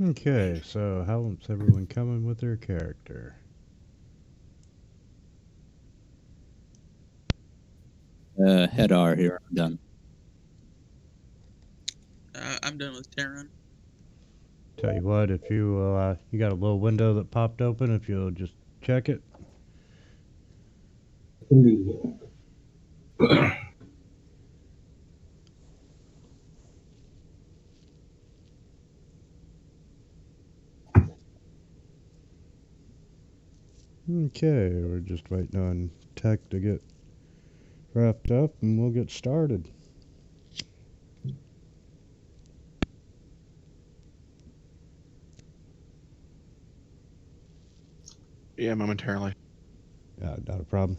Okay, so how's everyone coming with their character? Head R here. I'm done. I'm done with Terran. Tell you what, if you got a little window that popped open, if you'll just check it. Indeed. Okay, we're just waiting on tech to get wrapped up and we'll get started. Yeah, momentarily. Not a problem.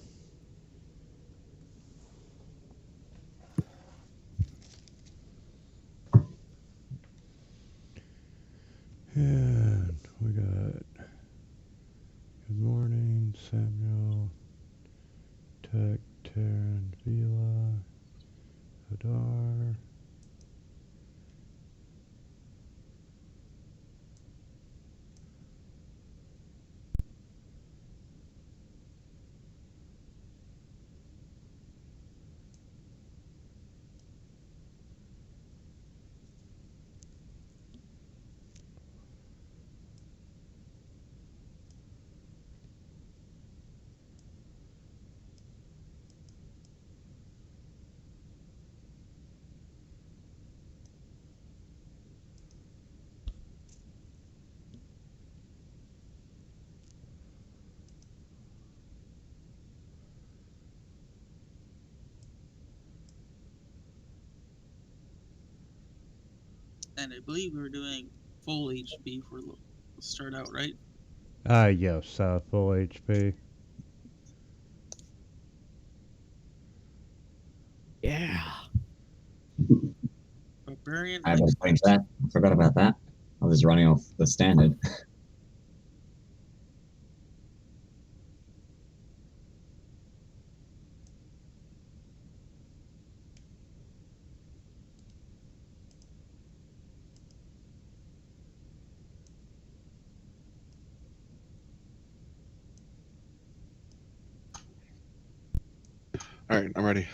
And we got good morning, Samuel, Tech, Terran, Vila, Hadar. And I believe we were doing full HP for the start out, right? Yes, full HP. Yeah. Barbarian. I haven't changed that. I forgot about that. I was running off the standard. All right, I'm ready.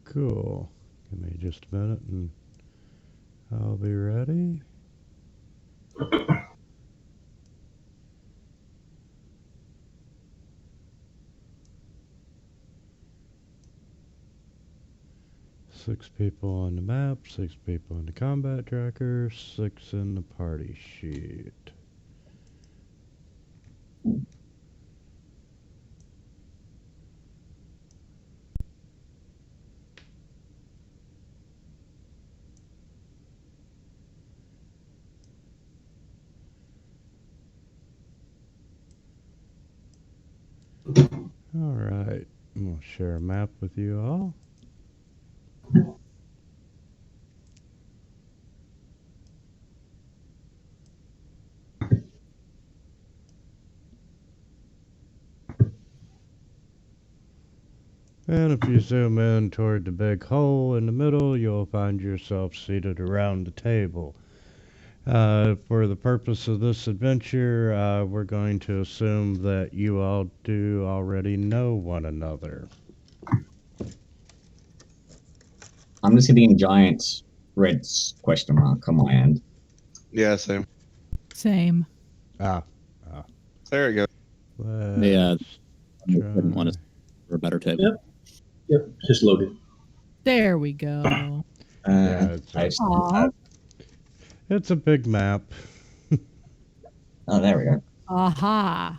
Cool. Give me just a minute and I'll be ready. Six people on the map, 6 people in the combat tracker, 6 in the party sheet. Alright, I'm going to share a map with you all. And if you zoom in toward the big hole in the middle, you'll find yourself seated around the table. For the purpose of this adventure, we're going to assume that you all do already know one another. I'm just hitting giant red question mark on my end. Yeah, same. Same. Ah, There we go. Yeah. let's I didn't want try. to for a better table. Yep, just loaded. There we go. Yeah, it's a big map. Oh, there we go. Aha.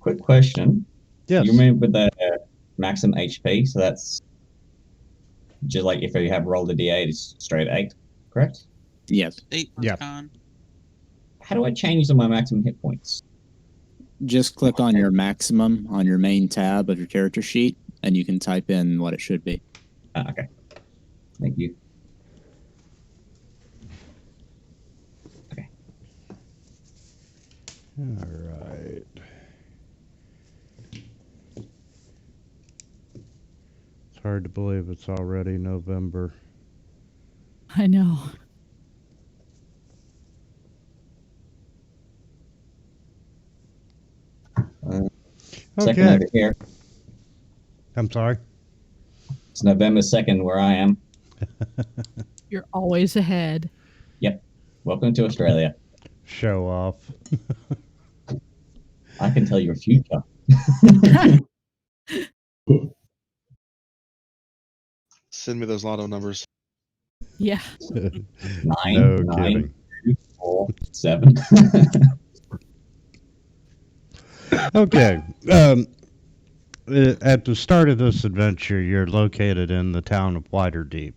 Quick question. Yes. You remember the maximum HP? So that's just like if you have rolled a d8, it's straight 8, correct? Yes. 8 for Yeah. con. How do I change my maximum hit points? Just click on your maximum on your main tab of your character sheet, and you can type in what it should be. Okay. Thank you. Okay. Alright. As hard to believe it's already November. I know. Second Okay. over here. I'm sorry. It's November 2nd where I am. You're always ahead. Yep. Welcome to Australia. Show off. I can tell your future. Send me those lotto numbers. Yeah. Nine, No nine, kidding. 2, 4, 7. Okay. At the start of this adventure, you're located in the town of Waterdeep.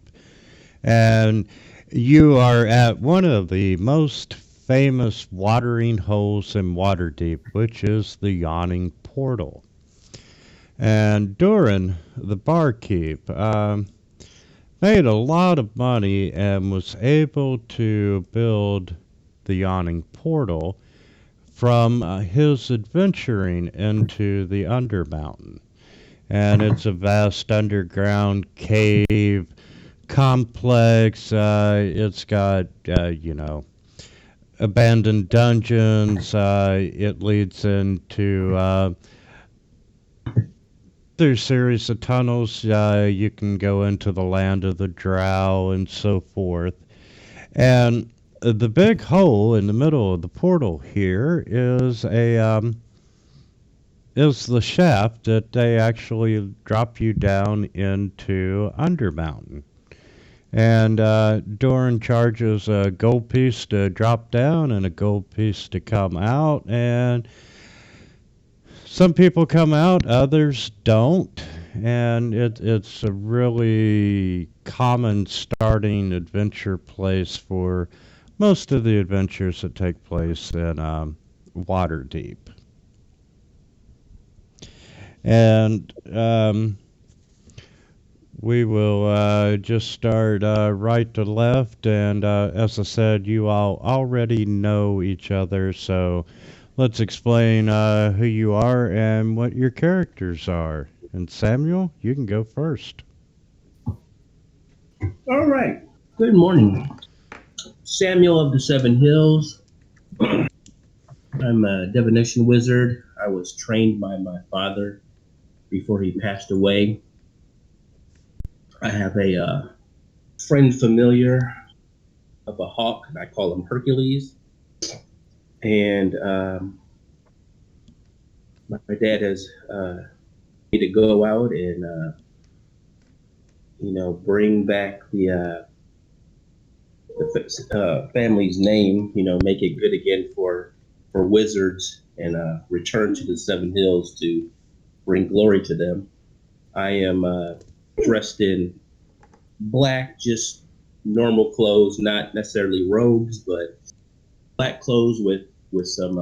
And you are at one of the most famous watering holes in Waterdeep, which is the Yawning Portal. And Durin, the barkeep, made a lot of money and was able to build the Yawning Portal from his adventuring into the Undermountain. And it's a vast underground cave complex. It's got, abandoned dungeons. It leads into there's a series of tunnels. You can go into the land of the Drow and so forth. And the big hole in the middle of the portal here is the shaft that they actually drop you down into Undermountain. And Doran charges a gold piece to drop down and a gold piece to come out. And some people come out, others don't. And it's a really common starting adventure place for most of the adventures that take place in Waterdeep. And we will just start right to left. And as I said, you all already know each other, so let's explain who you are and what your characters are. And Samuel, you can go first. All right. Good morning. Samuel of the Seven Hills. I'm a divination wizard. I was trained by my father before he passed away. I have a friend familiar of a hawk, and I call him Hercules. And my dad has me to go out and bring back the family's name, make it good again for wizards, and return to the Seven Hills to bring glory to them. I am dressed in black, just normal clothes, not necessarily robes, but black clothes with some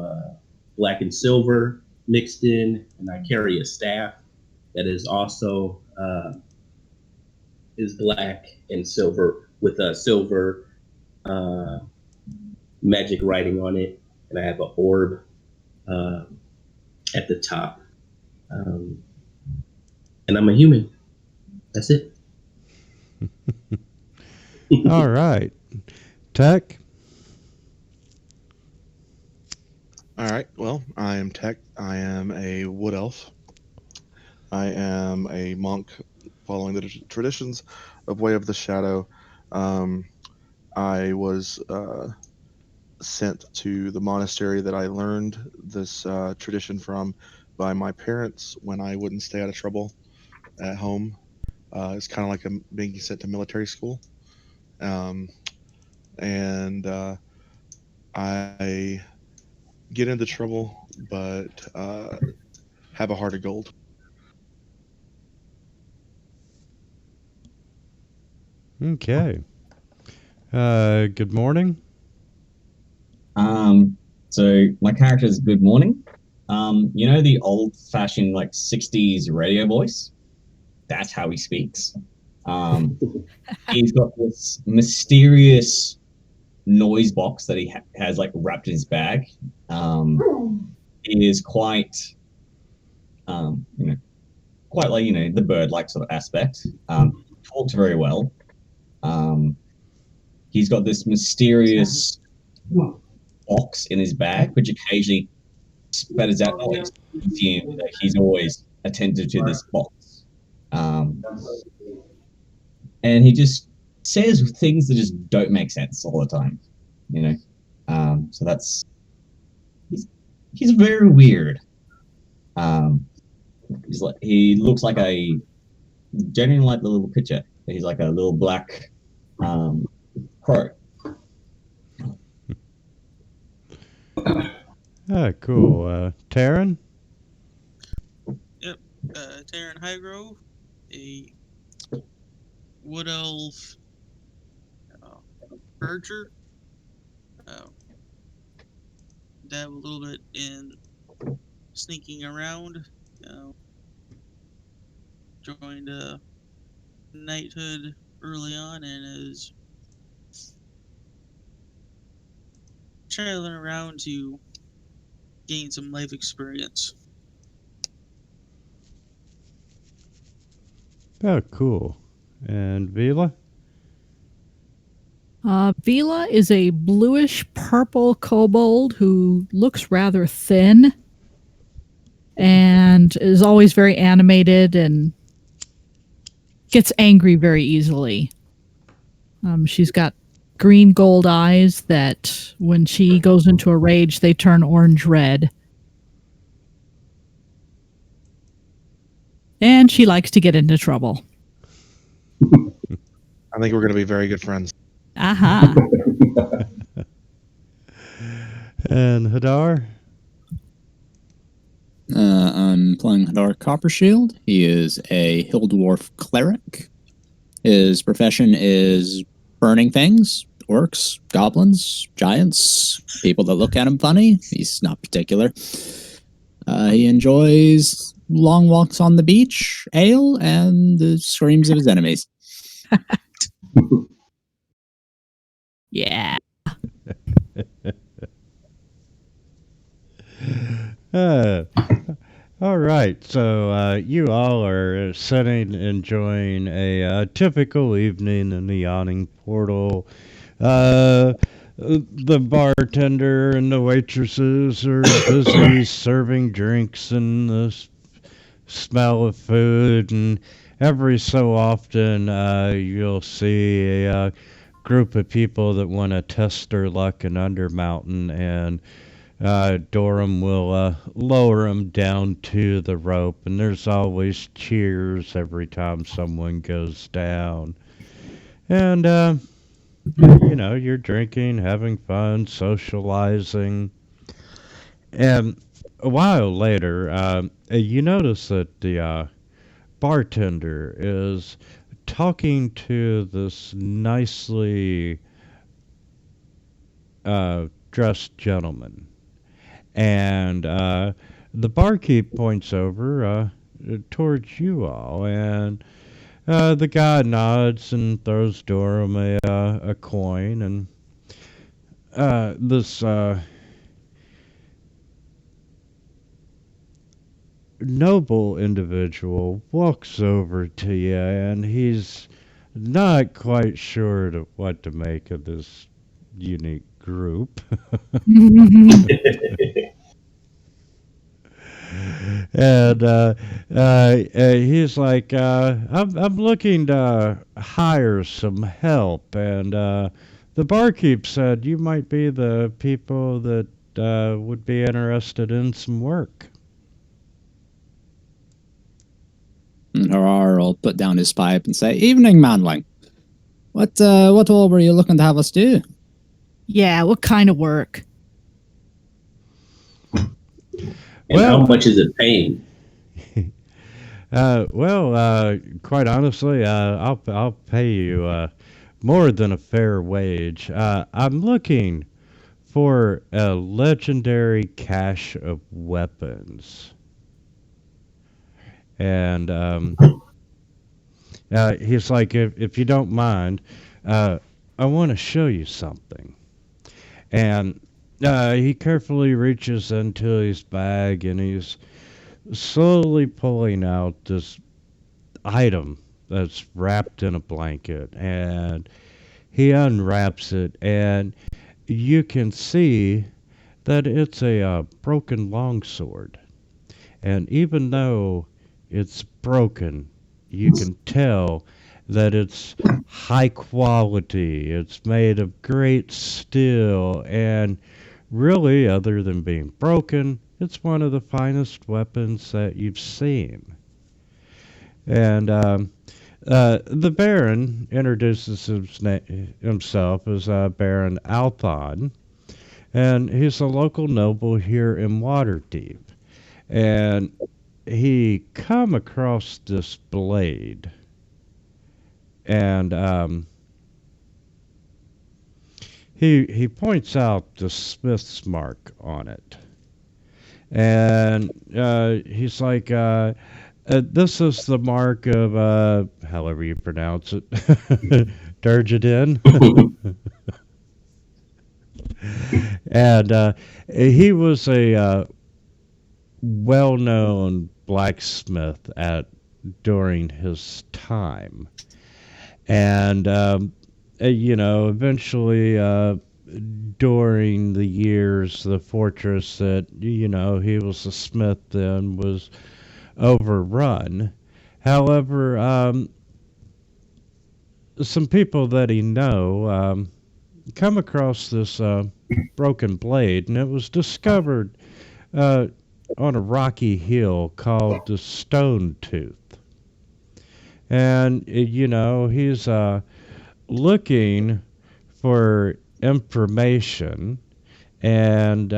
black and silver mixed in, and I carry a staff that is also is black and silver with a silver magic writing on it, and I have an orb at the top. And I'm a human. That's it. All right. Tech? All right. Well, I am Tech. I am a wood elf. I am a monk following the traditions of Way of the Shadow. I was sent to the monastery that I learned this tradition from by my parents when I wouldn't stay out of trouble at home. It's kind of like being sent to military school. And I get into trouble, but have a heart of gold. Okay. Good morning. So my character is Good Morning. The old-fashioned 60s radio voice? That's how he speaks. He's got this mysterious noise box that he has wrapped in his bag. He is quite quite like, the bird-like sort of aspect. Talks very well. He's got this mysterious box in his bag, which occasionally spatters out noise. You see him, that he's always attentive to this box. And he just says things that just don't make sense all the time, So that's he's very weird. He looks like genuinely like the little picture. He's like a little black crow. Cool. Taryn? Yep. Taryn Highgrove, a wood elf berger. Dab a little bit in sneaking around. Joined knighthood early on and is traveling around to gain some life experience. Oh, cool. And Vila? Vila is a bluish purple kobold who looks rather thin and is always very animated and gets angry very easily. She's got green gold eyes that when she goes into a rage, they turn orange red. And she likes to get into trouble. I think we're going to be very good friends. Aha. And Hadar? I'm playing Hadar Coppershield. He is a hill dwarf cleric. His profession is burning things, orcs, goblins, giants, people that look at him funny. He's not particular. He enjoys long walks on the beach, ale, and the screams of his enemies. Yeah. All right, so you all are sitting, enjoying a typical evening in the Yawning portal. The bartender and the waitresses are busy serving drinks and the smell of food, and every so often you'll see a group of people that want to test their luck in Undermountain, and Durham will lower them down to the rope, and there's always cheers every time someone goes down. And, you're drinking, having fun, socializing. And a while later, you notice that the bartender is talking to this nicely dressed gentleman. And the barkeep points over towards you all, and the guy nods and throws Durham a coin, and this noble individual walks over to you, and he's not quite sure what to make of this unique group. And he's like, I'm looking to hire some help, and the barkeep said you might be the people that would be interested in some work. And Harar will put down his pipe and say, "Evening, Manling. What all were you looking to have us do?" Yeah, what kind of work? And how much is it paying? Quite honestly, I'll pay you more than a fair wage. I'm looking for a legendary cache of weapons. And he's like, if you don't mind, I want to show you something. And he carefully reaches into his bag, and he's slowly pulling out this item that's wrapped in a blanket, and he unwraps it, and you can see that it's a broken longsword. And even though it's broken, you can tell that it's high quality. It's made of great steel, and really, other than being broken, it's one of the finest weapons that you've seen. And the Baron introduces himself as Baron Althon, and he's a local noble here in Waterdeep. And he come across this blade, and he points out the smith's mark on it, and he's like, "This is the mark of however you pronounce it, Durgadin." And he was a well-known blacksmith during his time, and eventually during the years, the fortress that he was a smith in was overrun. However, some people that he know come across this broken blade, and it was discovered on a rocky hill called the Stone Tooth. And, he's looking for information, and,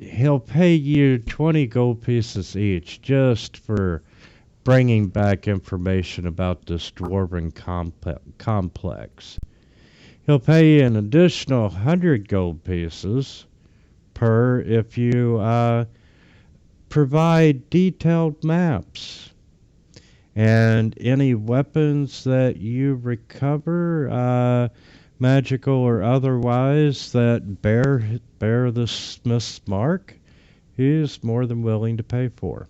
he'll pay you 20 gold pieces each just for bringing back information about this dwarven complex. He'll pay you an additional 100 gold pieces per if you provide detailed maps. And any weapons that you recover, magical or otherwise, that bear the smith's mark, he is more than willing to pay for.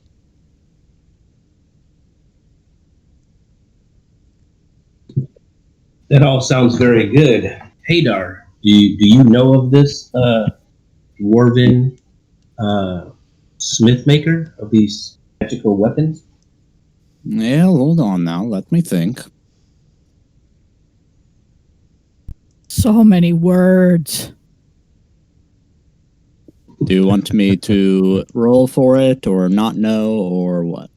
That all sounds very good. Hadar, do you know of this dwarven smith maker of these magical weapons? Yeah, hold on now. Let me think. So many words. Do you want me to roll for it, or not know, or what?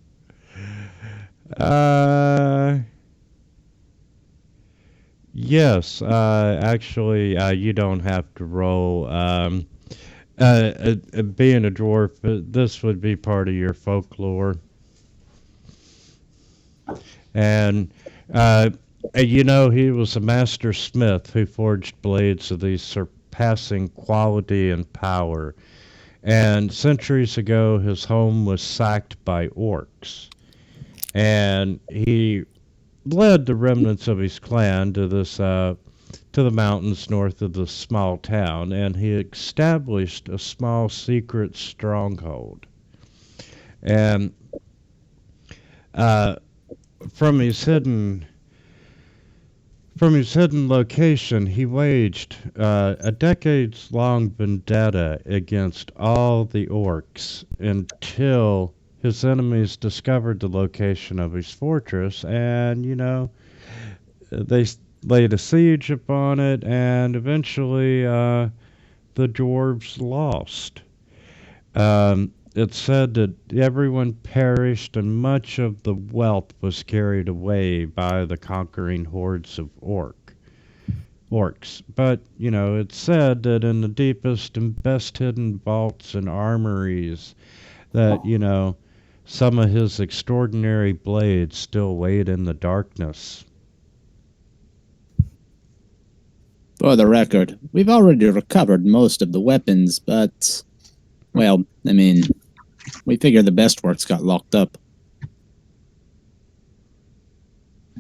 Yes. Actually, you don't have to roll. Being a dwarf, this would be part of your folklore. And, he was a master smith who forged blades of these surpassing quality and power. And centuries ago, his home was sacked by orcs. And he led the remnants of his clan to the mountains north of the small town, and he established a small secret stronghold. And from his hidden location, he waged a decades-long vendetta against all the orcs until his enemies discovered the location of his fortress, and they laid a siege upon it, and eventually the dwarves lost. It's said that everyone perished, and much of the wealth was carried away by the conquering hordes of orcs. But, it's said that in the deepest and best hidden vaults and armories that, some of his extraordinary blades still wait in the darkness. For the record, we've already recovered most of the weapons, but, well, we figure the best works got locked up.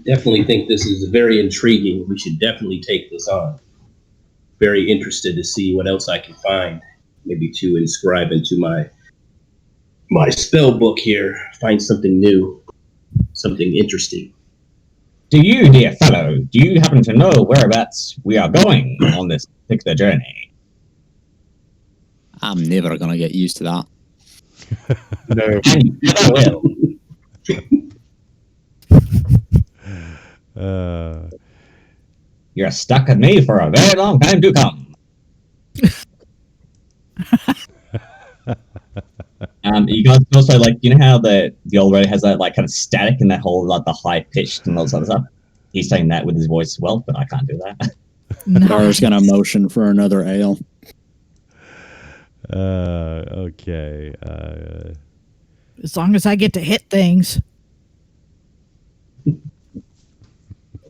Definitely think this is very intriguing. We should definitely take this on. Very interested to see what else I can find, maybe to inscribe into my my spell book here, find something new, something interesting. Do you, dear fellow, do you happen to know whereabouts we are going on this particular journey? I'm never gonna get used to that. No. And you never will. You're stuck with me for a very long time to come. You guys also like, you know how the old radio has that like kind of static and that whole like the high pitched and all this other stuff. He's saying that with his voice as well, but I can't do that. Dara's gonna motion for another ale. Okay. As long as I get to hit things.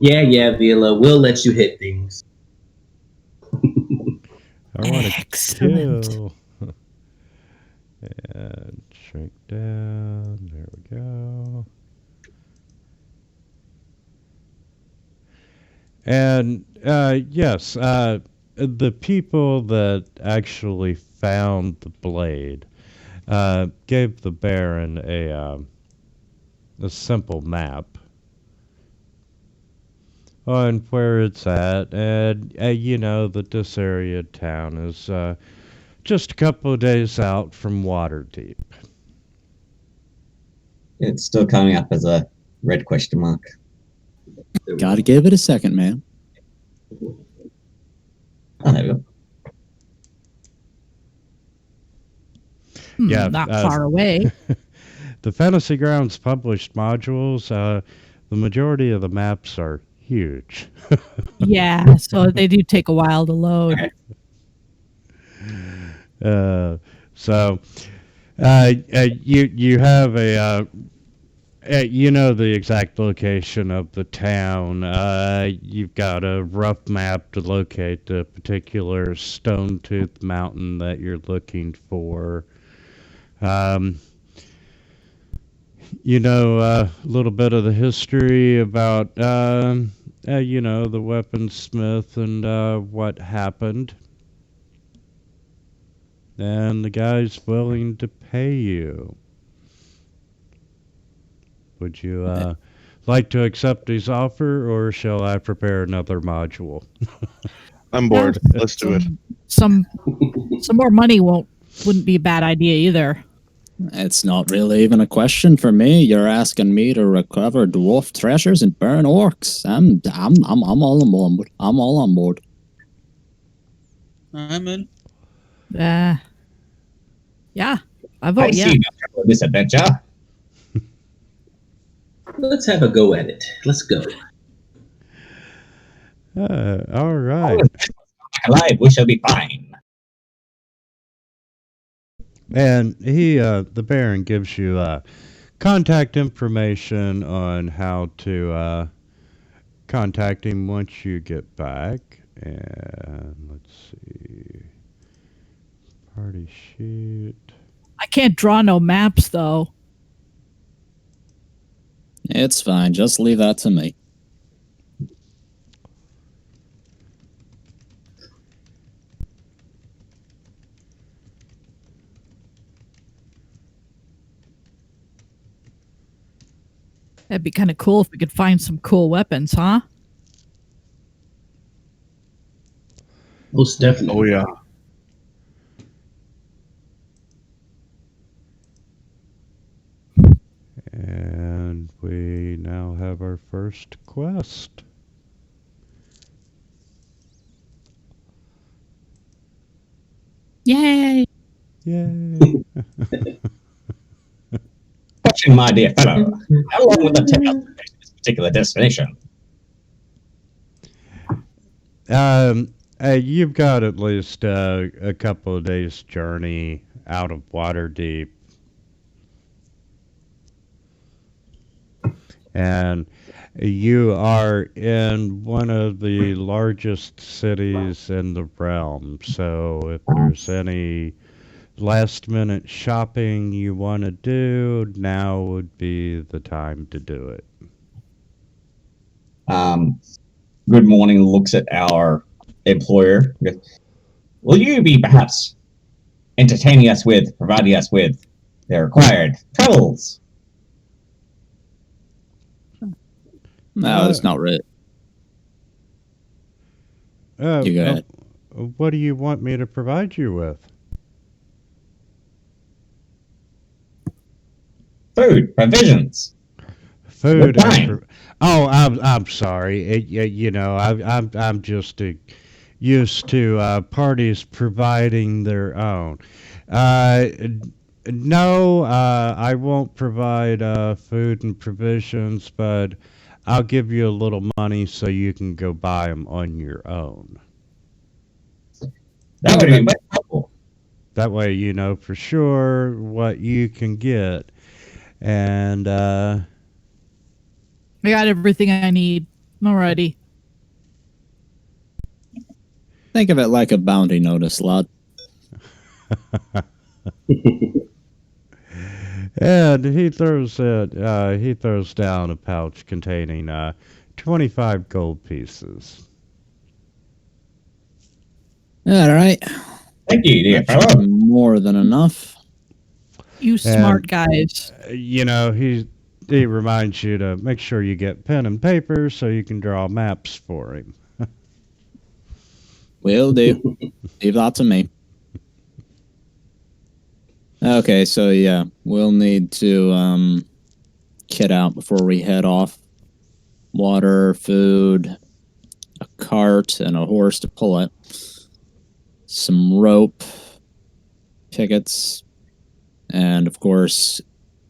Yeah, Vila, we'll let you hit things. I want to Excellent. kill. And shrink down. There we go. And yes, the people that actually found the blade gave the Baron a simple map on where it's at, and you know that this area of town is just a couple of days out from Waterdeep. It's still coming up as a red question mark. Gotta give it a second, man. Oh, there we go. Yeah, Not far away. The Fantasy Grounds published modules, the majority of the maps are huge. Yeah, so they do take a while to load. So you have a you know the exact location of the town. You've got a rough map to locate the particular Stone Tooth Mountain that you're looking for. You know a little bit of the history about you know the weaponsmith and what happened. And the guy's willing to pay you. Would you like to accept his offer, or shall I prepare another module? I'm bored. Let's do it. Some more money wouldn't be a bad idea either. It's not really even a question for me. You're asking me to recover dwarf treasures and burn orcs. I'm all on board. I'm all on board. I'm in. Yeah, I I vote yeah. see no trouble in this adventure. Let's have a go at it. Let's go. All right. Alive, we shall be fine. And he, the Baron, gives you contact information on how to contact him once you get back. And let's see, party sheet. I can't draw no maps though. It's fine. Just leave that to me. That'd be kind of cool if we could find some cool weapons, huh? Most definitely. Oh, yeah. And we now have our first quest. Yay! Yay! Watching, my dear fellow. How long will it take us to reach this particular destination? You've got at least a couple of days' journey out of Waterdeep. And you are in one of the largest cities in the realm. So if there's any last minute shopping you want to do, now would be the time to do it. Good Morning looks at our employer. Will you be perhaps entertaining us with, providing us with They're required. Travels. No, it's not right. You go ahead. What do you want me to provide you with? Food. Provisions. Food. What kind? I'm sorry. I'm just used to parties providing their own. No, I won't provide food and provisions, but I'll give you a little money so you can go buy them on your own. That would be very helpful. That way you know for sure what you can get. And I got everything I need. Alrighty. Think of it like a bounty notice, lad. and he throws down a pouch containing 25 gold pieces. All right. Thank you, dear That's fellow. more than enough. You smart guys. He reminds you to make sure you get pen and paper so you can draw maps for him. Will do. Leave that to me. Okay, so yeah, we'll need to kit out before we head off. Water, food, a cart, and a horse to pull it. Some rope, tickets, and of course,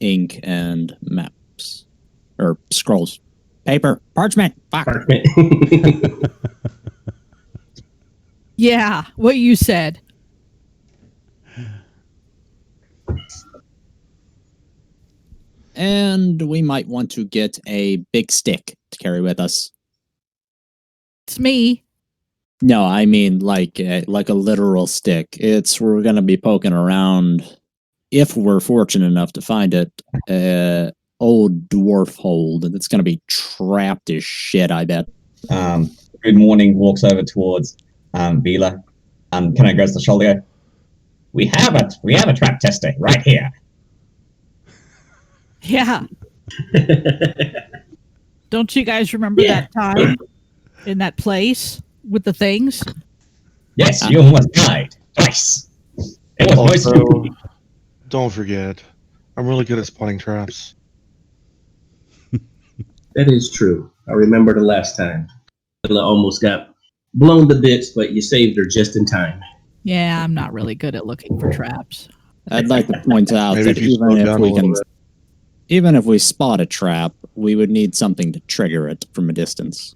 ink and maps. Or scrolls. Paper. Parchment. Fuck. Parchment. Yeah, what you said. And we might want to get a big stick to carry with us. It's me. No, I mean like a literal stick. We're going to be poking around, if we're fortunate enough to find it, old dwarf hold. It's going to be trapped as shit, I bet. Good morning. Walks over towards Vila. Kind of goes to the shoulder. We have a trap tester right here. Yeah. Don't you guys remember that time in that place with the things? Yes, you almost died twice. It was always Also, you. don't forget, I'm really good at spotting traps. That is true. I remember the last time. Ella almost got blown to bits, but you saved her just in time. Yeah, I'm not really good at looking for traps. I'd like to point out Maybe that if you slow down a little bit. even if we spot a trap, we would need something to trigger it from a distance.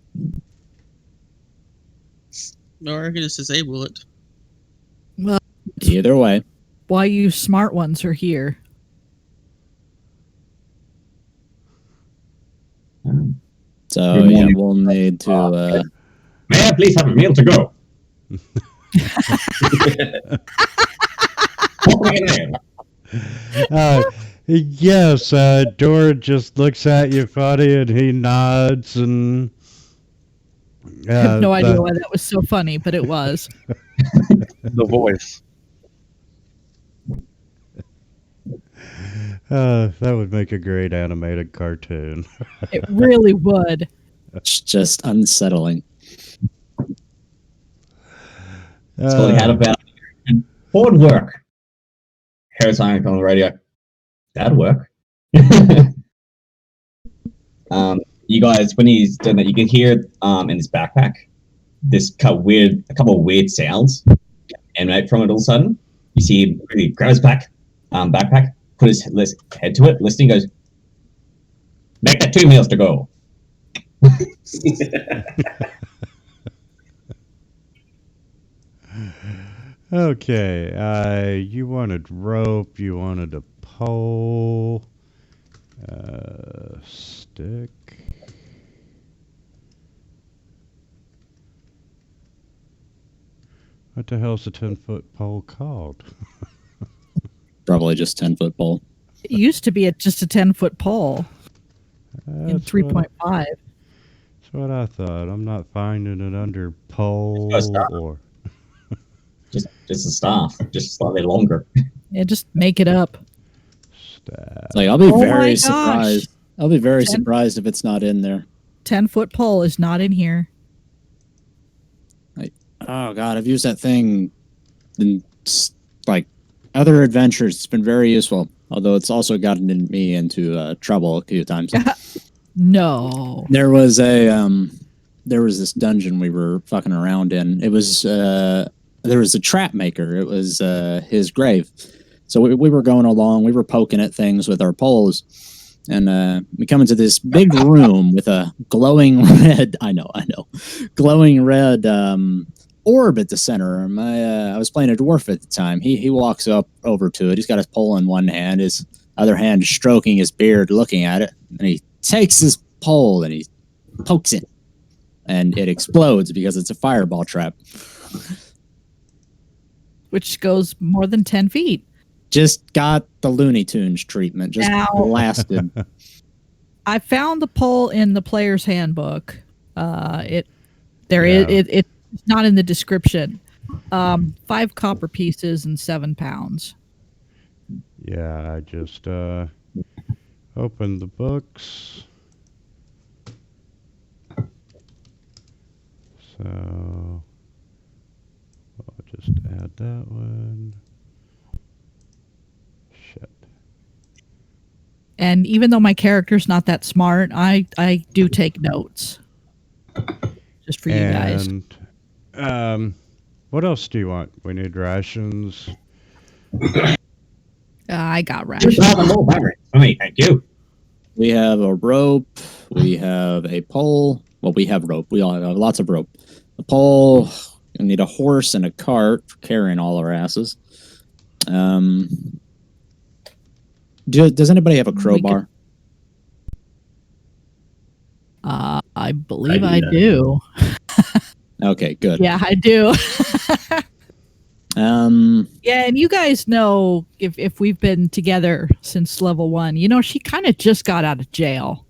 Or I could just disable it. Either way. Why you smart ones are here. So Good yeah, morning. we'll need to May I please have a meal to go? Yes, Dora just looks at you funny and he nods and... I have no idea why that was so funny, but it was. The voice. That would make a great animated cartoon. It really would. it's just unsettling. So we had about forward work. Here's on the radio. That'd work. You guys, when he's done that, you can hear in his backpack this a couple of weird sounds emanate from it. All of a sudden, you see him really grab his backpack, put his head to it, listening, goes, "Make that 2 meals to go." Okay, you wanted rope, you wanted a pole, stick. What the hell's a 10-foot pole called? Probably just 10-foot pole. It used to be just a 10-foot pole in That's 3.5. That's what I thought. I'm not finding it under pole or... Just a staff, just slightly longer. Yeah, just make it up. that. Like, I'll be Oh my very gosh. surprised. I'll be very 10 surprised if it's not in there. 10-foot pole is not in here. Oh God, I've used that thing in like other adventures. It's been very useful. Although it's also gotten me into trouble a few times. No. There was this dungeon we were fucking around in. It was there was a trap maker. It was his grave. So we were going along. We were poking at things with our poles, and we come into this big room with a glowing red. I know, glowing red orb at the center. I was playing a dwarf at the time. He walks up over to it. He's got his pole in one hand, his other hand stroking his beard, looking at it, and he takes his pole and he pokes it, and it explodes because it's a fireball trap. Which goes more than 10 feet. Just got the Looney Tunes treatment. Just Ow. blasted. I found the pole in the player's handbook. It's not in the description. 5 copper pieces and 7 pounds. Yeah, I just opened the books. So I'll just add that one. Shit. And even though my character's not that smart, I do take notes. Just for you guys. And what else do you want? We need rations. I got rations. 2,000 more berries. I mean, thank you. We have a rope. We have a pole. Well, we have rope. We all have lots of rope. A pole. We need a horse and a cart for carrying all our asses. Does anybody have a crowbar? I believe I I do do. Okay, good. Yeah, I do. Yeah, and you guys know if we've been together since level 1, you know, she kind of just got out of jail.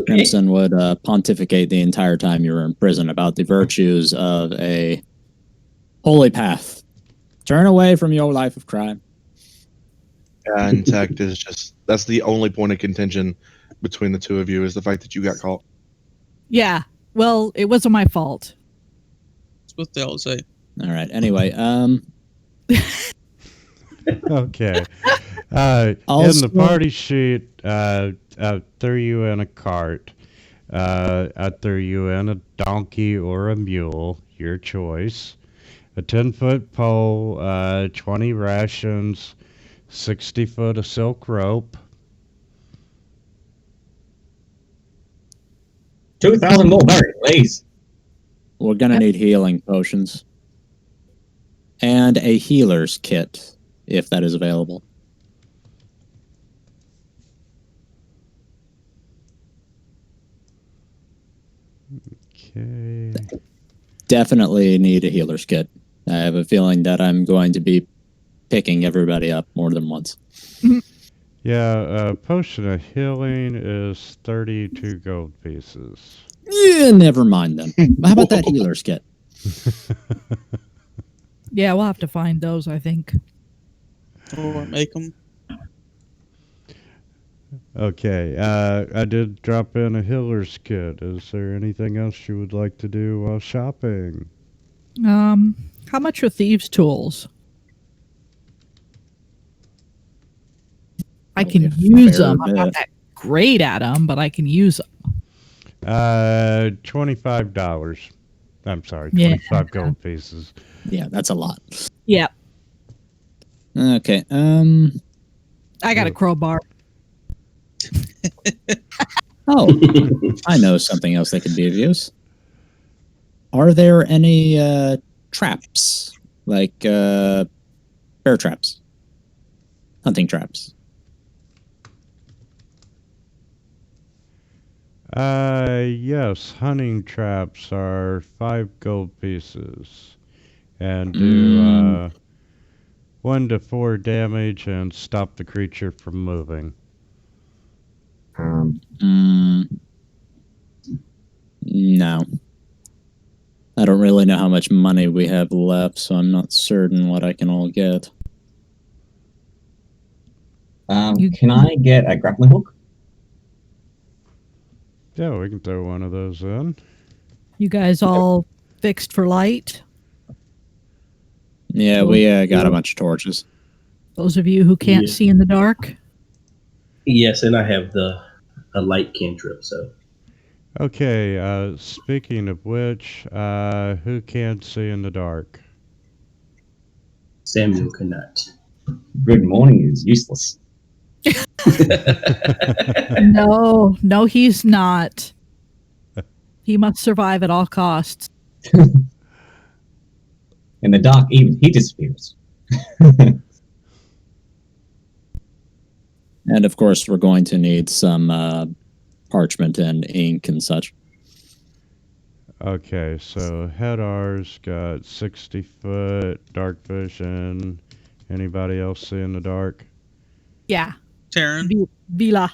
Crimson would pontificate the entire time you were in prison about the virtues of a holy path. Turn away from your life of crime. And Tact is that's the only point of contention between the two of you is the fact that you got caught. Yeah, well, it wasn't my fault. That's what they all say. All right. Anyway, Okay. In Also- the party sheet, I threw you in a cart. I threw you in a donkey or a mule, your choice. A 10-foot pole, 20 rations, 60 foot of silk rope. 2,000 more berries, please. we're gonna need healing potions and a healer's kit if that is available. Okay. Definitely need a healer's kit. I have a feeling that I'm going to be picking everybody up more than once. Yeah, potion of healing is 32 gold pieces. Yeah, never mind then. How about that healer's kit? Yeah, we'll have to find those, I think. Or make them. Okay, I did drop in a healer's kit. Is there anything else you would like to do while shopping? How much are thieves' tools? I can use them. I'm not that great at them, but I can use them. $25. I'm sorry, Yeah. 25 gold pieces. Yeah, that's a lot. Yeah, Okay. I got a crowbar. Oh, I know something else that could be of use. Are there any traps, like bear traps, hunting traps? Yes, hunting traps are 5 gold pieces and do 1 to 4 damage and stop the creature from moving. No. I don't really know how much money we have left, so I'm not certain what I can all get. Can I get a grappling hook? Yeah, we can throw one of those in. You guys all fixed for light? Yeah, we got a bunch of torches. Those of you who can't Yeah. see in the dark? Yes, and I have a light cantrip, so. Okay, speaking of which, who can't see in the dark? Samuel cannot. Good morning is useless. No, he's not. He must survive at all costs. In the dark, even he disappears. And of course, we're going to need some parchment and ink and such. Okay, so Hedar's got 60 foot, dark vision. Anybody else see in the dark? Yeah. Taryn. Vila.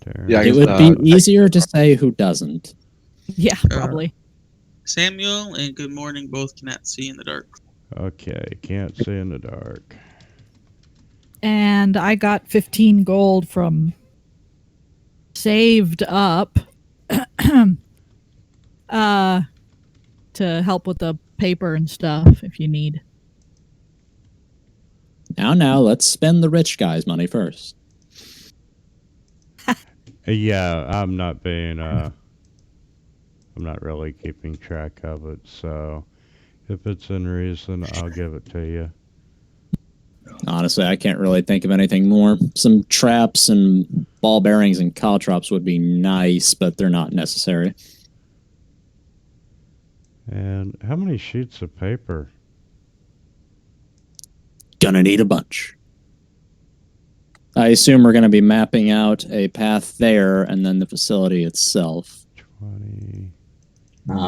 Darren? Yeah, I It guess, would be easier to say who doesn't. Yeah, probably. Samuel and Good Morning both cannot see in the dark. Okay, can't see in the dark. And I got 15 gold from saved up to help with the paper and stuff if you need. Now, let's spend the rich guy's money first. Yeah, I'm not being, I'm not really keeping track of it, so if it's in reason, I'll give it to you. Honestly, I can't really think of anything more. Some traps and ball bearings and caltrops would be nice, but they're not necessary. And how many sheets of paper? Gonna need a bunch. I assume we're going to be mapping out a path there and then the facility itself. 20.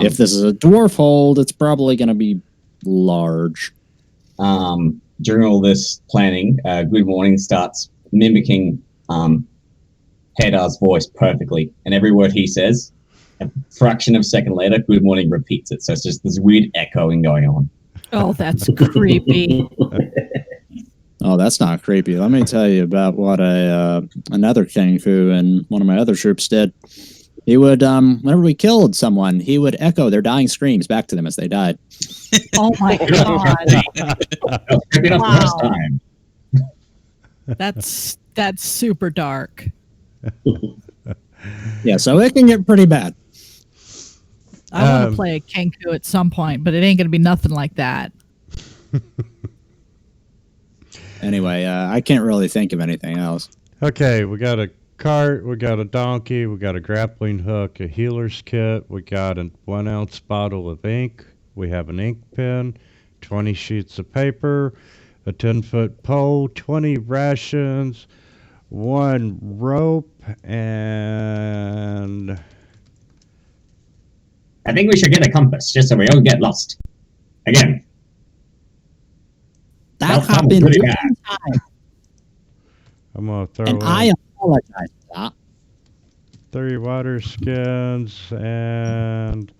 If this is a dwarf hold, it's probably going to be large. During all this planning, Good Morning starts mimicking Hadar's voice perfectly, and every word he says, a fraction of a second later, Good Morning repeats it. So it's just this weird echoing going on. Oh, that's creepy. Oh, that's not creepy. Let me tell you about what another King Fu and one of my other troops did. He would, whenever we killed someone, he would echo their dying screams back to them as they died. Oh my god. Creepy enough the first Wow. time. That's super dark. Yeah, so it can get pretty bad. I want to play a Kenku at some point, but it ain't going to be nothing like that. Anyway, I can't really think of anything else. Okay, we got a cart, we got a donkey, we got a grappling hook, a healer's kit, we got a 1 ounce bottle of ink, we have an ink pen, 20 sheets of paper, a 10-foot pole, 20 rations, 1 rope, and I think we should get a compass just so we don't get lost. Again. That That sounds happened pretty one bad. time, I'm going to throw and in I apologize for that. 3 water skins and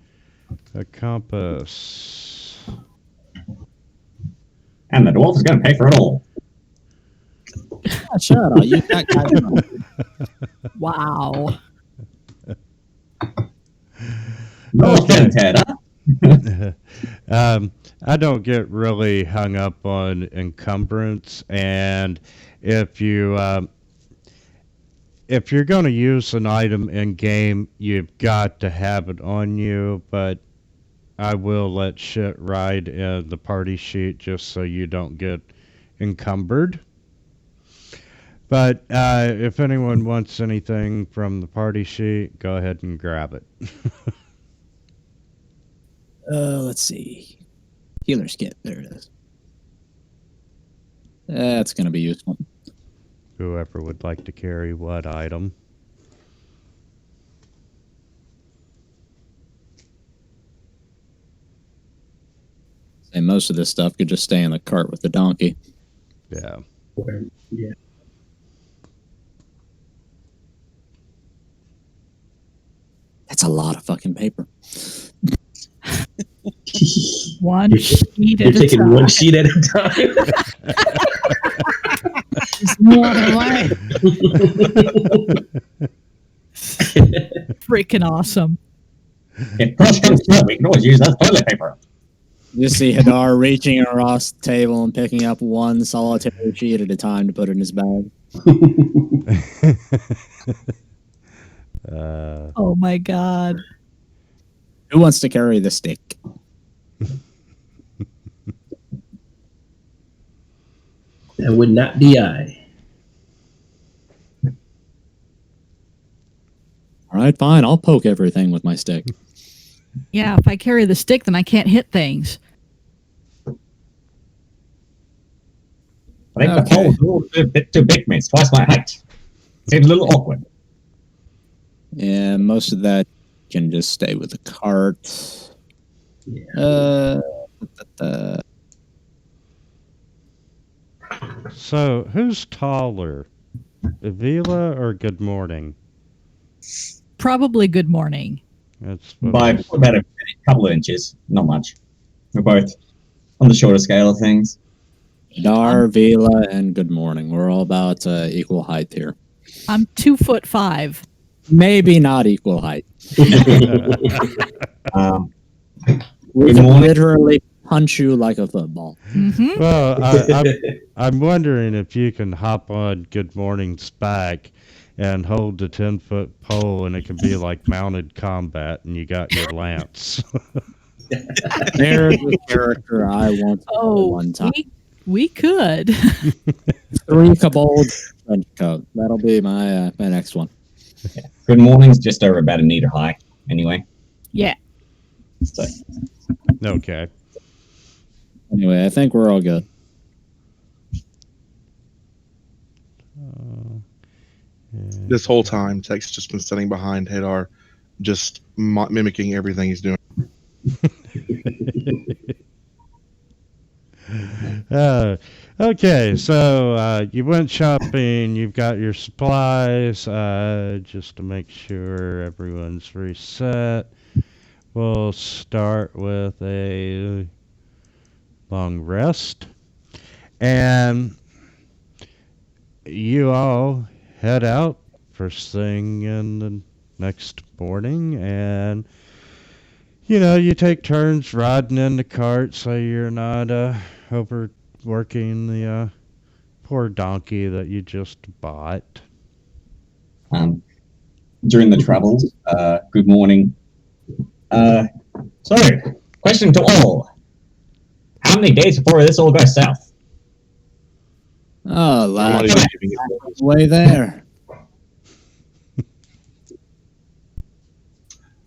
a compass. And the dwarf is going to pay for it all. Shut up. You got guys wrong. Wow. No offense, Hader. I don't get really hung up on encumbrance, and if you're going to use an item in game, you've got to have it on you. But I will let shit ride in the party sheet just so you don't get encumbered. But if anyone wants anything from the party sheet, go ahead and grab it. Let's see. Healer's kit. There it is. That's going to be useful. Whoever would like to carry what item. And most of this stuff could just stay in the cart with the donkey. Yeah. Yeah. That's a lot of fucking paper. One sheet You're at a taking time. one sheet at a time. No other way. Freaking awesome. If push comes to shove, we can always use that toilet paper. You see Hadar reaching across the table and picking up one solitary sheet at a time to put in his bag. Oh my god. Who wants to carry the stick? That would not be I. All right, fine. I'll poke everything with my stick. Yeah, if I carry the stick, then I can't hit things. I think the Okay. pole's a little bit too big, mate. It's twice my height. Seems a little awkward. Yeah, most of that can just stay with the cart. Yeah. So, who's taller, Avila or Good Morning? Probably good morning. That's what By about a couple of inches, not much. We're both on the shorter scale of things. Dar, Vila, and good morning. We're all about equal height here. I'm 2'5". Maybe not equal height. Um, We Good can morning. literally punch you like a football. Mm-hmm. Well, I'm wondering if you can hop on Good Morning's back and hold the 10-foot pole, and it can be like mounted combat, and you got your lance. There's a character I want to play Oh, one time. we could. 3 kobold trench coat. That'll be my next one. Good morning's just over about a meter high, anyway. Yeah. So, Okay. Anyway, I think we're all good. Yeah. This whole time, Tech's just been sitting behind Hadar, just mimicking everything he's doing. Okay, so you went shopping, you've got your supplies, just to make sure everyone's reset. We'll start with a long rest. And you all head out first thing in the next morning, and you take turns riding in the cart so you're not overworking the poor donkey that you just bought. during the travels, good morning. So, question to all. How many days before this all goes south? Oh, I'm not lad, even giving it- way there.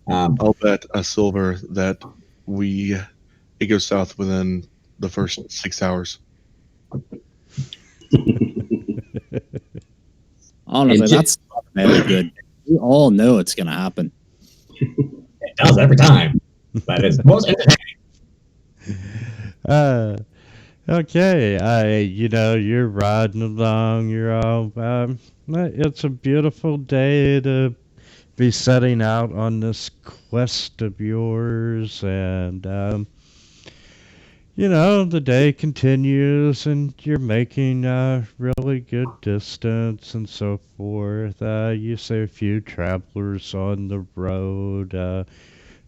I'll bet a silver that it goes south within the first 6 hours. Honestly, And that's not very good. We all know it's going to happen. It does every time. That is most entertaining. Okay, you're riding along, you're all, it's a beautiful day to be setting out on this quest of yours, and, the day continues, and you're making really good distance and so forth. You see a few travelers on the road,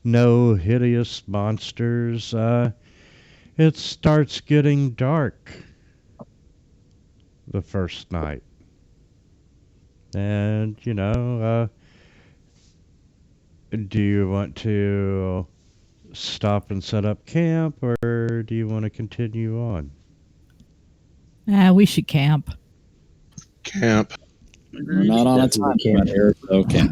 no hideous monsters. It starts getting dark the first night. And, do you want to stop and set up camp, or do you want to continue on? We should camp. Camp. We're not on a time limit here, so camp.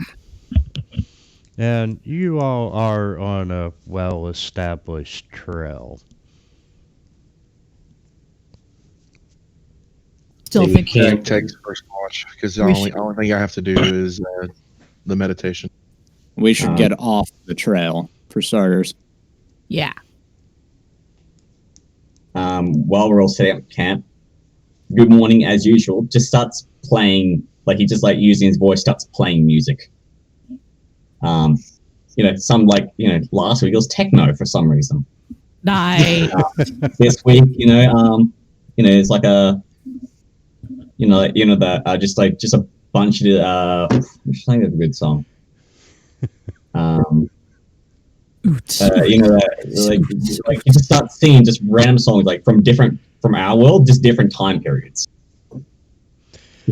And you all are on a well-established trail. Still Maybe think camp. Tech's first watch, because the We only thing I have to do is the meditation. We should get off the trail, for starters. yeah. While we're all setting up camp, good morning as usual, just starts playing, like he just like using his voice starts playing music. Last week it was techno for some reason. Nice. This week, it's like a that just a bunch of I'm trying to think of a good song. Like you just start singing just random songs like from our world, just different time periods.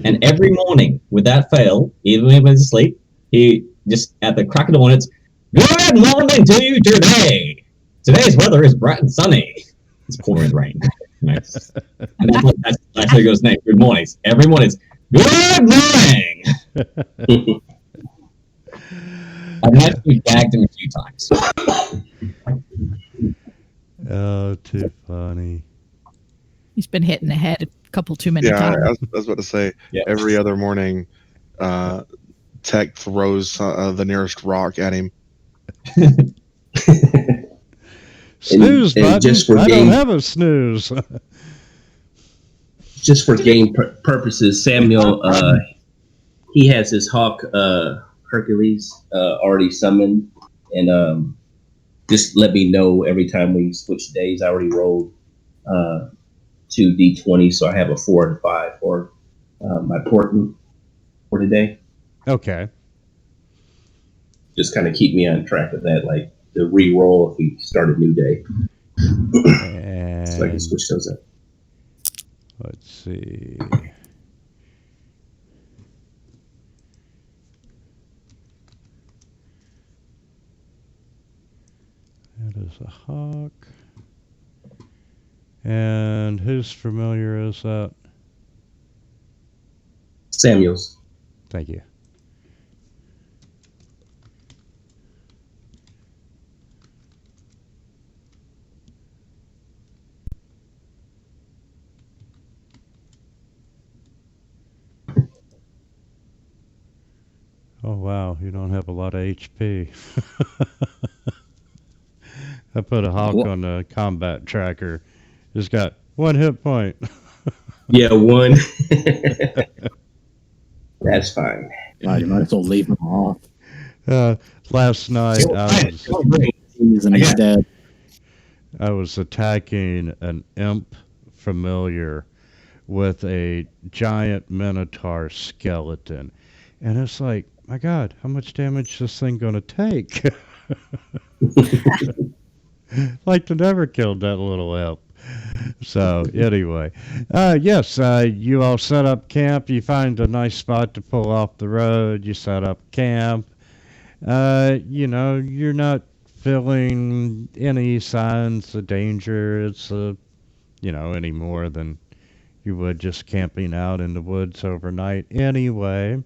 And every morning, without fail, even when he was asleep, he just at the crack of dawn, it's good morning to you today. Today's weather is bright and sunny. It's pouring rain. Nice. And that's how he goes next. Good mornings. Every morning it's good morning. I've actually gagged him a few times. Oh, too funny. He's been hit in the head a couple too many Yeah, times. I was about to say, Yeah. every other morning, Tech throws the nearest rock at him. Snooze and button. just for I game- don't have a snooze. Just for game purposes, Samuel, he has his hawk, Hercules, already summoned, and just let me know every time we switch days. I already rolled 2 d20, so I have a 4 and 5 for my portent for today. Okay. Just kind of keep me on track of that, like the re-roll if we start a new day, so I can And switch those up. let's see. That is a hawk. And whose familiar is that? Samuel's. Thank you. Oh, wow. You don't have a lot of HP. I put a hawk What? on the combat tracker. It's got 1 hit point. Yeah, 1. That's fine. God, you might as well leave him off. Last night And he's dead. I was attacking an imp familiar with a giant minotaur skeleton. And it's like, my God, how much damage is this thing going to take? Like to never killed that little imp. So anyway, yes, you all set up camp. You find a nice spot to pull off the road. You set up camp. You're not feeling any signs of danger. It's any more than you would just camping out in the woods overnight anyway.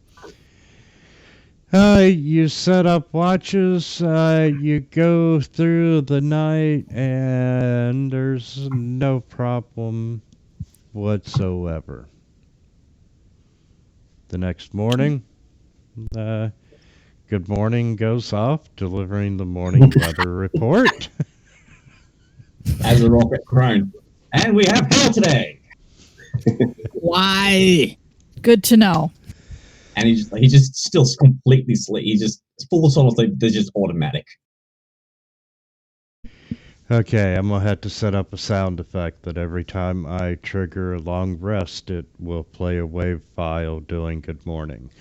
You set up watches, you go through the night, and there's no problem whatsoever. The next morning, good morning goes off, delivering the morning weather report. As a rocket crone. And we have hail today. Why? Good to know. And he's just still completely sleep. He's just full of sort of sleep. They're just automatic. Okay, I'm gonna have to set up a sound effect that every time I trigger a long rest, it will play a wave file doing good morning.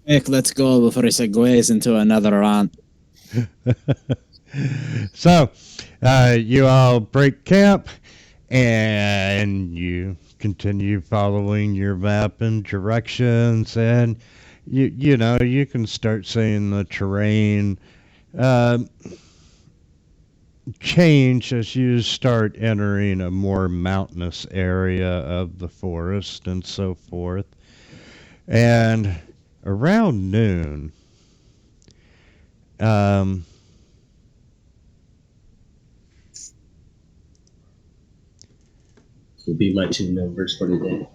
Quick, let's go before he segues into another rant. So, you all break camp, and you continue following your map and directions, and you can start seeing the terrain change as you start entering a more mountainous area of the forest and so forth. And around noon, Will be my 2 numbers for today.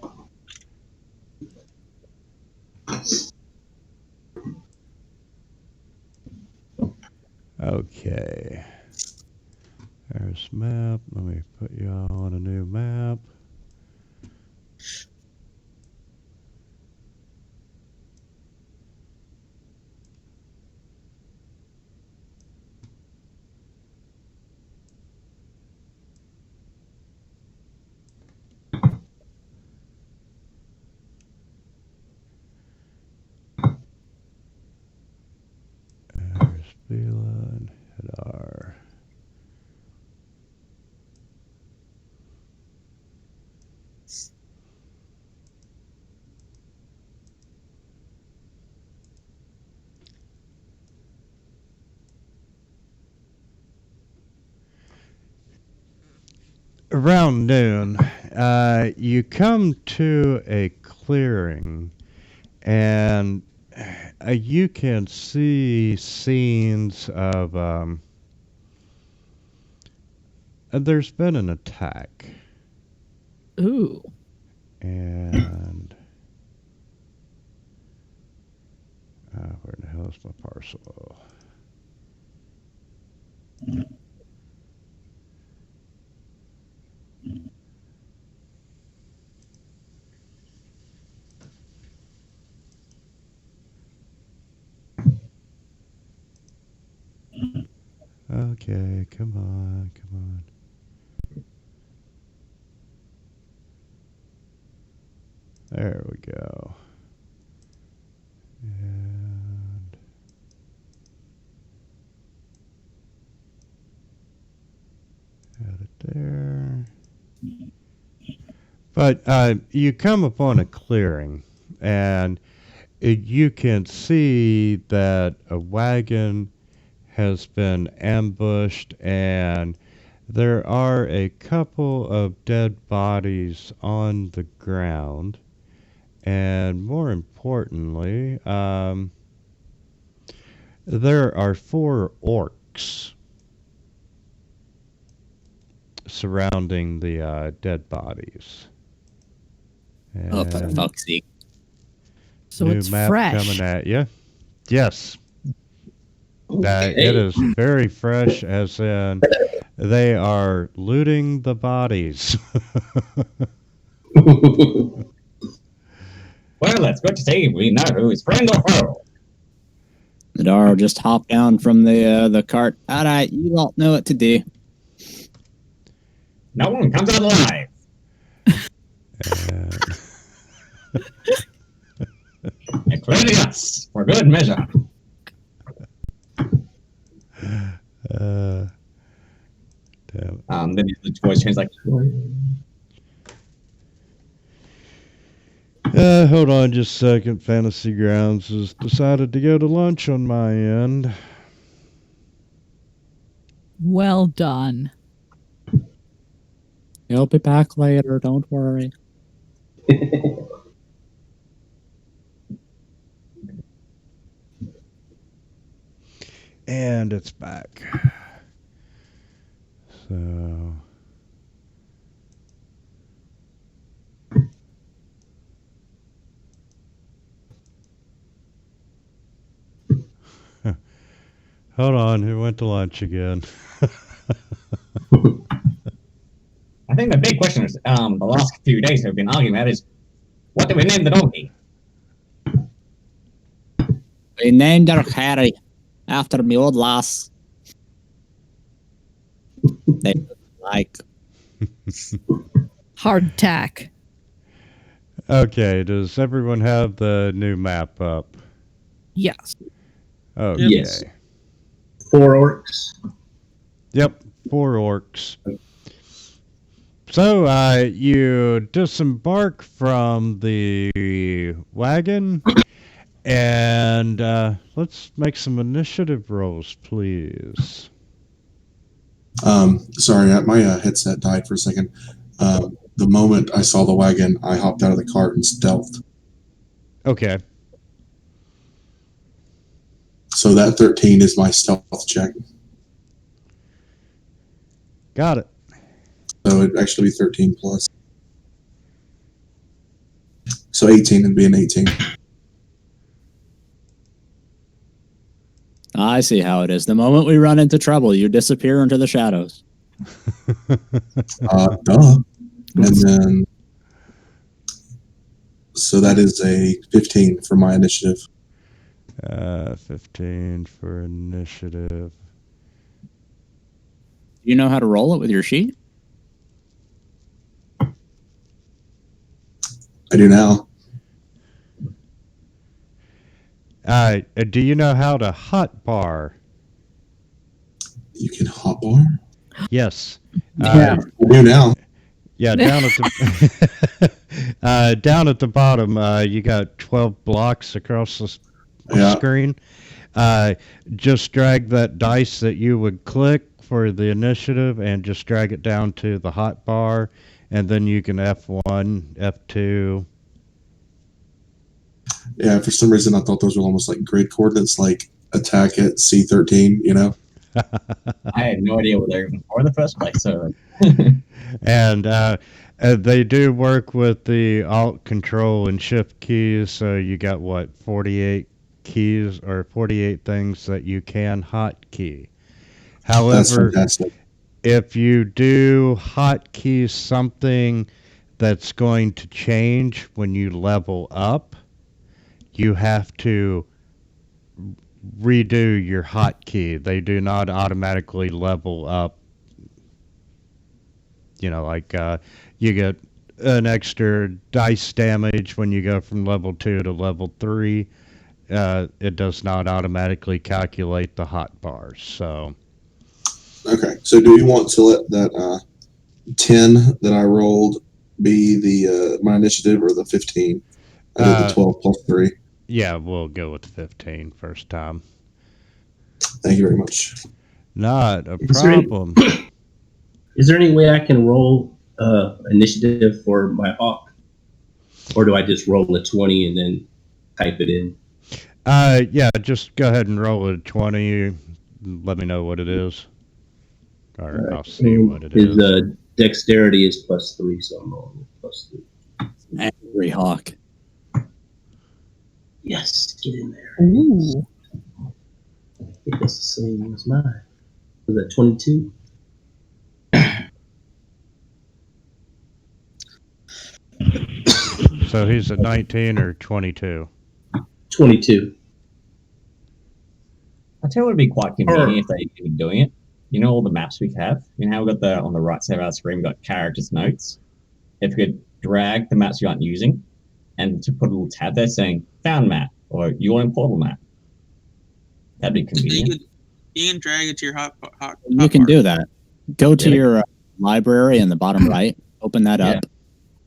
okay. There's map. Let me put you all on a new map. Vila and Hadar. Around noon, you come to a clearing, and you can see scenes of there's been an attack, Ooh. and where the hell is my parcel? Okay, come on, come on. There we go. And add it there. But you come upon a clearing, and you can see that a wagon has been ambushed, and there are a couple of dead bodies on the ground. And more importantly, there are 4 orcs surrounding the dead bodies. Oh, for And fuck's sake. So new it's map fresh. coming at you. Yes. Okay. It is very fresh, as in they are looting the bodies. Well, it's good to see we know who's friend or foe. Hadar just hopped down from the cart. All right, you don't know what to do. No one comes out alive. And Including us, for good measure. damn. Then the voice changes like, Hold on just a second. Fantasy Grounds has decided to go to lunch on my end. Well done. He'll be back later. Don't worry. And it's back. So hold on, who went to lunch again? I think the big question is, the last few days have been arguing that is, what do we name the donkey? We named her Harry after me old lass. They like. Hardtack. Okay, does everyone have the new map up? Yes. Okay. Yes. 4 orcs. Yep, 4 orcs. So, you disembark from the wagon, and let's make some initiative rolls, please. Sorry, my headset died for a second. The moment I saw the wagon, I hopped out of the cart and stealthed. Okay. So that 13 is my stealth check. Got it. So it'd actually be 13 plus. So 18 would be an 18. I see how it is. The moment we run into trouble, you disappear into the shadows. Duh. And then, so that is a 15 for my initiative. 15 for initiative. Do you know how to roll it with your sheet? I do now. Do you know how to hotbar Hotbar? Yes. Yeah. I do now. Yeah, down at the down at the bottom, you got 12 blocks across the Yeah. screen. Just drag that dice that you would click for the initiative and just drag it down to the hot bar, and then you can F1, F2. Yeah, for some reason I thought those were almost like grid coordinates, like attack at C13, you know? I had no idea what they were even for in the first place. So And they do work with the Alt, Control, and Shift keys, so you got, what, 48 keys or 48 things that you can hotkey. That's However, fantastic. if you do hotkey something that's going to change when you level up, you have to redo your hotkey. They do not automatically level up. You know, like you get an extra dice damage when you go from level 2 to level 3. It does not automatically calculate the hot bars. So, Okay, so do you want to let that 10 that I rolled be the my initiative, or the 15? I did the 12 plus 3. yeah, we'll go with 15 first time. Thank you very much. Not a Is there any- problem. Is there any way I can roll initiative for my hawk? Or do I just roll a 20 and then type it in? Yeah, just go ahead and roll a 20. Let me know what it is. Or I'll see what it is. His dexterity is +3, so I'm rolling +3. Angry Hawk. Yes, get in there. Ooh. I think that's the same as mine. Was that 22? So he's at 19 or 22? 22. I tell you what would be quite convenient if they were doing it. You know all the maps we have? You know how we got the on the right side of our screen, we got characters notes. If we could drag the maps you aren't using and to put a little tab there saying found map or Yawning portal map. That'd be convenient. You can drag it to your hot You can bar. do that. Go to Yeah. your library in the bottom right. Open that up.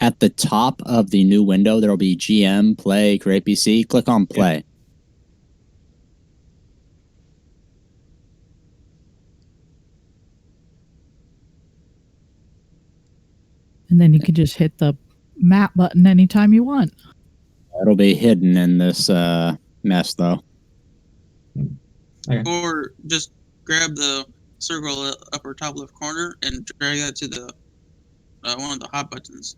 At the top of the new window, there will be GM, Play, Create PC. Click on Play. And then you can just hit the map button anytime you want. It'll be hidden in this mess, though. Or just grab the circle upper top left corner and drag that to the one of the hot buttons.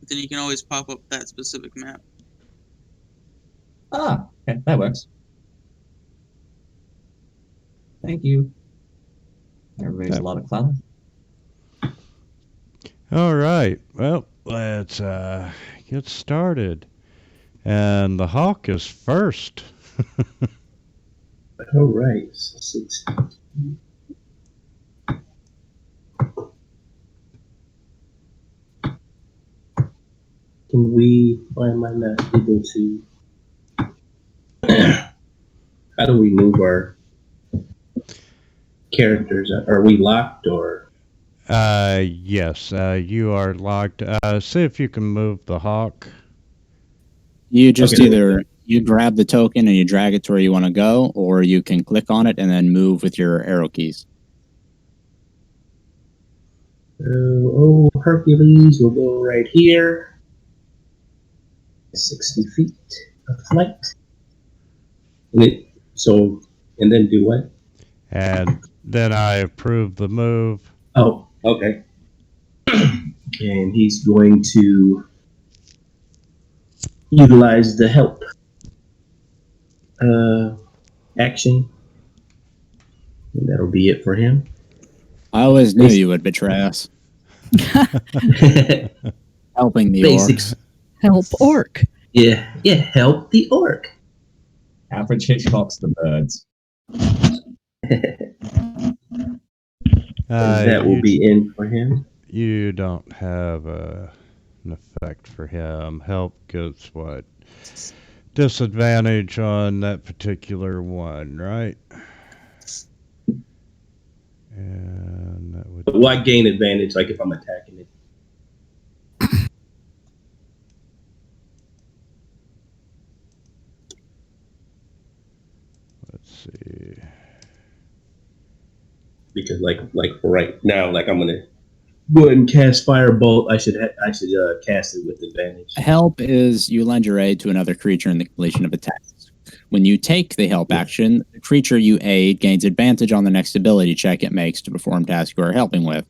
Then you can always pop up that specific map. Ah, okay, that works. Thank you. Everybody's a lot of cloud. All right. Well, let's get started. And the hawk is first. All right. 6. Can we find my map able to? How do we move our characters? Are we locked or? Yes, you are locked. See if you can move the hawk. You just Okay. either you grab the token and you drag it to where you want to go, or you can click on it and then move with your arrow keys. Hercules will go right here. 60 feet of flight. And then do what? And then I approve the move. Oh, okay. And he's going to utilize the help action. And that'll be it for him. I always knew you would betray us. Helping the Basics. orcs. Help orc. Yeah, help the orc. Alfred Hitchcock's The Birds. That will be in for him. You don't have an effect for him. Help gets what? Disadvantage on that particular one, right? Well, I gain advantage, like if I'm attacking it. Let's see. Because like for right now, like I'm gonna go ahead and cast Firebolt. I should cast it with advantage. Help is you lend your aid to another creature in the completion of a task. When you take the help action, the creature you aid gains advantage on the next ability check it makes to perform tasks you are helping with,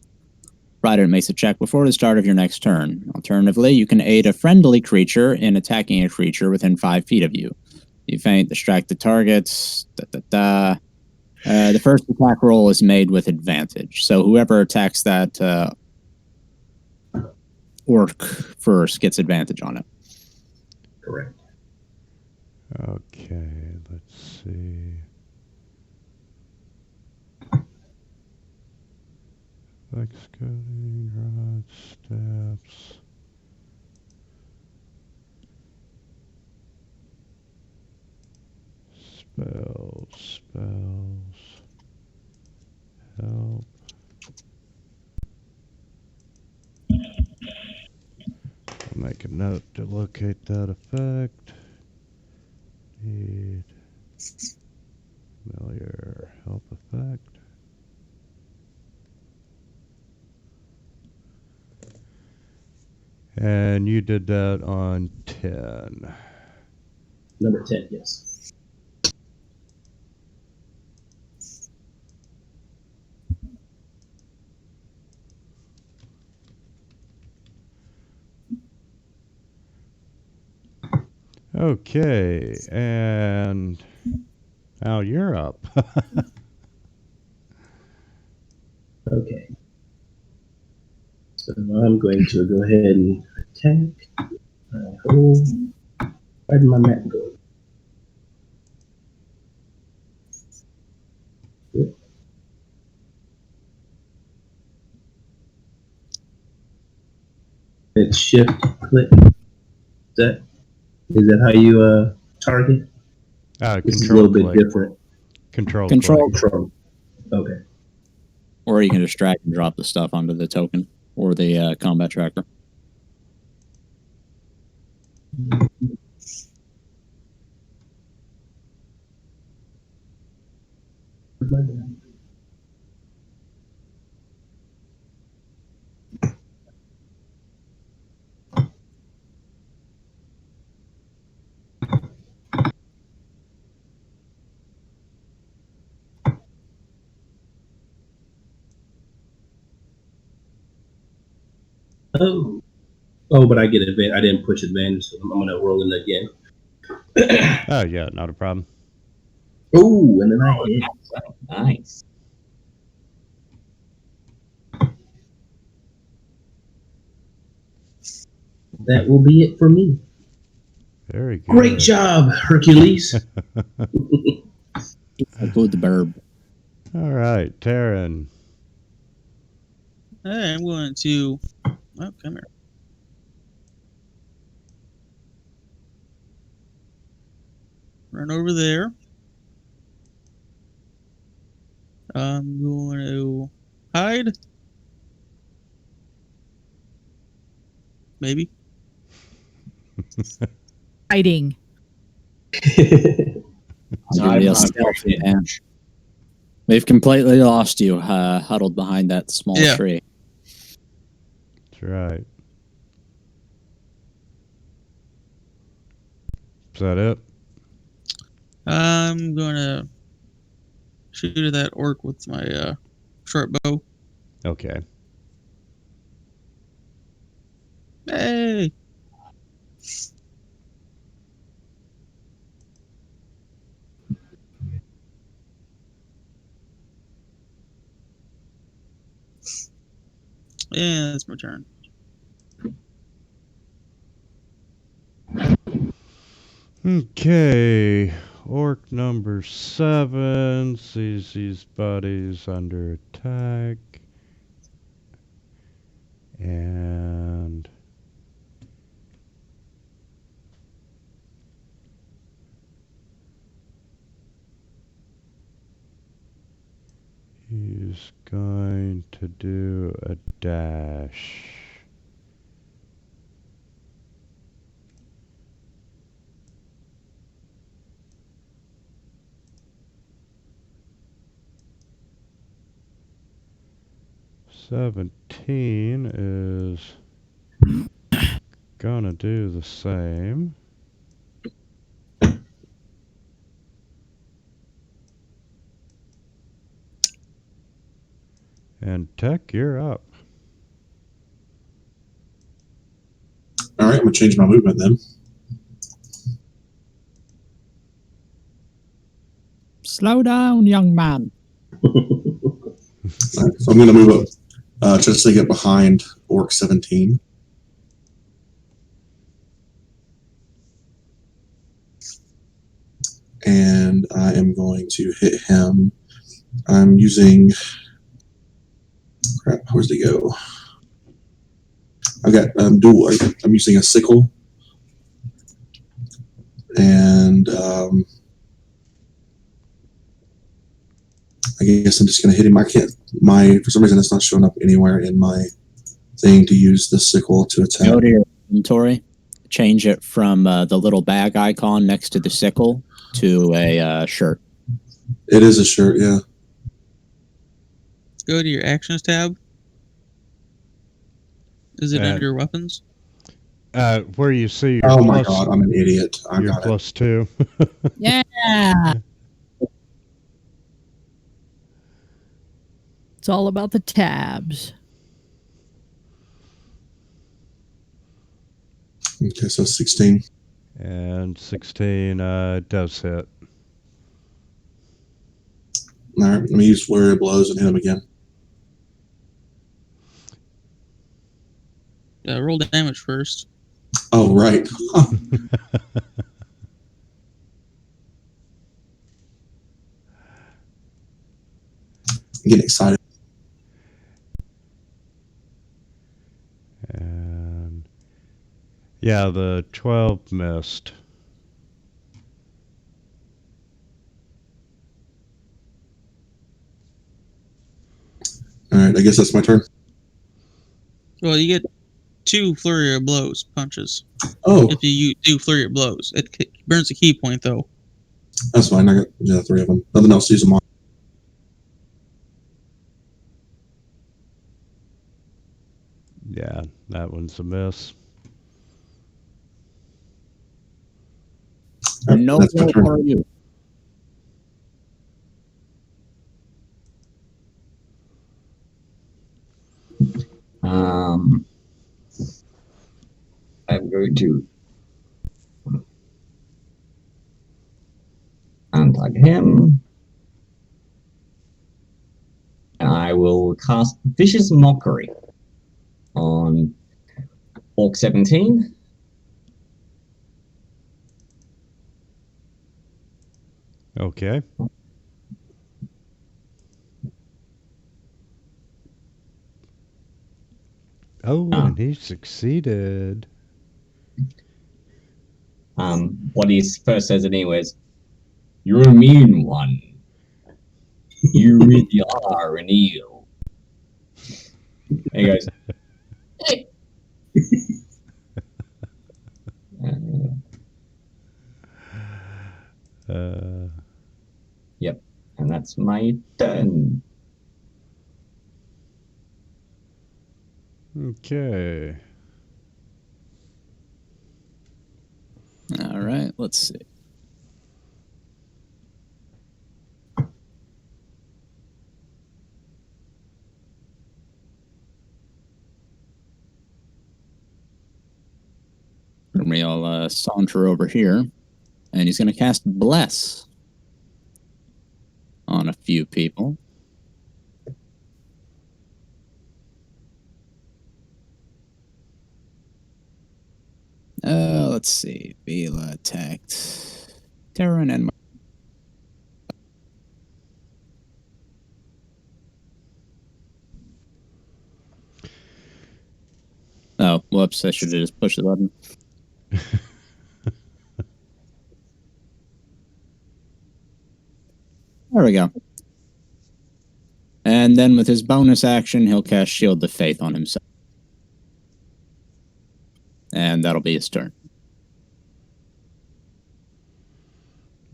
provided it makes a check before the start of your next turn. Alternatively, you can aid a friendly creature in attacking a creature within 5 feet of you. You feint, distract the targets. The first attack roll is made with advantage, so whoever attacks that orc first gets advantage on it. Correct. Okay, let's see. Excavating rod steps. Spells. Help. I'll make a note to locate that effect. Need familiar help effect. And you did that on 10. Number 10, yes. Okay, and now you're up. Okay. So I'm going to go ahead and attack. Where did my map go? Good. It's shift click. Is that how you target? This is a Control little bit click. different. Control Control click. Control. Okay. Or you can just drag and drop the stuff onto the token or the combat tracker. Oh, but I get advantage. I didn't push advantage, so I'm going to roll it again. Oh, yeah, not a problem. Oh, and then I hit. Nice. That will be it for me. Very good. Great job, Hercules. Include the burb. All right, Taryn. Hey, I'm going to. Oh, come here. Run over there. I'm going to hide. Maybe. Hiding. We've completely lost you, huddled behind that small tree. That's right. Is that it? I'm going to shoot at that orc with my short bow. Okay. Hey! Yeah, that's my turn. Okay. Orc number 7 sees his buddies under attack. And He's going to do a dash. "17" is gonna do the same. And Tech, you're up. All right, I'm gonna change my movement then. Slow down, young man. All right, so I'm gonna move up just to get behind Orc 17. And I am going to hit him. I'm using. Crap, where's he go? I've got dual. I'm using a sickle. And I guess I'm just going to hit him. I can't. For some reason, it's not showing up anywhere in my thing to use the sickle to attack. Go to your inventory. Change it from the little bag icon next to the sickle to a shirt. It is a shirt, yeah. Go to your actions tab. Is it under weapons? Where you see your Oh my god, I'm an idiot. I your got it. +2. Yeah. It's all about the tabs. Okay, so 16. And 16 does hit. All right, let me use flurry of blows and hit him again. Roll damage first. Oh, right. I'm getting excited. And yeah, the 12 missed. All right, I guess that's my turn. Well, you get 2 flurry of blows punches. Oh, If you do flurry of blows, it burns a key point though. that's fine. I got 3 of them. Nothing else to use them on. Yeah, that one's a miss. All right, No that's my turn. are you? I'm going to untag him. And I will cast Vicious Mockery on Orc 17. Okay. Oh, and he succeeded. What he first says anyway is, "You're a mean one. You really are an eel." And he goes, "Hey." Yep, and that's my turn. Okay. All right, let's see. I'll saunter over here, and he's going to cast Bless on a few people. Let's see. Vela attacked Terran and... Oh, whoops. I should have just pushed the button. There we go. And then with his bonus action, he'll cast Shield of Faith on himself. And that'll be his turn.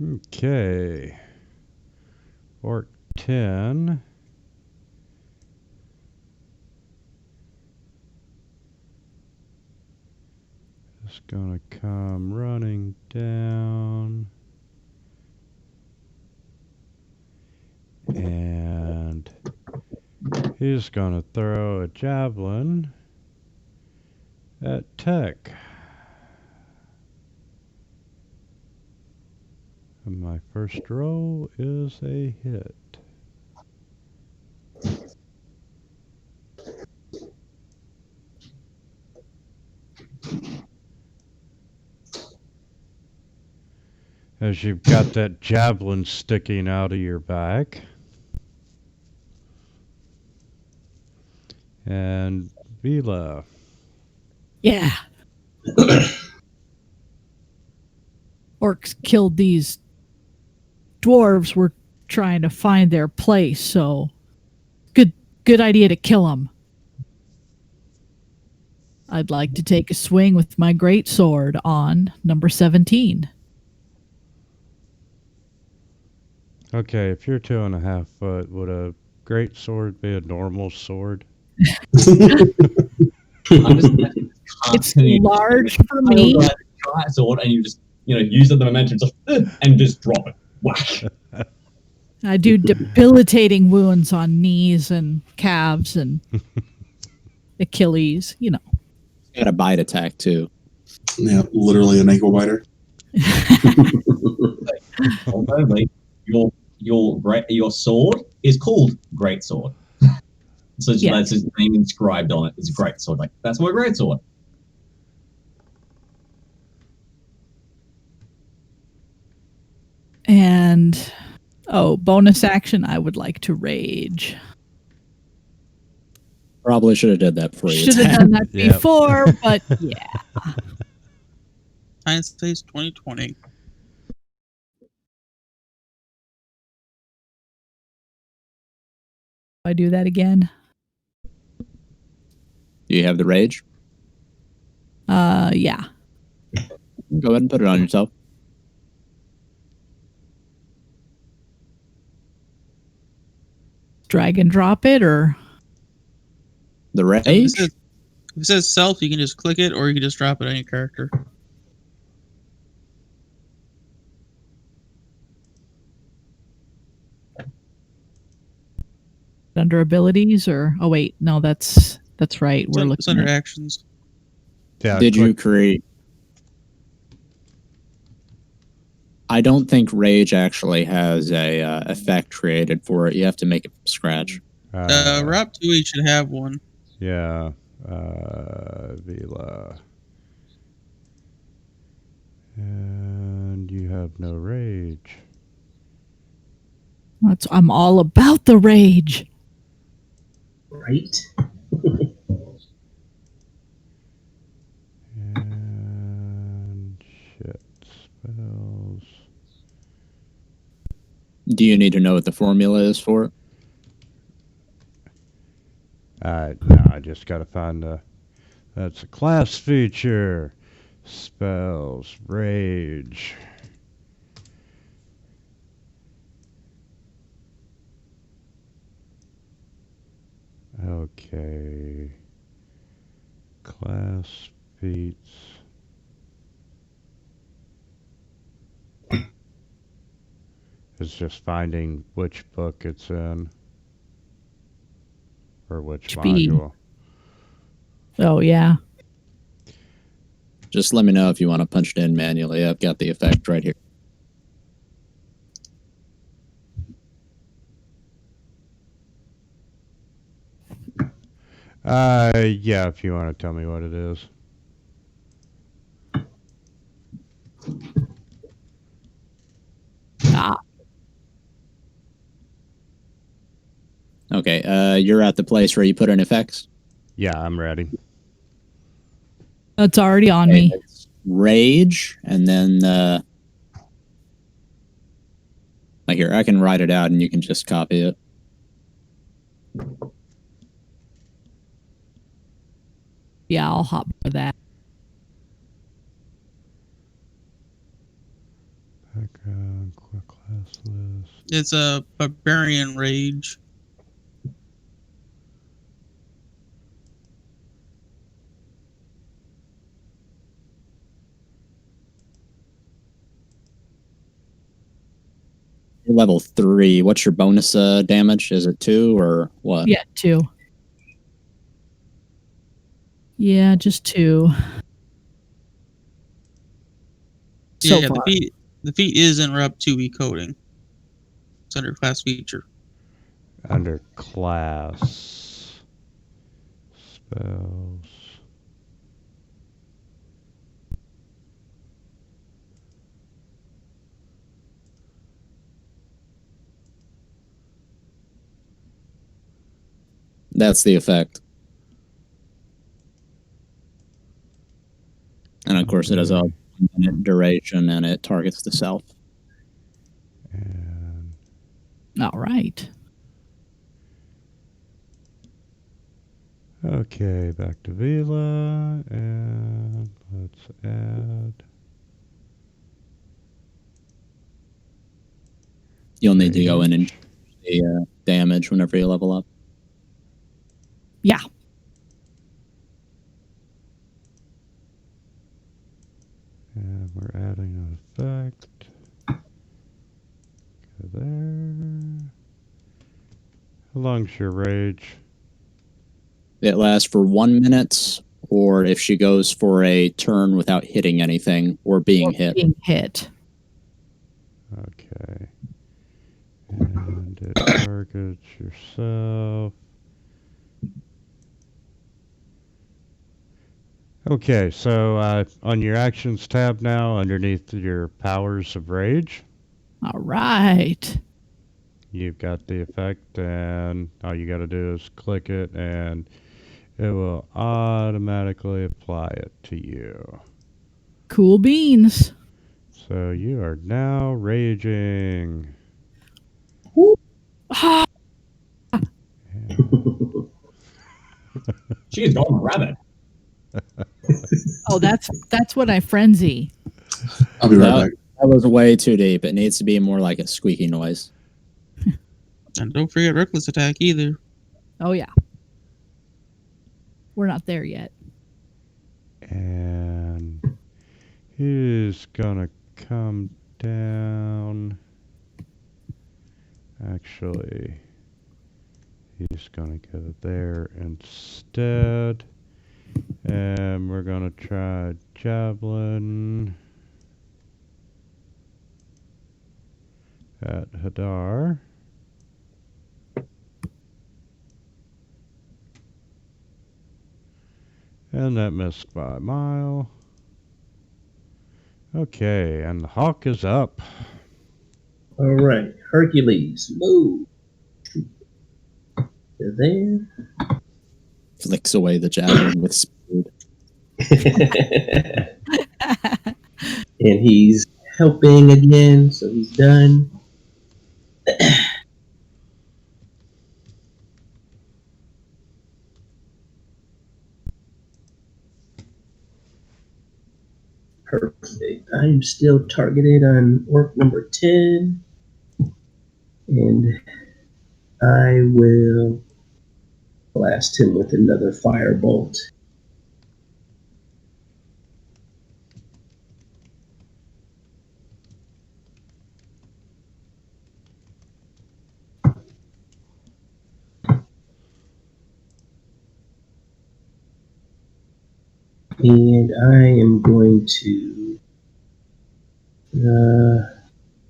Okay. Orc 10. It's gonna come running down. And he's gonna throw a javelin at Tech. And my first roll is a hit. As you've got that javelin sticking out of your back. And Vila. Yeah. Orcs killed these dwarves. Were trying to find their place, so good idea to kill them. I'd like to take a swing with my great sword on number 17. Okay, if you're 2.5 foot, would a great sword be a normal sword? It's large for me. Sword, and you just use the momentum and just drop it. Whack. I do debilitating wounds on knees and calves and Achilles. Got a bite attack too. Yeah, literally an ankle biter. Your sword is called Great Sword. So that's his name inscribed on it. It's Great Sword. Like, that's my Great Sword. And bonus action, I would like to rage. Probably should have did that before you Should have done that Yep. before, but yeah. Science Face 2020. I do that again. Do you have the rage? Yeah. Go ahead and put it on yourself. Drag and drop it, or The rage? If it says self, you can just click it, or you can just drop it on your character. under abilities, or wait, no, that's right. We're It's looking under at actions. Yeah, Did you click- create? I don't think rage actually has a effect created for it. You have to make it from scratch. Rob 2 should have one. Yeah. Vila. And you have no rage. I'm all about the rage. Right? And shit. Spells. Do you need to know what the formula is for it? No, I just gotta find that's a class feature. Spells. Rage. Okay. Class feats. It's just finding which book it's in. Or which Speed. module. Oh yeah. Just let me know if you want to punch it in manually. I've got the effect right here. Yeah, if you want to tell me what it is. Okay, you're at the place where you put in effects. Yeah, I'm ready. It's already on Okay, me. it's rage, and then like here, I can write it out, and you can just copy it. Yeah, I'll hop for that. Background, quick class list. It's a barbarian rage. You're level 3. What's your bonus damage? Is it 2 or what? Yeah, 2. Yeah, just 2. So Yeah, far. the feat is interrupt 2e coding. It's under class feature. Under class. Spells. That's the effect. And of course, it has a 1-minute duration, and it targets the self. And All right. okay, back to Vila, and let's add. You'll need to go in and rage. the damage whenever you level up. Yeah. And we're adding an effect. Go there. How long's your rage? It lasts for 1 minute, or if she goes for a turn without hitting anything or being hit. Being hit. Okay. And it targets yourself. Okay, so on your actions tab now, underneath your powers of rage, All right. you've got the effect, and all you got to do is click it, and it will automatically apply it to you. Cool beans. So you are now raging. Ah, She has gone rabbit. oh, that's what I frenzy. I'll be right back. That was way too deep. It needs to be more like a squeaky noise. And don't forget reckless attack either. Oh yeah. We're not there yet. And he's gonna come down. Actually, he's gonna go there instead. And we're gonna try javelin at Hadar. And that missed by a mile. Okay, and the hawk is up. All right, Hercules, move. You're there. Flicks away the javelin with speed. And he's helping again, so he's done. Perfect. I'm still targeted on orc number 10. And I will blast him with another firebolt. And I am going to...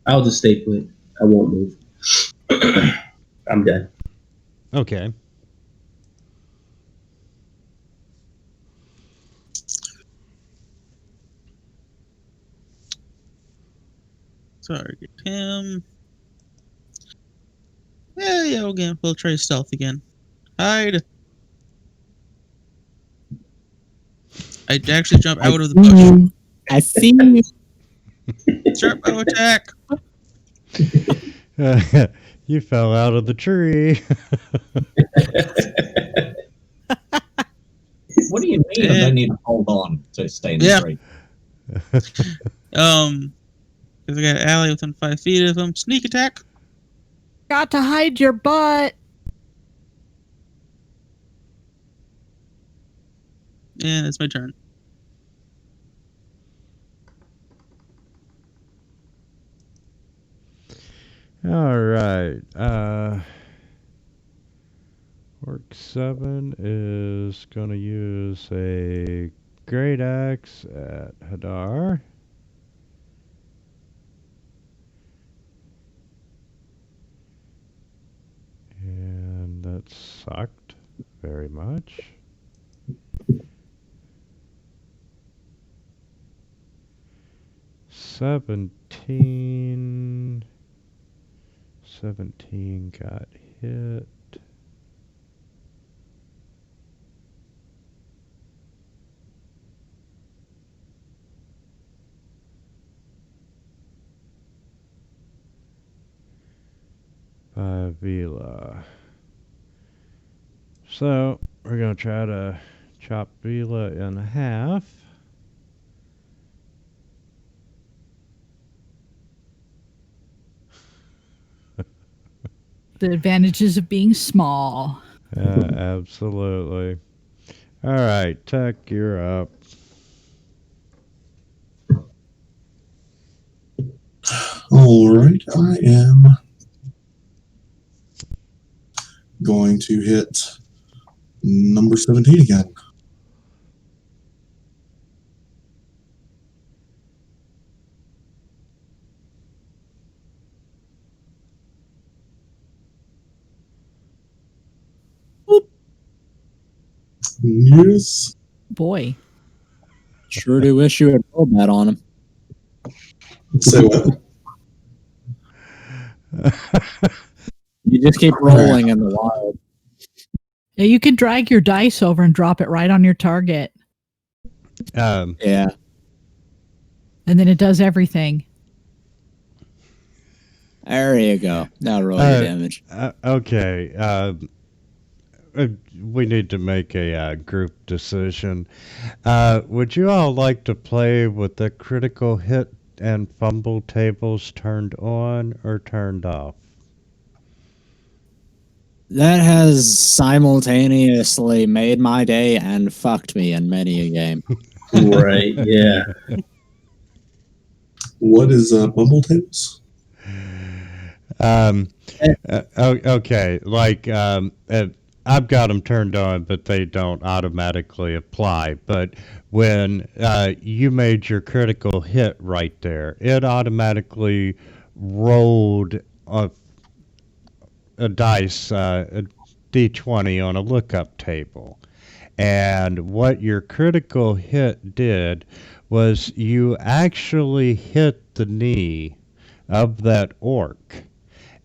I'll just stay put. I won't move. I'm done. Okay. Target him. Yeah, again. We'll try stealth again. Hide. I actually jump out of the bush. I see you. Sharp bow attack. You fell out of the tree. What do you me, or don't need to hold on to stay in the tree? Because I got an ally within 5 feet of him. Sneak attack. Got to hide your butt. And it's my turn. All right. Orc 7 is going to use a great axe at Hadar. And that sucked very much. Seventeen got hit. By Vila. So we're going to try to chop Vila in half. The advantages of being small. Absolutely. All right, Tech, you're up. All right, I am going to hit number 17 again. Yes. Boy. Sure do wish you had rolled that on him. Say what? You just keep rolling in the wild. Yeah, you can drag your dice over and drop it right on your target. Yeah. And then it does everything. There you go. Now roll your damage. Okay. We need to make a group decision. Would you all like to play with the critical hit and fumble tables turned on or turned off? That has simultaneously made my day and fucked me in many a game. Right, yeah. What is bumble tables? Okay, like I've got them turned on, but they don't automatically apply. But when you made your critical hit right there, it automatically rolled a dice, a d20 on a lookup table. And what your critical hit did was you actually hit the knee of that orc.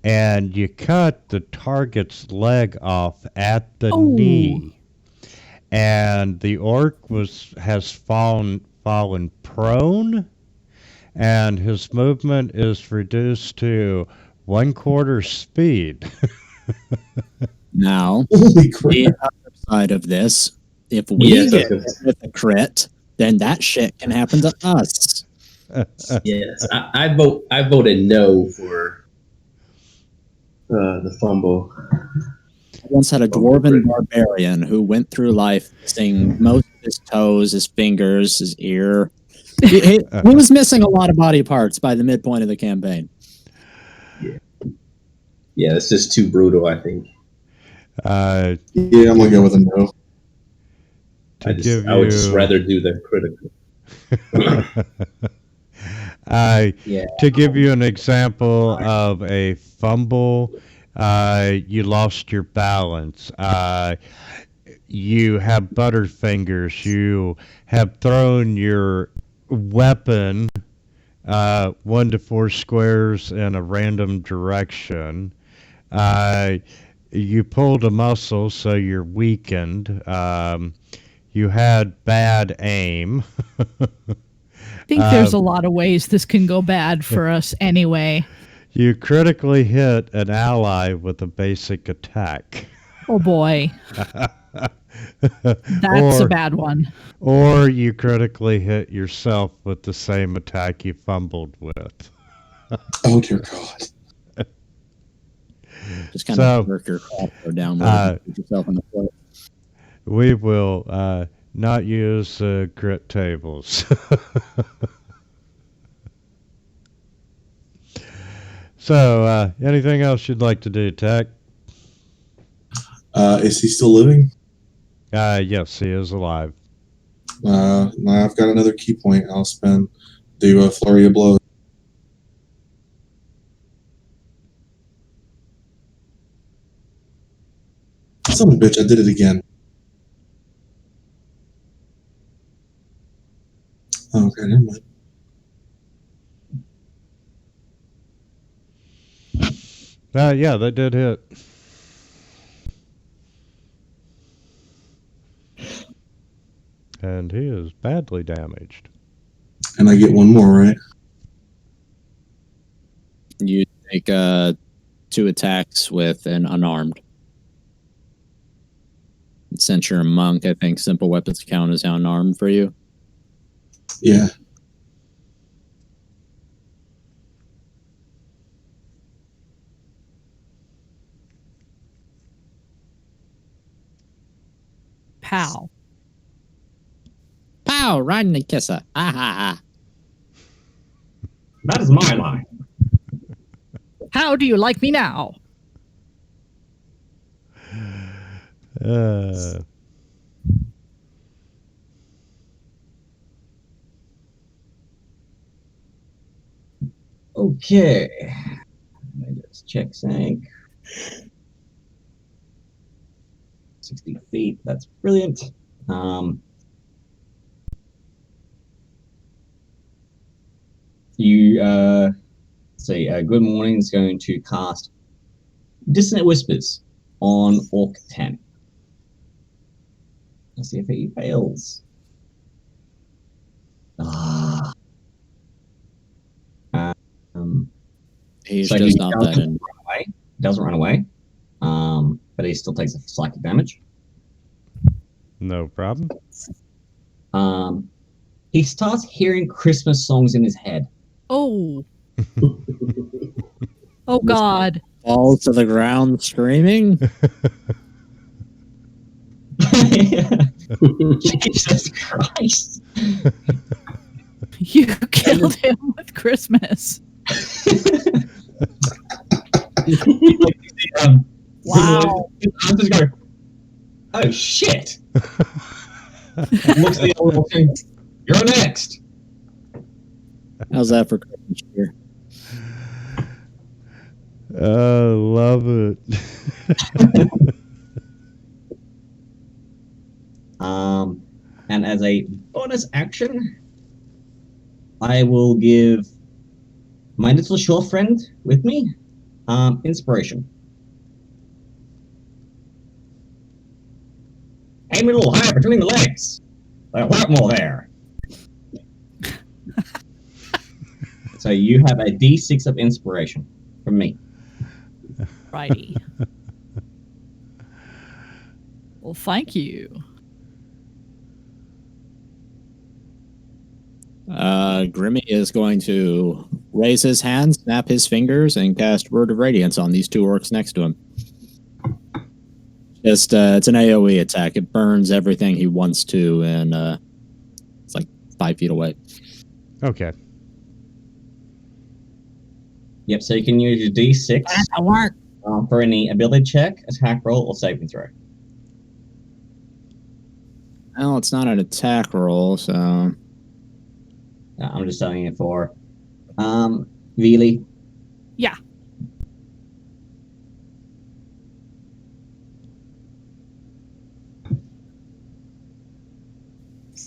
And you cut the target's leg off at the knee. And the orc has fallen prone, and his movement is reduced to 1/4 speed. Now, Holy crap. the other side of this, if we get with a crit, then that shit can happen to us. Yes, I voted no for the fumble. I once had a dwarven barbarian who went through life missing most of his toes, his fingers, his ear. He was missing a lot of body parts by the midpoint of the campaign. Yeah, it's just too brutal, I think. Yeah, I'm going to go with a no. I would just rather do the critical. To give you an example of a fumble, you lost your balance. You have butterfingers. You have thrown your weapon 1 to 4 squares in a random direction. You pulled a muscle, so you're weakened. You had bad aim. I think there's a lot of ways this can go bad for us anyway. You critically hit an ally with a basic attack. Oh boy. That's a bad one. Or you critically hit yourself with the same attack you fumbled with. Oh dear God. Just kind So, of jerk your crossbow down and put yourself in the foot. we will not use crit tables. So, anything else you'd like to do, Tech? Is he still living? Yes, he is alive. I've got another key point. I'll spend do a flurry of blows. Son of a bitch! I did it again. Okay, never mind. Yeah, that did hit. And he is badly damaged. And I get one more, right? You take 2 attacks with an unarmed. Since you're a monk, I think simple weapons count as unarmed for you. Yeah. Pow. Pow! Right in the kisser. Ha ha ha. That is my line. How do you like me now? Okay. Let me just check sync. 60 feet. That's brilliant. You say good morning is going to cast Dissonant Whispers on Orc 10. Let's see if he fails. He's So just he not doesn't that in. run away. Doesn't run away. But he still takes a psychic damage. No problem. He starts hearing Christmas songs in his head. Oh. Oh, God. Falls to the ground screaming. Jesus Christ. You killed him with Christmas. Wow. I'm just going, oh shit. Looks at the other one saying, you're next. How's that for Christmas cheer? Love it. And as a bonus action, I will give my little short friend with me inspiration. Aim a little higher between the legs. A lot more there. So you have a D6 of inspiration from me. Righty. Well, thank you. Grimmy is going to raise his hand, snap his fingers, and cast Word of Radiance on these 2 orcs next to him. Just it's an AoE attack. It burns everything he wants to, and it's like 5 feet away. Okay. Yep, so you can use your D6 for any ability check, attack roll, or saving throw. Well, it's not an attack roll, so... I'm just telling you for Veely. Yeah.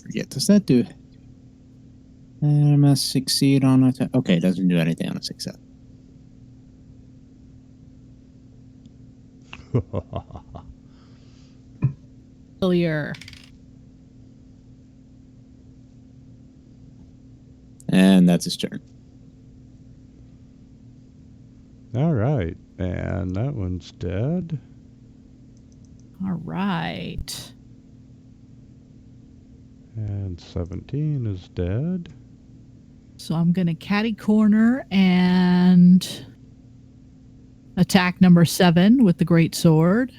Forget, does that do... I must succeed on attack. Okay, it doesn't do anything on a success. Failure. And that's his turn. All right. And that one's dead. All right. And 17 is dead. So I'm going to catty corner and attack number 7 with the great sword.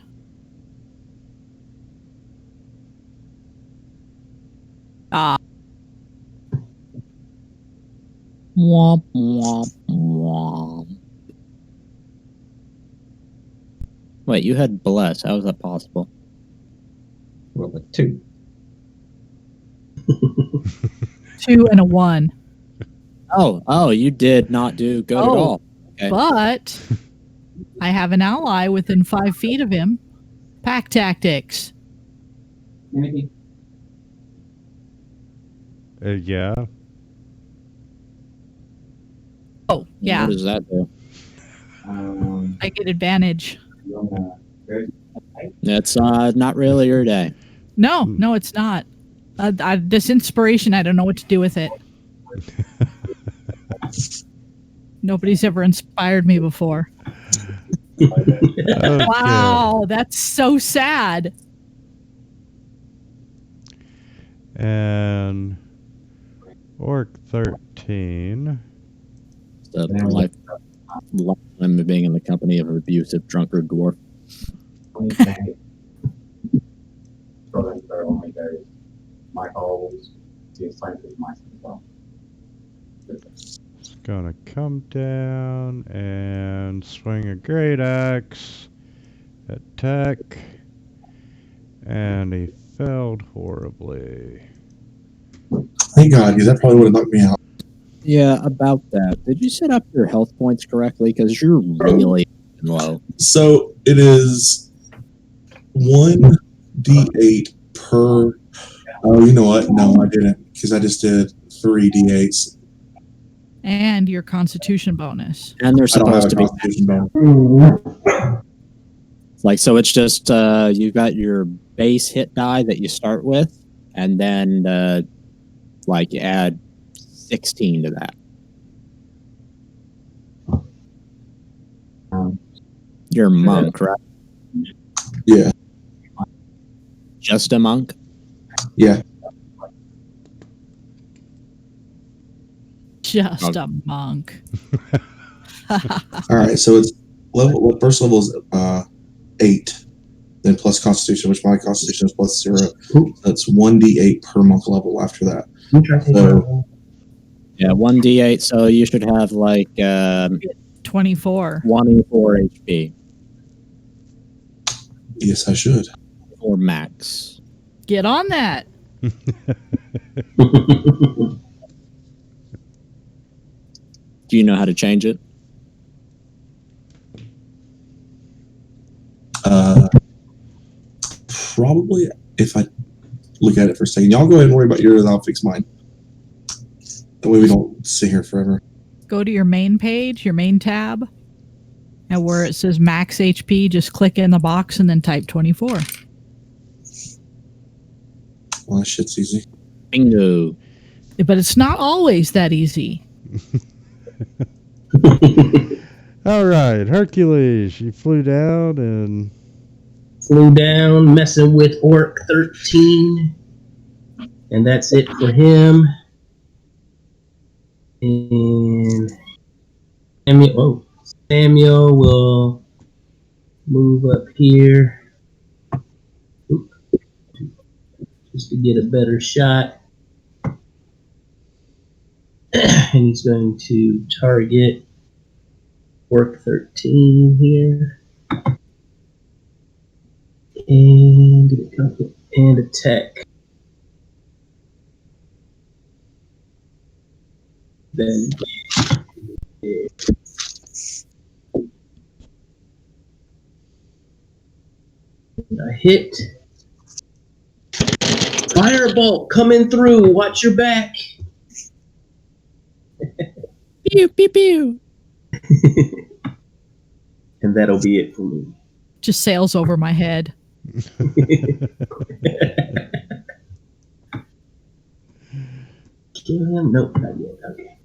Womp, womp, womp. Wait, you had bless. How is that possible? Roll a 2. 2 and a 1. Oh, you did not do good at all. Okay. But I have an ally within 5 feet of him. Pack tactics. Maybe. Yeah. Oh, yeah. What does that do? I get advantage. It's not really your day. No, it's not. This inspiration, I don't know what to do with it. Nobody's ever inspired me before. Okay. Wow, that's so sad. And Orc 13. The lifetime of being in the company of an abusive drunkard dwarf. My goals to slightly myself. It's gonna come down and swing a great axe, attack, and he failed horribly. Thank God, because that probably would have knocked me out. Yeah, about that. Did you set up your health points correctly? Because you're really low. So it is 1d8 per. Oh, you know what? No, I didn't, because I just did 3 d8s. And your constitution bonus. And they're I don't have supposed a to be constitution bonus. like, so it's just you've got your base hit die that you start with, and then you add 16 to that. You're a monk, right? Yeah. Just a monk? Yeah. Just a monk. All right. So it's level. First level is 8, then plus Constitution, which my Constitution is plus 0. That's 1d8 per monk level after that. So, yeah, 1d8. So you should have 24. 24 HP. Yes, I should. Or max. Get on that. Do you know how to change it? Probably if I look at it for a second. Y'all go ahead and worry about yours, and I'll fix mine. That way we don't sit here forever. Go to your main page, your main tab, and where it says max HP, just click in the box and then type 24. Well, that shit's easy. Bingo. But it's not always that easy. All right, Hercules, you flew down and Flew down, messing with Orc 13. And that's it for him. And Samuel will move up here. Oop. Just to get a better shot. And he's going to target Orc 13 here. And attack. Then a hit. Firebolt coming through. Watch your back. Pew, pew, pew. And that'll be it for me. Just sails over my head. Kill him? Nope, not yet. Okay.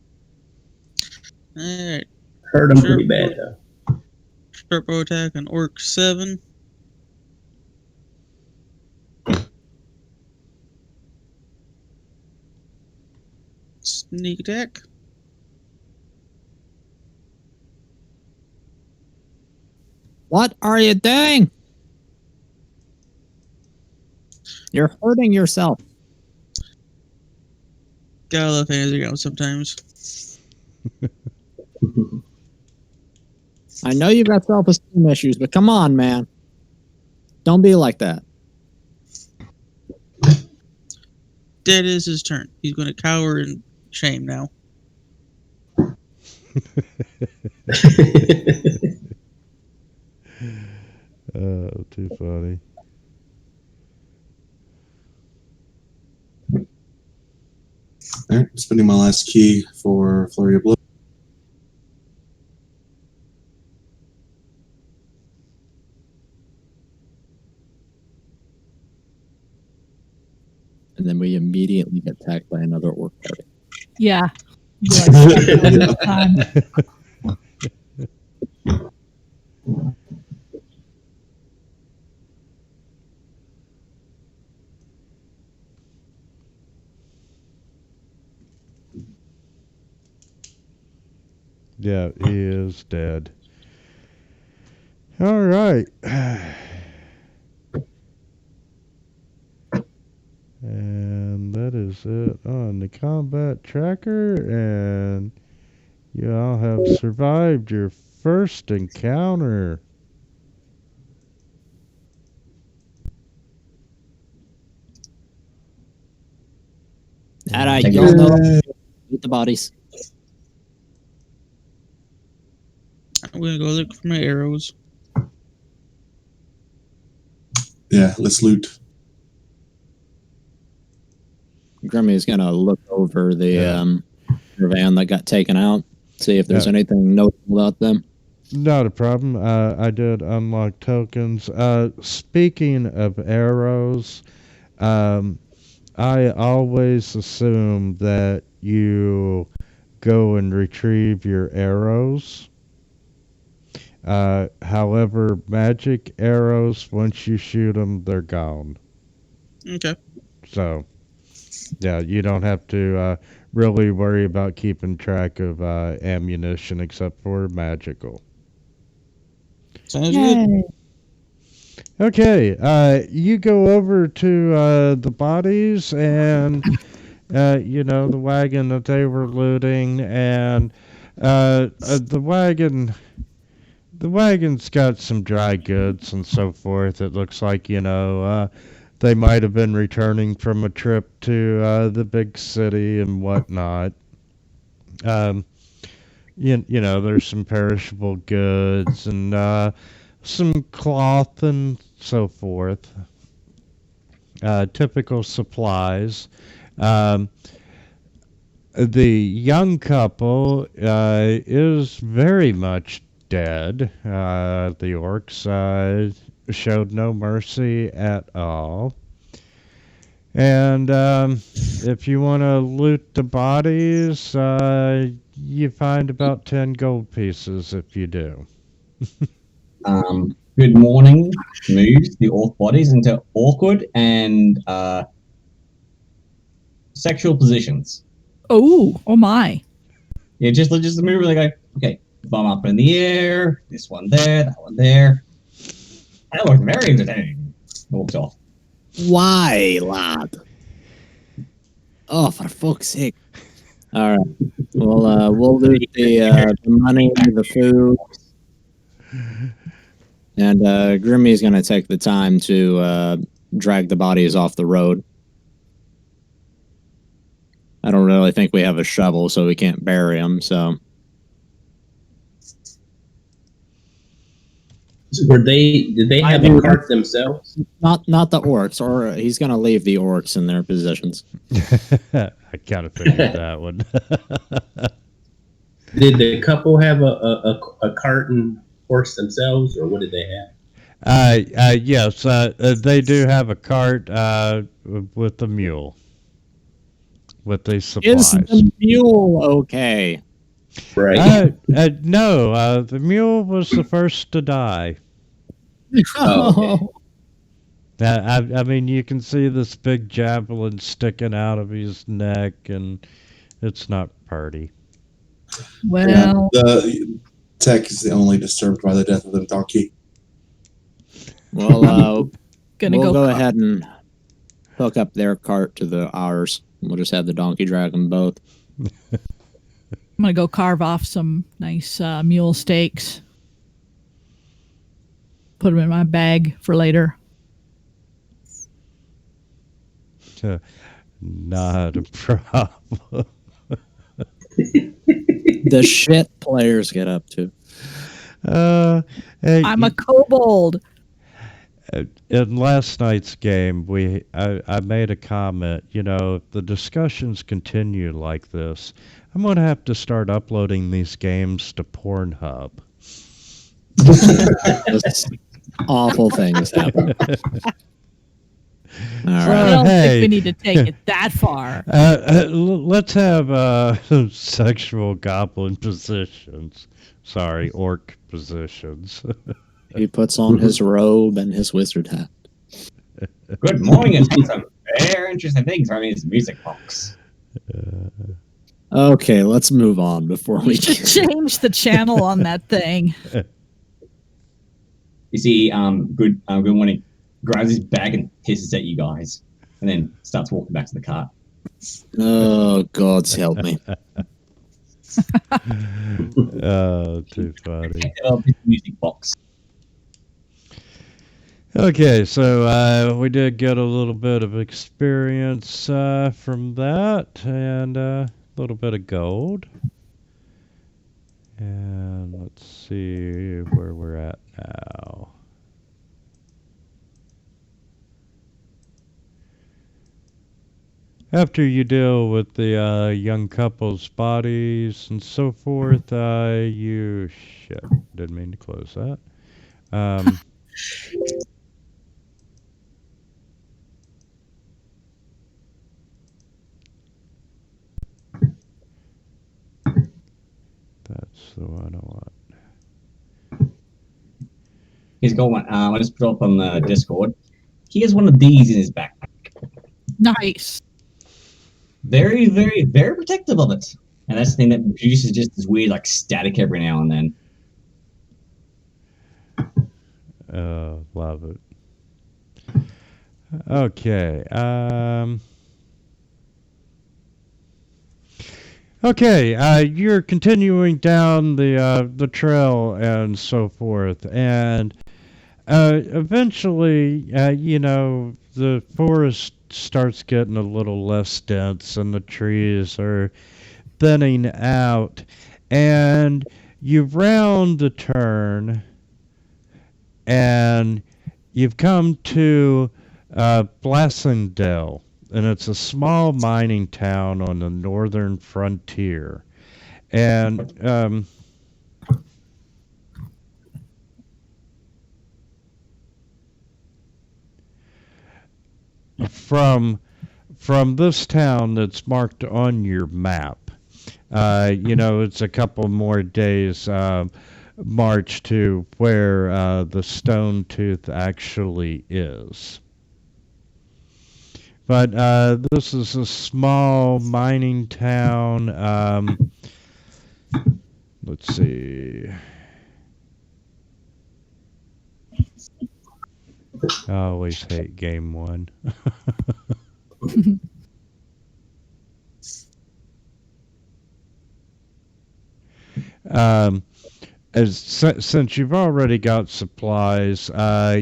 Alright. Hurt him pretty bad though. Short bow attack on Orc 7. Sneak attack. What are you doing? You're hurting yourself. Gotta love fantasy ground sometimes. I know you've got self-esteem issues, but come on, man. Don't be like that. That is his turn. He's going to cower in shame now. Too funny. All right, spending my last key for Flurry of Blow. And then we immediately get attacked by another orc party. Yeah. Like, time. Yeah, he is dead. All right. And that is it on the combat tracker. And you all have survived your first encounter. All right, Thank y'all you. know. Eat the bodies. I'm going to go look for my arrows. Yeah, let's loot. Grimmy is gonna look over the Yeah. van that got taken out, see if there's anything notable about them. Not a problem. I did unlock tokens. Speaking of arrows, I always assume that you go and retrieve your arrows. However, magic arrows, once you shoot them, they're gone. Okay. So, yeah, you don't have to really worry about keeping track of ammunition except for magical. Sounds good. Yay. Okay, you go over to the bodies and, the wagon that they were looting, and the wagon's got some dry goods and so forth. It looks like, they might have been returning from a trip to the big city and whatnot. There's some perishable goods and some cloth and so forth. Typical supplies. The young couple is very much dead. The orcs showed no mercy at all. And if you want to loot the bodies, you find about 10 gold pieces if you do. Good morning moves the orc bodies into awkward and sexual positions. Oh my. Yeah, just move like go, okay, bum up in the air, this one there, that one there. That looks very entertaining. Walks off. Why, lad? Oh, for fuck's sake! All right, we'll loot the money, the food, and Grimmy's gonna take the time to drag the bodies off the road. I don't really think we have a shovel, so we can't bury them. So, Did they have a cart themselves? not the orcs, or he's gonna leave the orcs in their positions. I kind of figured that one. Did the couple have a cart and horse themselves, or what did they have? Yes, they do have a cart with the mule. With the supplies. Is the mule okay? Right. No, the mule was the first to die. Oh, okay. I mean, you can see this big javelin sticking out of his neck, and It's not party. Well, The tech is only disturbed by the death of the donkey. Well, gonna we'll go car- ahead and hook up their cart to ours. We'll just have the donkey drag them both. I'm gonna go carve off some nice mule steaks. Put them in my bag for later. Not a problem. The shit players get up to. Hey, I'm a kobold. in last night's game, I made a comment. You know, if the discussions continue like this, I'm gonna have to start uploading these games to Pornhub. Just awful things happen. All I right. don't hey. think we need to take it that far. Let's have sexual goblin positions. Sorry, orc positions. He puts on his robe and his wizard hat. Good morning, and some very interesting things from his music box. Okay, let's move on before We we should change the channel on that thing. You see, good when he grabs his bag and hisses at you guys, and then starts walking back to the cart. Oh, God's help me. Oh, too funny. His music box. Okay, so we did get a little bit of experience from that, and a little bit of gold. And let's see where we're at now. After you deal with the young couple's bodies and so forth, shit, didn't mean to close that. That's the one I want. He's got one. I just put up on the Discord. He has one of these in his backpack. Nice. Very, very, very protective of it. And that's the thing that produces just this weird, like, static every now and then. Love it. Okay. Okay. You're continuing down the trail and so forth, and eventually, the forest starts getting a little less dense, and the trees are thinning out, and you round the turn, and you've come to Blassendale, and it's a small mining town on the northern frontier. And from this town that's marked on your map, it's a couple more days march to where the Stone Tooth actually is. But this is a small mining town. Let's see. I always hate game one. Since you've already got supplies,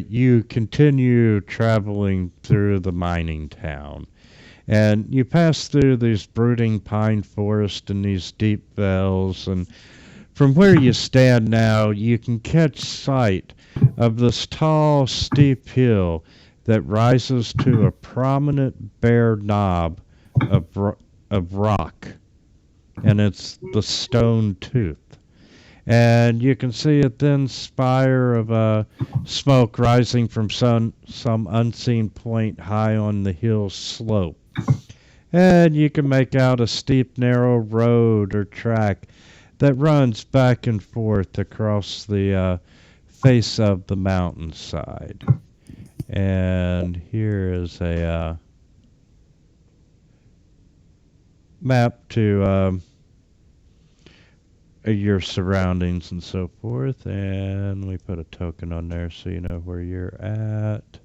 you continue traveling through the mining town. And you pass through these brooding pine forests and these deep vales, and from where you stand now, you can catch sight of this tall, steep hill that rises to a prominent bare knob of rock, and it's the Stone Tooth. And you can see a thin spire of smoke rising from some unseen point high on the hill's slope. And you can make out a steep, narrow road or track that runs back and forth across the face of the mountainside. And here is a map to your surroundings and so forth, and we put a token on there so you know where you're at.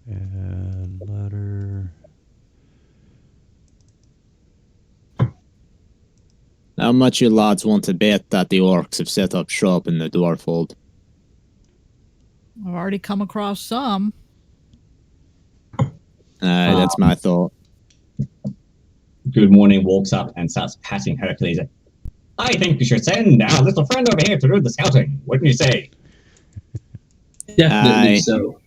And letter. How much you lads want to bet that the orcs have set up shop in the Dwarfold? I've already come across some. That's my thought. Good Morning walks up and starts patting Hercules. I think we should send our little friend over here to do the scouting. Wouldn't you say? Definitely Aye. so.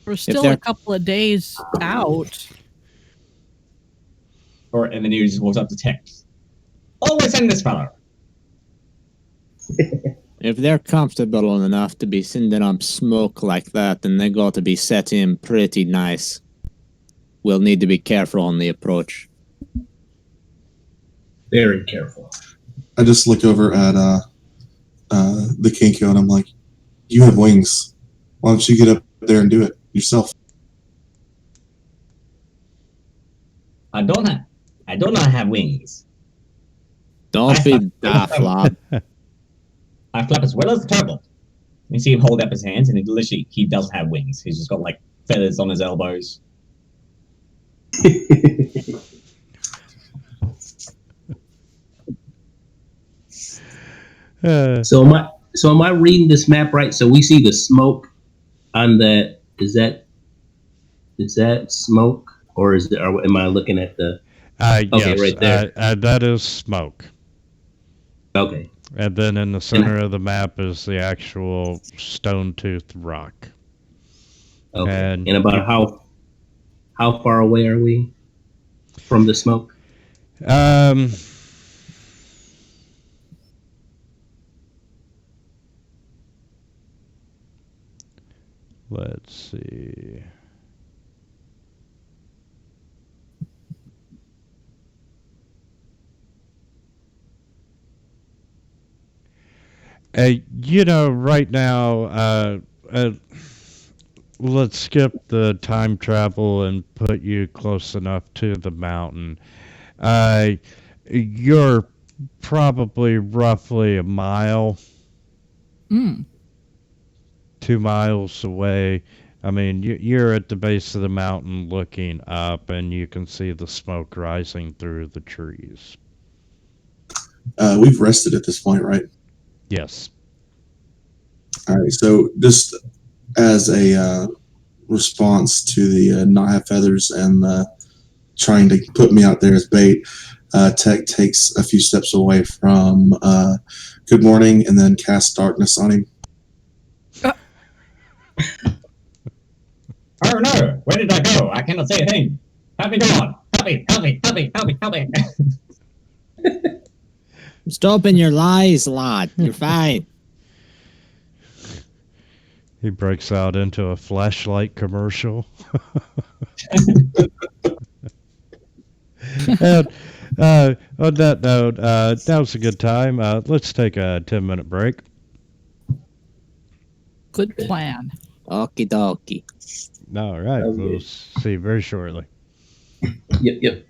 We're still they're- a couple of days out. And then he just walks up to Tex. Always send this fellow. If they're comfortable enough to be sending up smoke like that, then they got to be set in pretty nice. We'll need to be careful on the approach. Very careful. I just look over at the Kinkyo and I'm like, "You have wings. Why don't you get up there and do it yourself?" I don't not have wings. Don't be daft, lad. I flap as well as the turtle. You see him hold up his hands, and he doesn't have wings. He's just got like feathers on his elbows. So am I reading this map right? So we see the smoke on that. Is that smoke, or am I looking at the? Okay, Yes, right there. that is smoke. Okay. And then in the center of the map is the actual stone-toothed rock. Okay. And And about how far away are we from the smoke? Let's see. Right now, let's skip the time travel and put you close enough to the mountain. You're probably roughly a mile, 2 miles away. I mean, you're at the base of the mountain looking up, and you can see the smoke rising through the trees. We've rested at this point, right? Yes. All right. So just as a response to the not have feathers and trying to put me out there as bait, Tech takes a few steps away from Good Morning and then casts darkness on him. Oh no! Where did I go? I cannot say a thing. Help me, God! Help me! Help me! Help me! Help me! Help me! Stop in your lies, lad. You're fine. He breaks out into a flashlight commercial. And on that note, now's a good time. Let's take a 10-minute break. Good plan. Okie dokie. All right. Sounds We'll good. see you very shortly. Yep.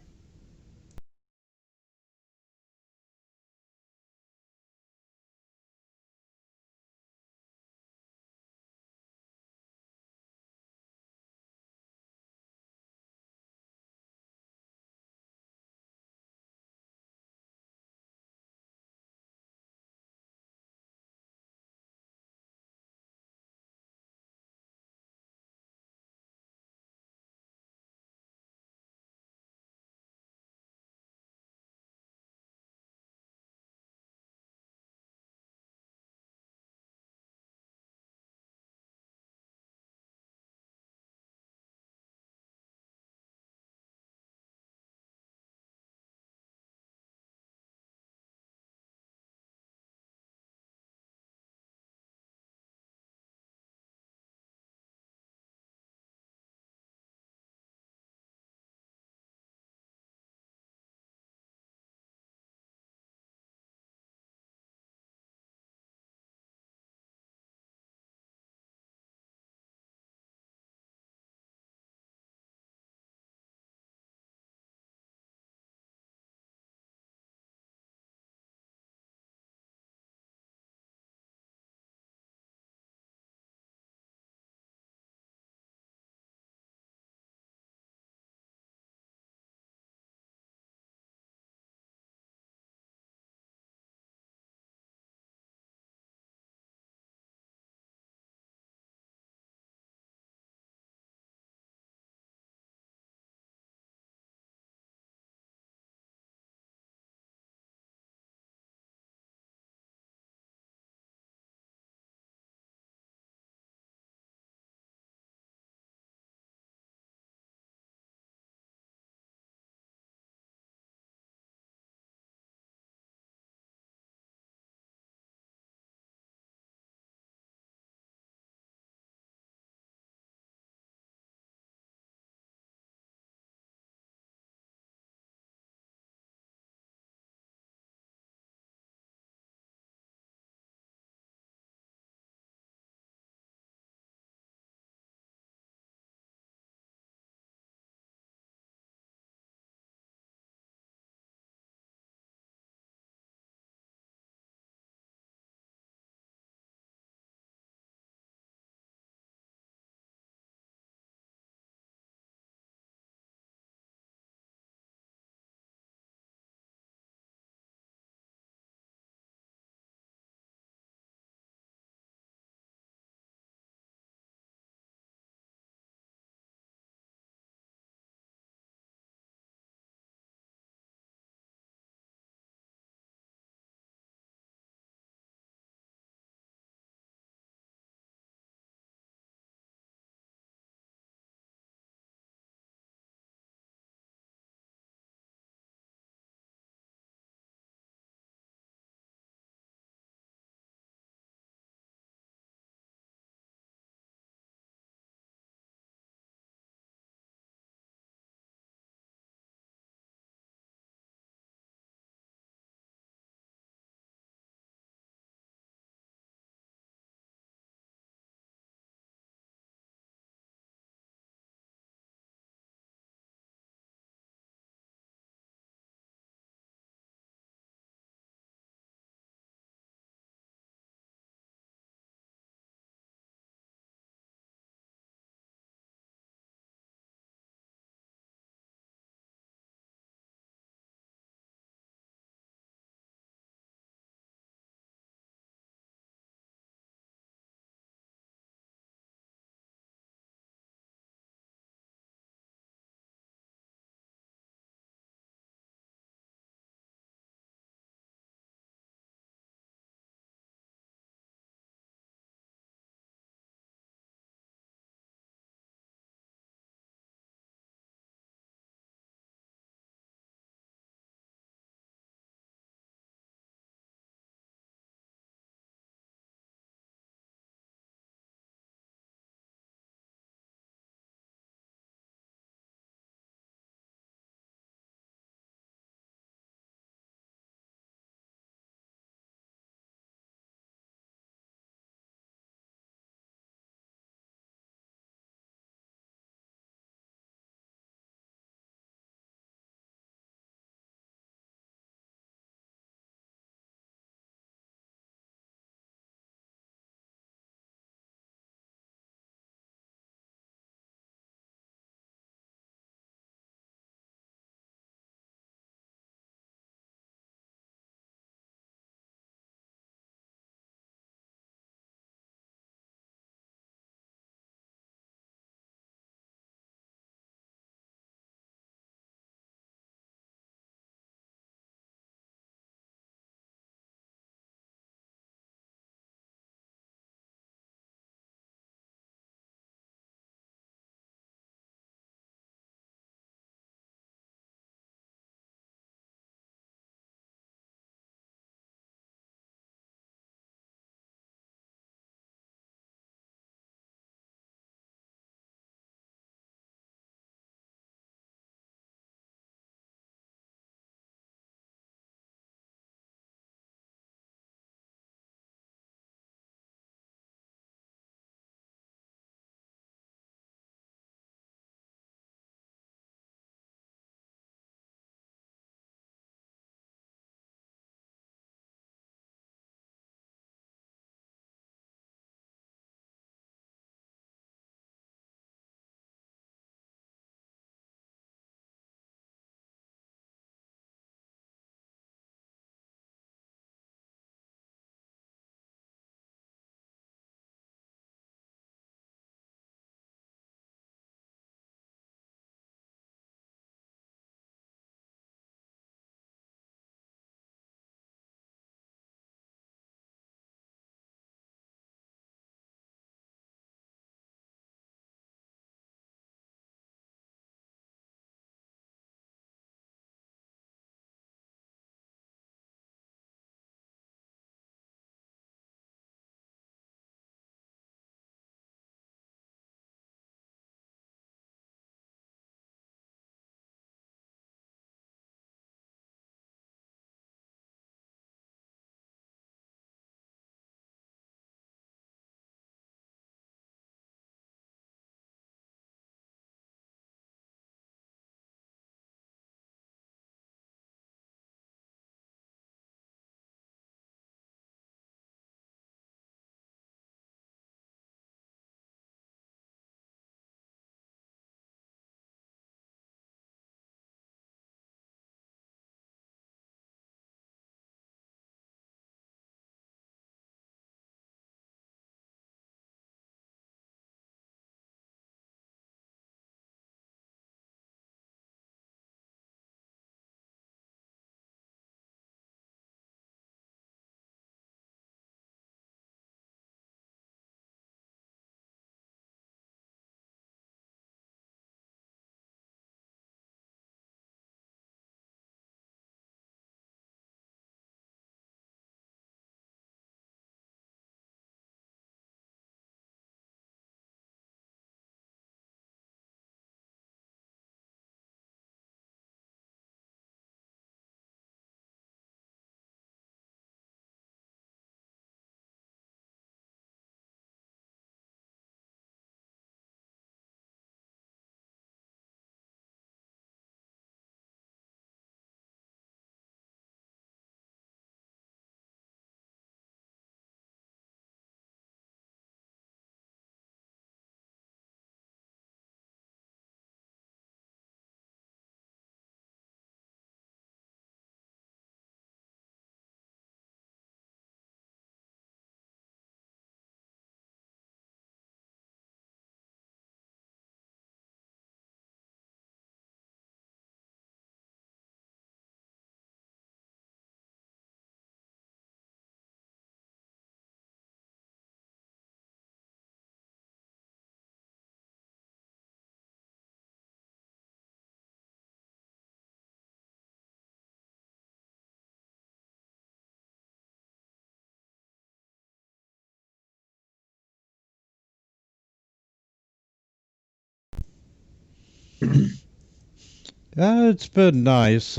It's been nice.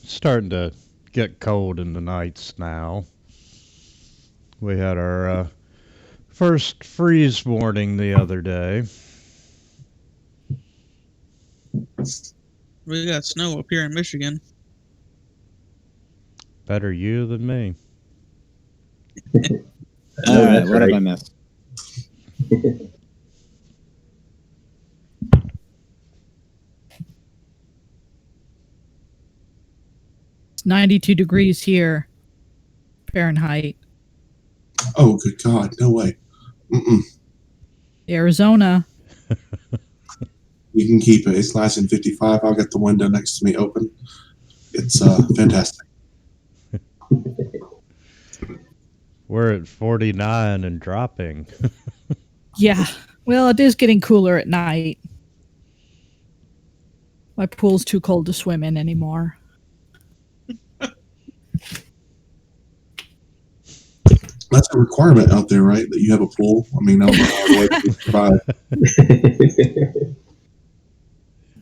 Starting to get cold in the nights now. We had our first freeze warning the other day. We got snow up here in Michigan. Better you than me. All right, that's what have right. I missed? It's 92 degrees here, Fahrenheit. Oh, good God. No way. Mm-mm. Arizona. You can keep it. It's nice and 55. I'll get the window next to me open. It's fantastic. We're at 49 and dropping. Yeah. Well, it is getting cooler at night. My pool's too cold to swim in anymore. That's a requirement out there, right? That you have a pool. I mean, I don't know how to survive.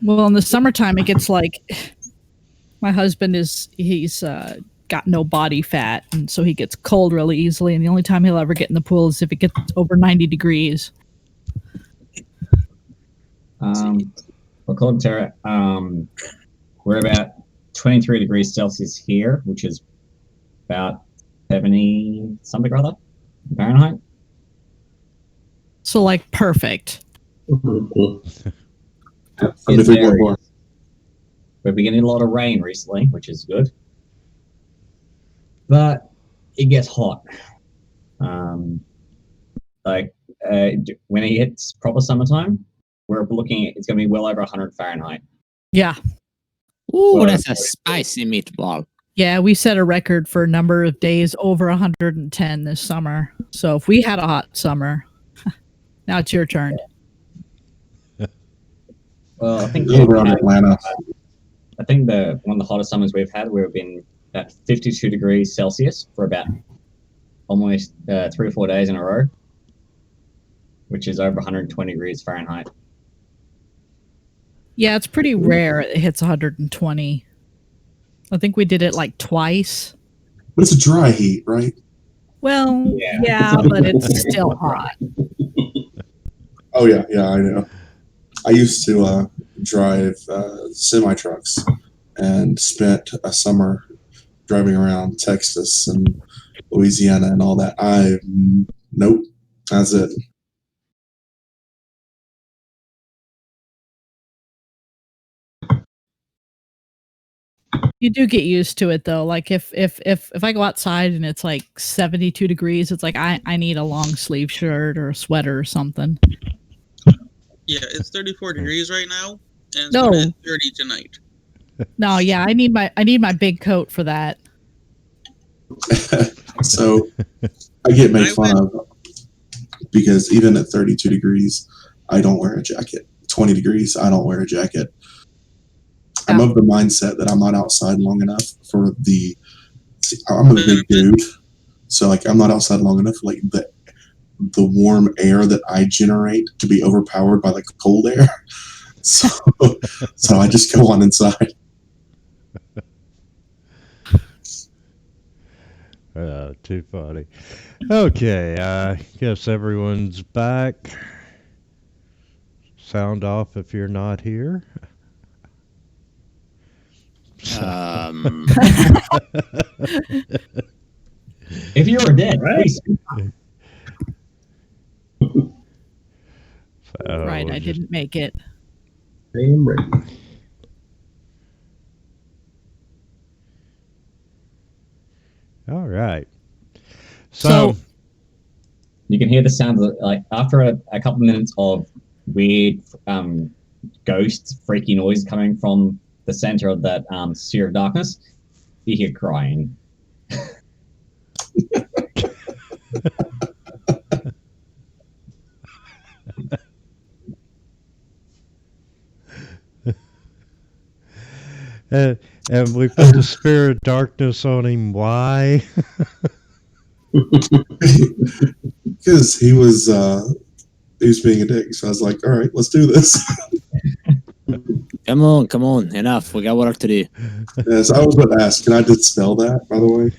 Well, in the summertime, it gets like my husband he's got no body fat, and so he gets cold really easily. And the only time he'll ever get in the pool is if it gets over 90 degrees. Well, according to we're about 23 degrees Celsius here, which is about 70 something or other Fahrenheit. So, like, perfect. It 73.4. varies. We've been getting a lot of rain recently, which is good, but it gets hot. When it hits proper summertime, we're looking at it's going to be well over 100 Fahrenheit. Yeah. Ooh, Well, that's a spicy meatball. Yeah, we set a record for a number of days over 110 this summer. So if we had a hot summer, now it's your turn. Well, I think Over on Atlanta. I think one of the hottest summers we've had, we've been at 52 degrees Celsius for about almost 3 or 4 days in a row, which is over 120 degrees Fahrenheit. Yeah, it's pretty rare it hits 120. I think we did it like twice. But it's a dry heat, right? Well, yeah, but it's still hot. Oh, yeah, I know. I used to drive semi-trucks and spent a summer driving around Texas and Louisiana and all that. Nope, that's it. You do get used to it though. Like if I go outside and it's like 72 degrees, it's like I need a long sleeve shirt or a sweater or something. Yeah, it's 34 degrees right now, and it's No. going to hit 30 tonight. No, yeah, I need my big coat for that. So I get made fun of because even at 32 degrees, I don't wear a jacket. 20 degrees, I don't wear a jacket. I'm of the mindset that I'm not outside long enough for the. I'm a big dude, so like I'm not outside long enough for like the warm air that I generate to be overpowered by the cold air. So I just go on inside. Too funny. Okay, I guess everyone's back. Sound off if you're not here. If you were dead, please. Right, I didn't make it. I am ready. All right. So You can hear the sound of like after a couple minutes of weird ghost freaky noise coming from the center of that sphere of darkness, you hear crying. and we put the spirit of darkness on him. Why? Because he was being a dick. So I was like, all right, let's do this. Come on. Enough. We got work to do. Yes, I was going to ask. Can I dispel that, by the way?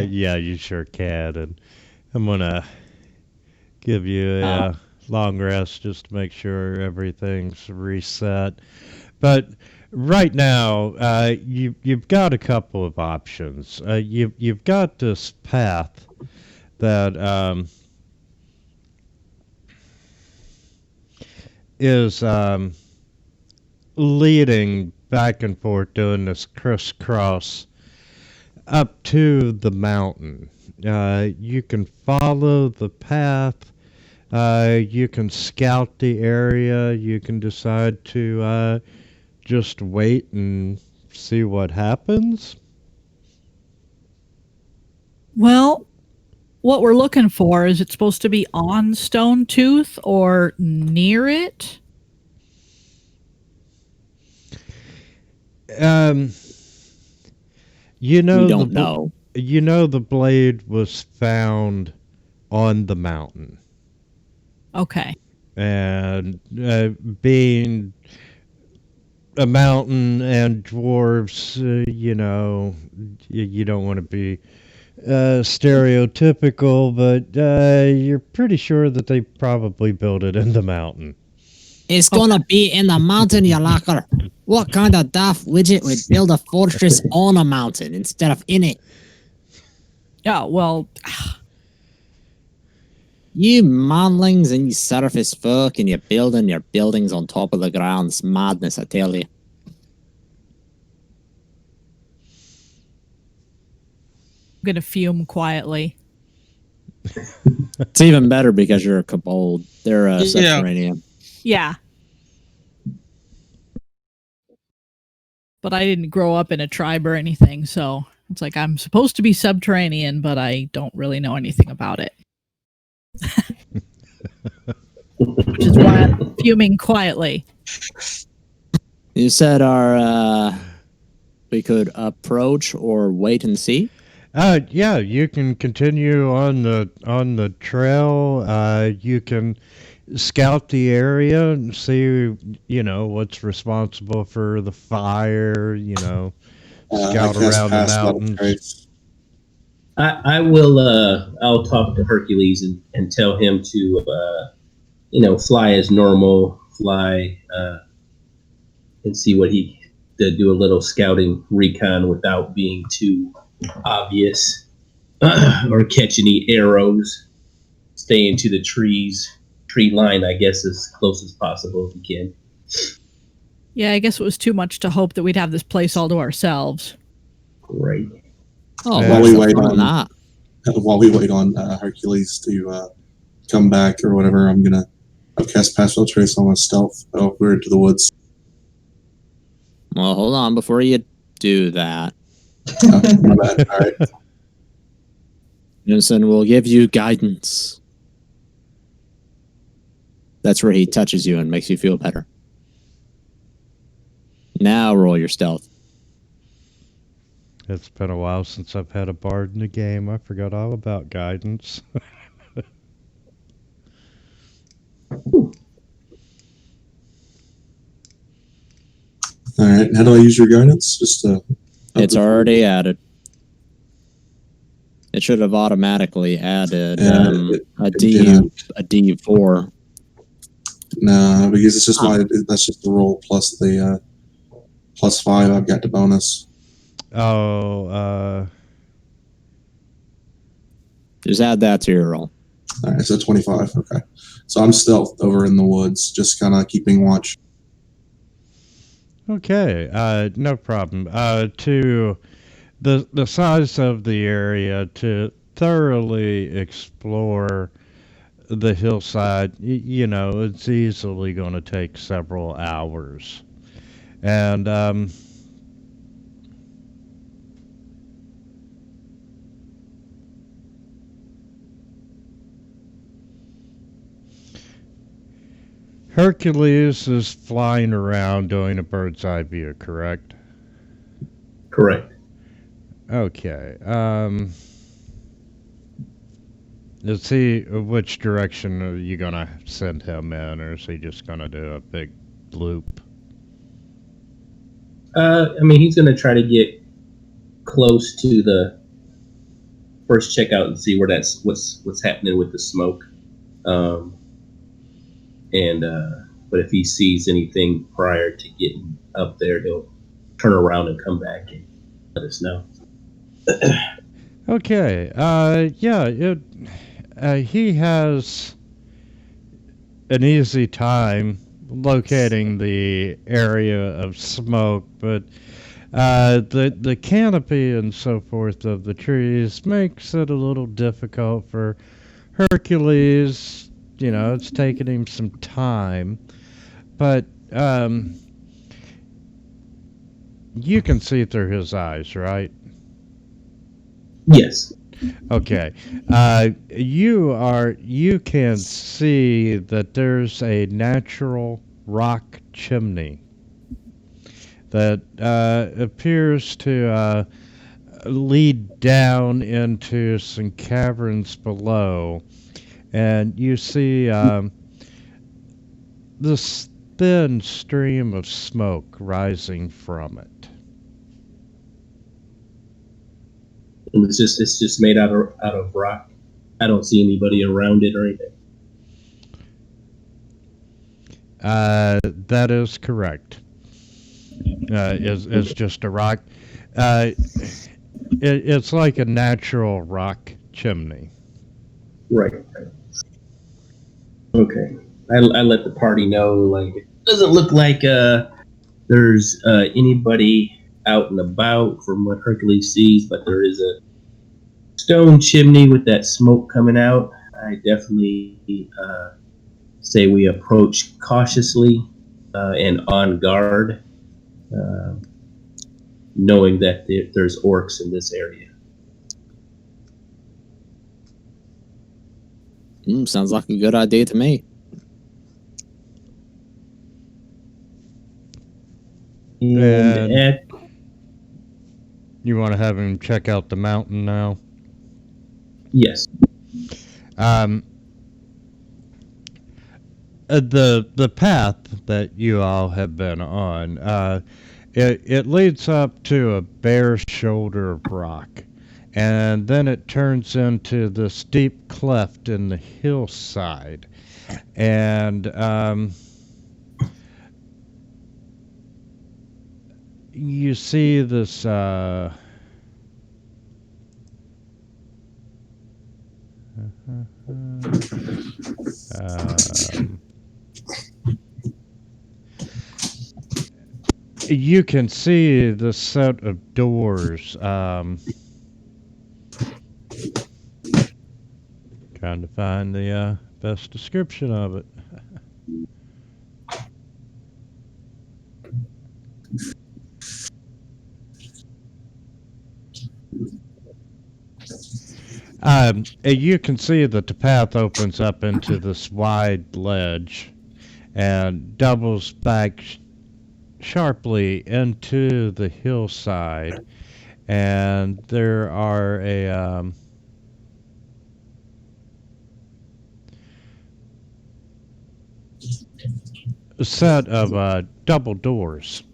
Yeah, you sure can. And I'm gonna give you a long rest just to make sure everything's reset. But right now, you've got a couple of options. You've got this path that is leading back and forth, doing this crisscross up to the mountain. You can follow the path. You can scout the area. You can decide to just wait and see what happens. Well, what we're looking for, is it supposed to be on Stone Tooth or near it? You know, We don't know. You know, the blade was found on the mountain, Okay. and being a mountain and dwarves, you don't want to be stereotypical, but you're pretty sure that they probably built it in the mountain. It's gonna be in the mountain, you locker. What kind of daft widget would build a fortress on a mountain instead of in it? Yeah, well, You manlings and you surface folk and you're building your buildings on top of the ground. It's madness, I tell you. I'm going to fume quietly. It's even better because you're a kobold. They're Yeah. subterranean. Yeah. But I didn't grow up in a tribe or anything, so it's like I'm supposed to be subterranean, but I don't really know anything about it. Which is why I'm fuming quietly. You said we could approach or wait and see? Yeah, you can continue on the trail. You can scout the area and see, what's responsible for the fire. Scout I cast around the Pass Without a mountains. Trace. I will. I'll talk to Hercules and tell him to, fly as normal, and see what he to do a little scouting recon without being too obvious or catch any arrows. Stay into the tree line, I guess, as close as possible if you can. Yeah, I guess it was too much to hope that we'd have this place all to ourselves. Great. Oh, Yeah. while While we we wait wait on- that. While we wait on Hercules to come back or whatever, I've cast Pass Without a Trace on my stealth over into the woods. Well, hold on before you do that. My bad. All right. Jensen will give you guidance. That's where he touches you and makes you feel better. Now roll your stealth. It's been a while since I've had a bard in the game. I forgot all about guidance. All right. How do I use your guidance? Just It's already added. It should have automatically added Yeah, a didn't. D4. No, because it's just that's just the roll plus the +5 I've got the bonus. Oh, Just add that to your roll. All right, so 25. Okay, so I'm stealth over in the woods, just kind of keeping watch. okay. No problem. To the size of the area, to thoroughly explore the hillside, it's easily going to take several hours. And Hercules is flying around doing a bird's eye view, correct? Correct. Okay. Let's see, which direction are you gonna send him in, or is he just gonna do a big loop? I mean, he's gonna try to get close to the first checkout and see where that's what's happening with the smoke. But if he sees anything prior to getting up there, he'll turn around and come back and let us know. Okay. He has an easy time locating the area of smoke, but the canopy and so forth of the trees makes it a little difficult for Hercules. You know, it's taking him some time, but you can see through his eyes, right? Yes. Okay. You can see that there's a natural rock chimney that appears to lead down into some caverns below, and you see this thin stream of smoke rising from it. And it's just made out of rock. I don't see anybody around it or anything. That is correct. It's just a rock. It's like a natural rock chimney. Right. Okay. I let the party know, like, it doesn't look like there's anybody out and about from what Hercules sees, but there is a stone chimney with that smoke coming out. I definitely say we approach cautiously and on guard, knowing that there's orcs in this area. Sounds like a good idea to me. And you want to have him check out the mountain now? Yes. The path that you all have been on, it leads up to a bare shoulder of rock, and then it turns into this deep cleft in the hillside, and you see this you can see the set of doors. Trying to find the best description of it. You can see that the path opens up into this wide ledge and doubles back sharply into the hillside, and there are a set of double doors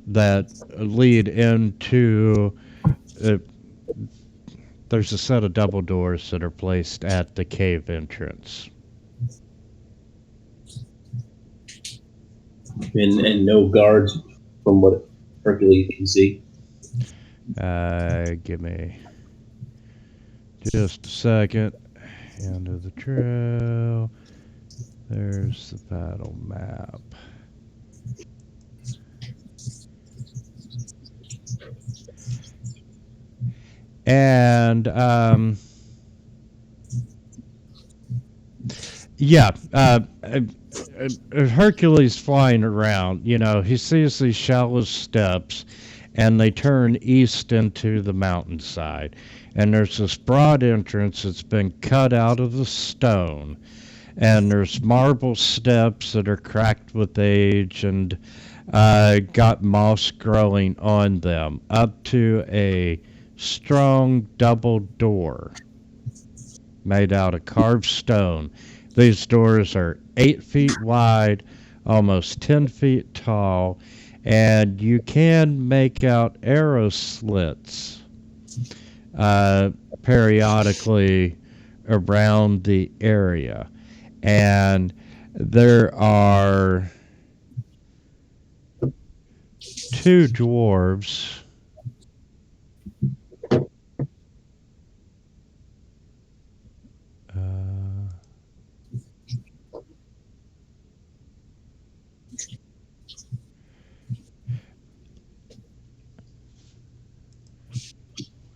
that lead into there's a set of double doors that are placed at the cave entrance. And no guards from what Hercules can see. Give me just a second. End of the trail. There's the battle map. And Hercules flying around, you know, he sees these shallow steps and they turn east into the mountainside. And there's this broad entrance that's been cut out of the stone. And there's marble steps that are cracked with age and got moss growing on them, up to a strong double door made out of carved stone. These doors are 8 feet wide, almost 10 feet tall, and you can make out arrow slits periodically around the area. And there are 2 dwarves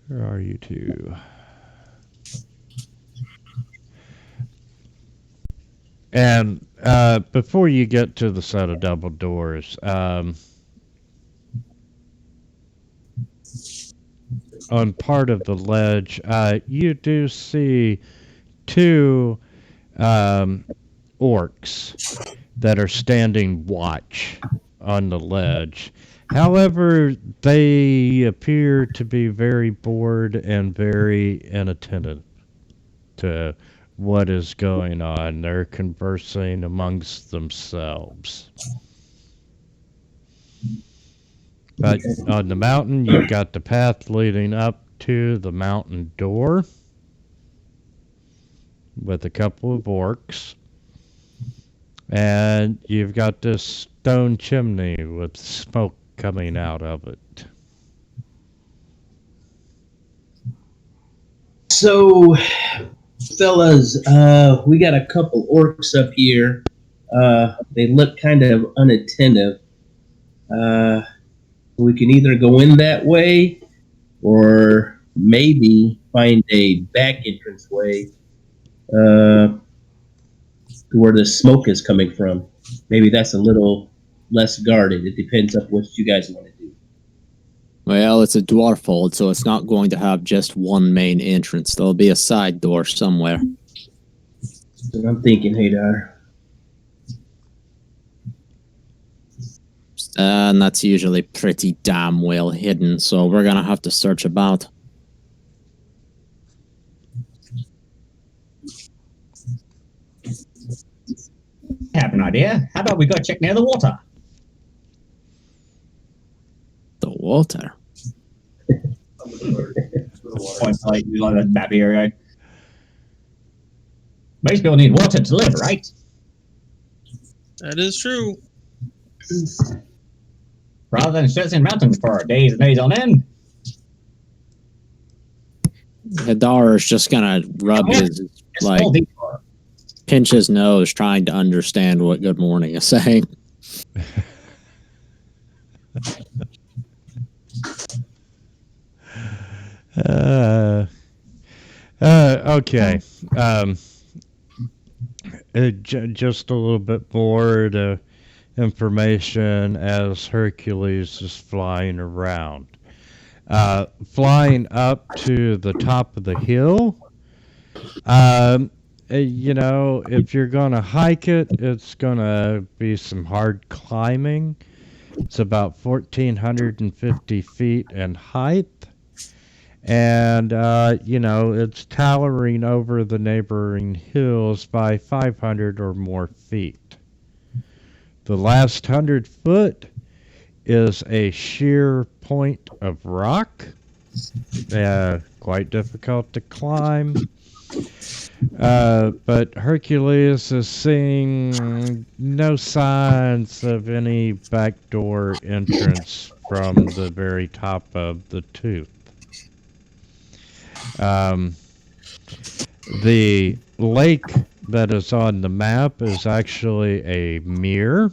where are you 2? And before you get to the set of double doors, on part of the ledge, you do see 2 orcs that are standing watch on the ledge. However, they appear to be very bored and very inattentive to what is going on. They're conversing amongst themselves. But on the mountain, you've got the path leading up to the mountain door with a couple of orcs. And you've got this stone chimney with smoke coming out of it. So, fellas, we got a couple orcs up here. They look kind of unattentive. We can either go in that way or maybe find a back entrance way to where the smoke is coming from. Maybe that's a little less guarded. It depends on what you guys want to do. Well, it's a dwarf-hold, so it's not going to have just one main entrance. There'll be a side door somewhere. That's what I'm thinking, Hadar. And that's usually pretty damn well hidden, so we're gonna have to search about. I have an idea. How about we go check near the water? The water? Point like that map area. Most people need water to live, right? That is true. Rather than sitting in mountains for days and days on end. Hadar is just gonna rub his, like, pinch his nose, trying to understand what good morning is saying. Okay. Just a little bit more to information as Hercules is flying around. Flying up to the top of the hill, you know, if you're going to hike it, it's going to be some hard climbing. It's about 1,450 feet in height. And, you know, it's towering over the neighboring hills by 500 or more feet. The last 100 foot is a sheer point of rock. Quite difficult to climb. But Hercules is seeing no signs of any backdoor entrance from the very top of the tooth. The lake that is on the map is actually a mere.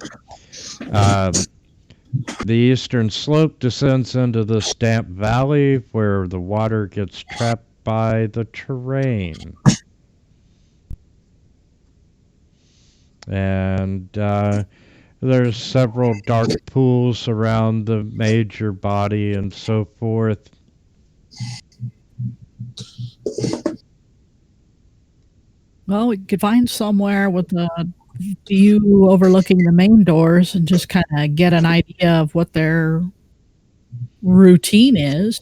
The eastern slope descends into this damp valley where the water gets trapped by the terrain. And there's several dark pools around the major body and so forth. Well, we could find somewhere with a view overlooking the main doors and just kind of get an idea of what their routine is.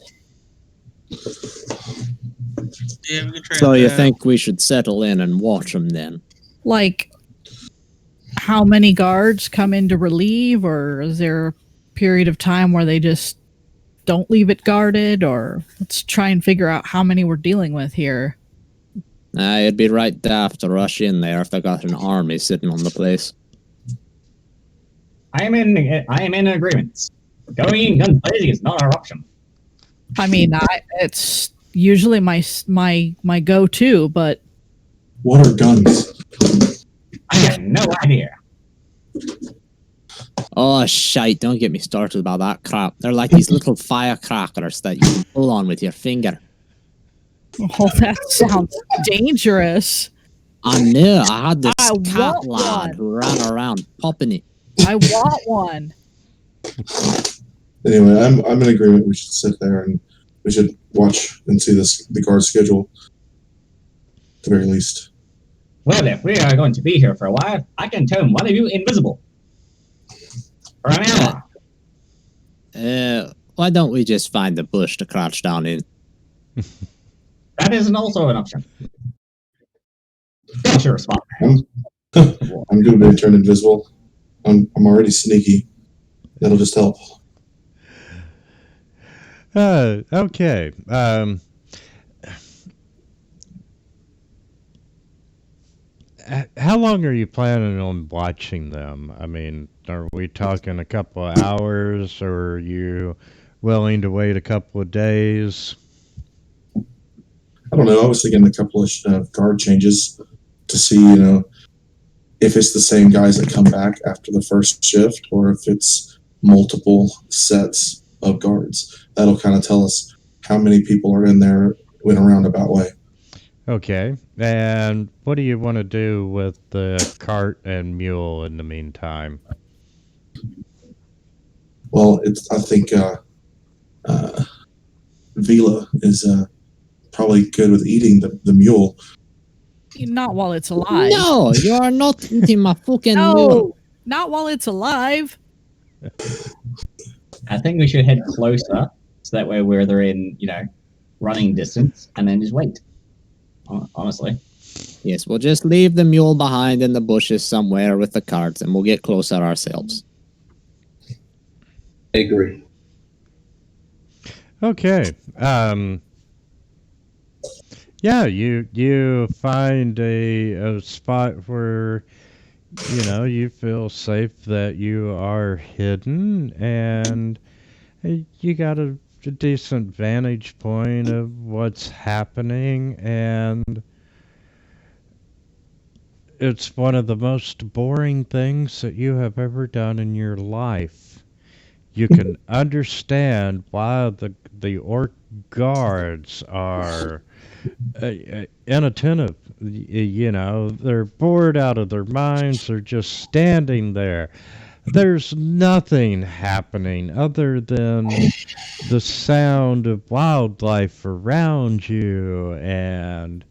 Yeah, we can try So you that. think we should settle in and watch them then? Like, how many guards come in to relieve, or is there period of time where they just don't leave it guarded, or let's try and figure out how many we're dealing with here. It'd be right daft to rush in there if they got an army sitting on the place. I am in agreement. Going in guns blazing is not our option. I mean, it's usually my go-to, but What are guns? I have no idea. Oh, shite, don't get me started about that crap. They're like these little firecrackers that you can pull on with your finger. oh, that sounds dangerous. I know, I had this I cat want lad one. who ran around popping it. I want one. Anyway, I'm in agreement. We should sit there and we should watch and see the guard schedule. At the very least. Well, if we are going to be here for a while, I can turn one of you invisible. For an hour. Why don't we just find a bush to crouch down in? That isn't also an option. Sure, spot. I'm good to turn invisible. I'm already sneaky. That'll just help. Okay. How long are you planning on watching them? I mean, are we talking a couple of hours, or are you willing to wait a couple of days? I don't know. I was thinking a couple of guard changes to see, if it's the same guys that come back after the first shift, or if it's multiple sets of guards. That'll kind of tell us how many people are in there in a roundabout way. Okay. And what do you want to do with the cart and mule in the meantime? Well, I think Vila is probably good with eating the mule. Not while it's alive. No, you are not eating my fucking mule. No, not while it's alive. I think we should head closer, so that way we're there in, running distance, and then just wait. Honestly. Yes, we'll just leave the mule behind in the bushes somewhere with the carts, and we'll get closer ourselves. I agree. Okay. Yeah, you find a spot where you feel safe that you are hidden, and you got a decent vantage point of what's happening, and it's one of the most boring things that you have ever done in your life. You can understand why the orc guards are inattentive. They're bored out of their minds. They're just standing there. There's nothing happening other than the sound of wildlife around you, and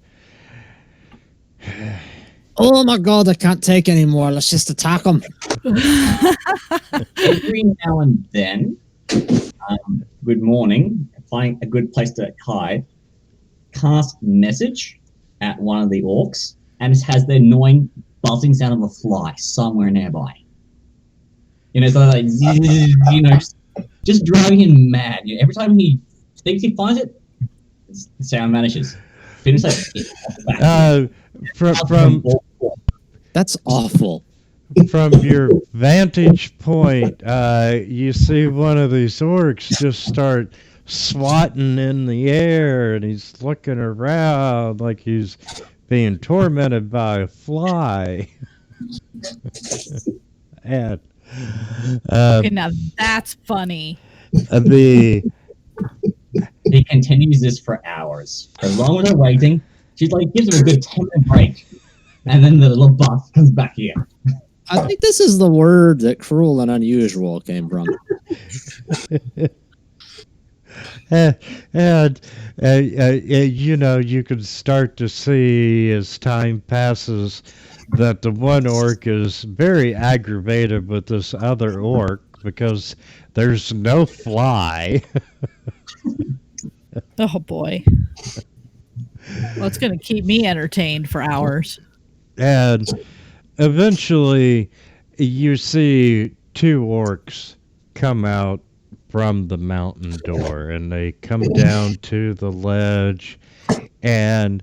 Oh my god, I can't take anymore. Let's just attack them. Every now and then, good morning, finding a good place to hide, cast message at one of the orcs, and it has the annoying buzzing sound of a fly somewhere nearby. So like, just driving him mad. Every time he thinks he finds it, the sound vanishes. Finish that. From That's awful. From your vantage point, you see one of these orcs just start swatting in the air, and he's looking around like he's being tormented by a fly. And Okay, now that's funny. the He continues this for hours. As long as they're waiting, she's like gives him a good 10-minute break, and then the little boss comes back in. I think this is the word that cruel and unusual came from. and you can start to see as time passes that the one orc is very aggravated with this other orc because there's no fly. Oh boy. Well, it's going to keep me entertained for hours. And eventually you see two orcs come out from the mountain door, and they come down to the ledge, and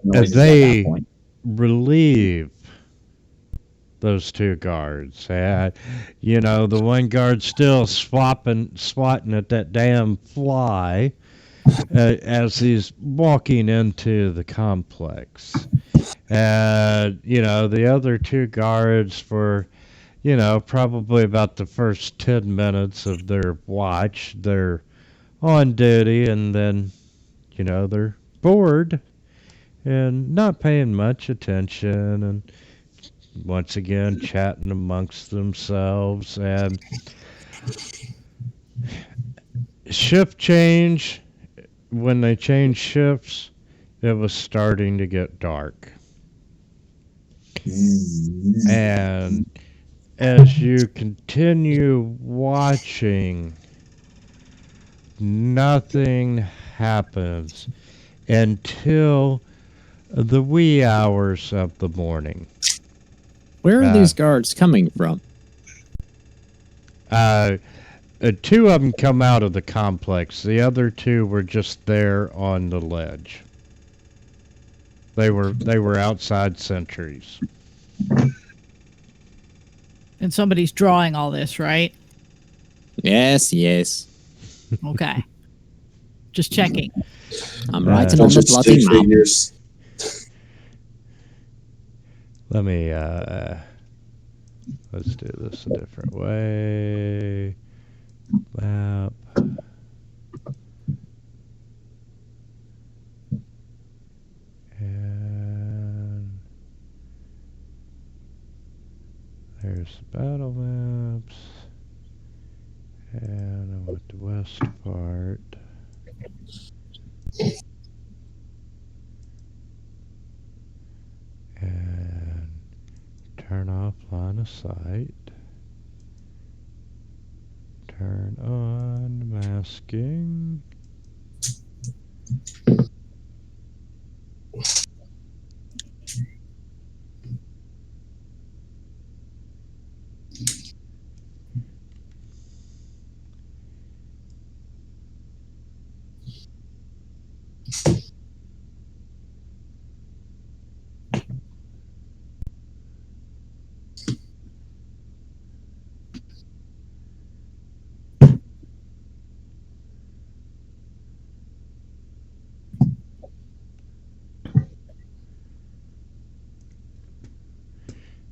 Noises at that they point. relieve those two guards. You know, the one guard still swatting at that damn fly as he's walking into the complex. And, you know, the other two guards for, you know, probably about the first 10 minutes of their watch, they're on duty, and then, you know, they're bored and not paying much attention, and once again chatting amongst themselves. And shift change, when they changed shifts, it was starting to get dark. And as you continue watching, nothing happens until the wee hours of the morning. Where are these guards coming from? Two of them come out of the complex. The other two were just there on the ledge. They were outside sentries. And somebody's drawing all this, right? Yes, yes. Okay. Just checking. I'm writing on the Just bloody stick map. figures. Let me let's do this a different way. Map. And there's the battle maps. And I want the west part. And turn off line of sight. Turn on masking.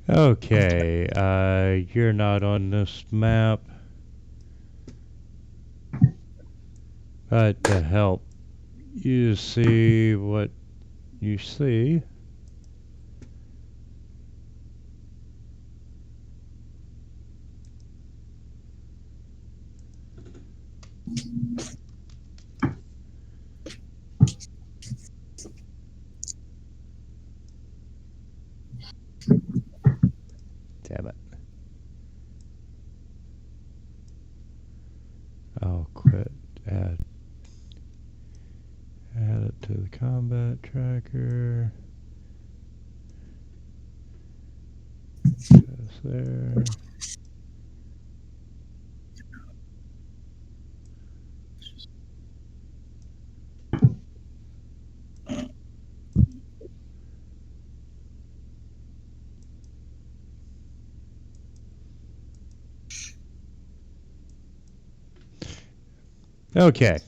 Okay, you're not on this map. But to help you see what you see, damn it. I'll quit. Add it to the combat tracker. Goes there. Okay,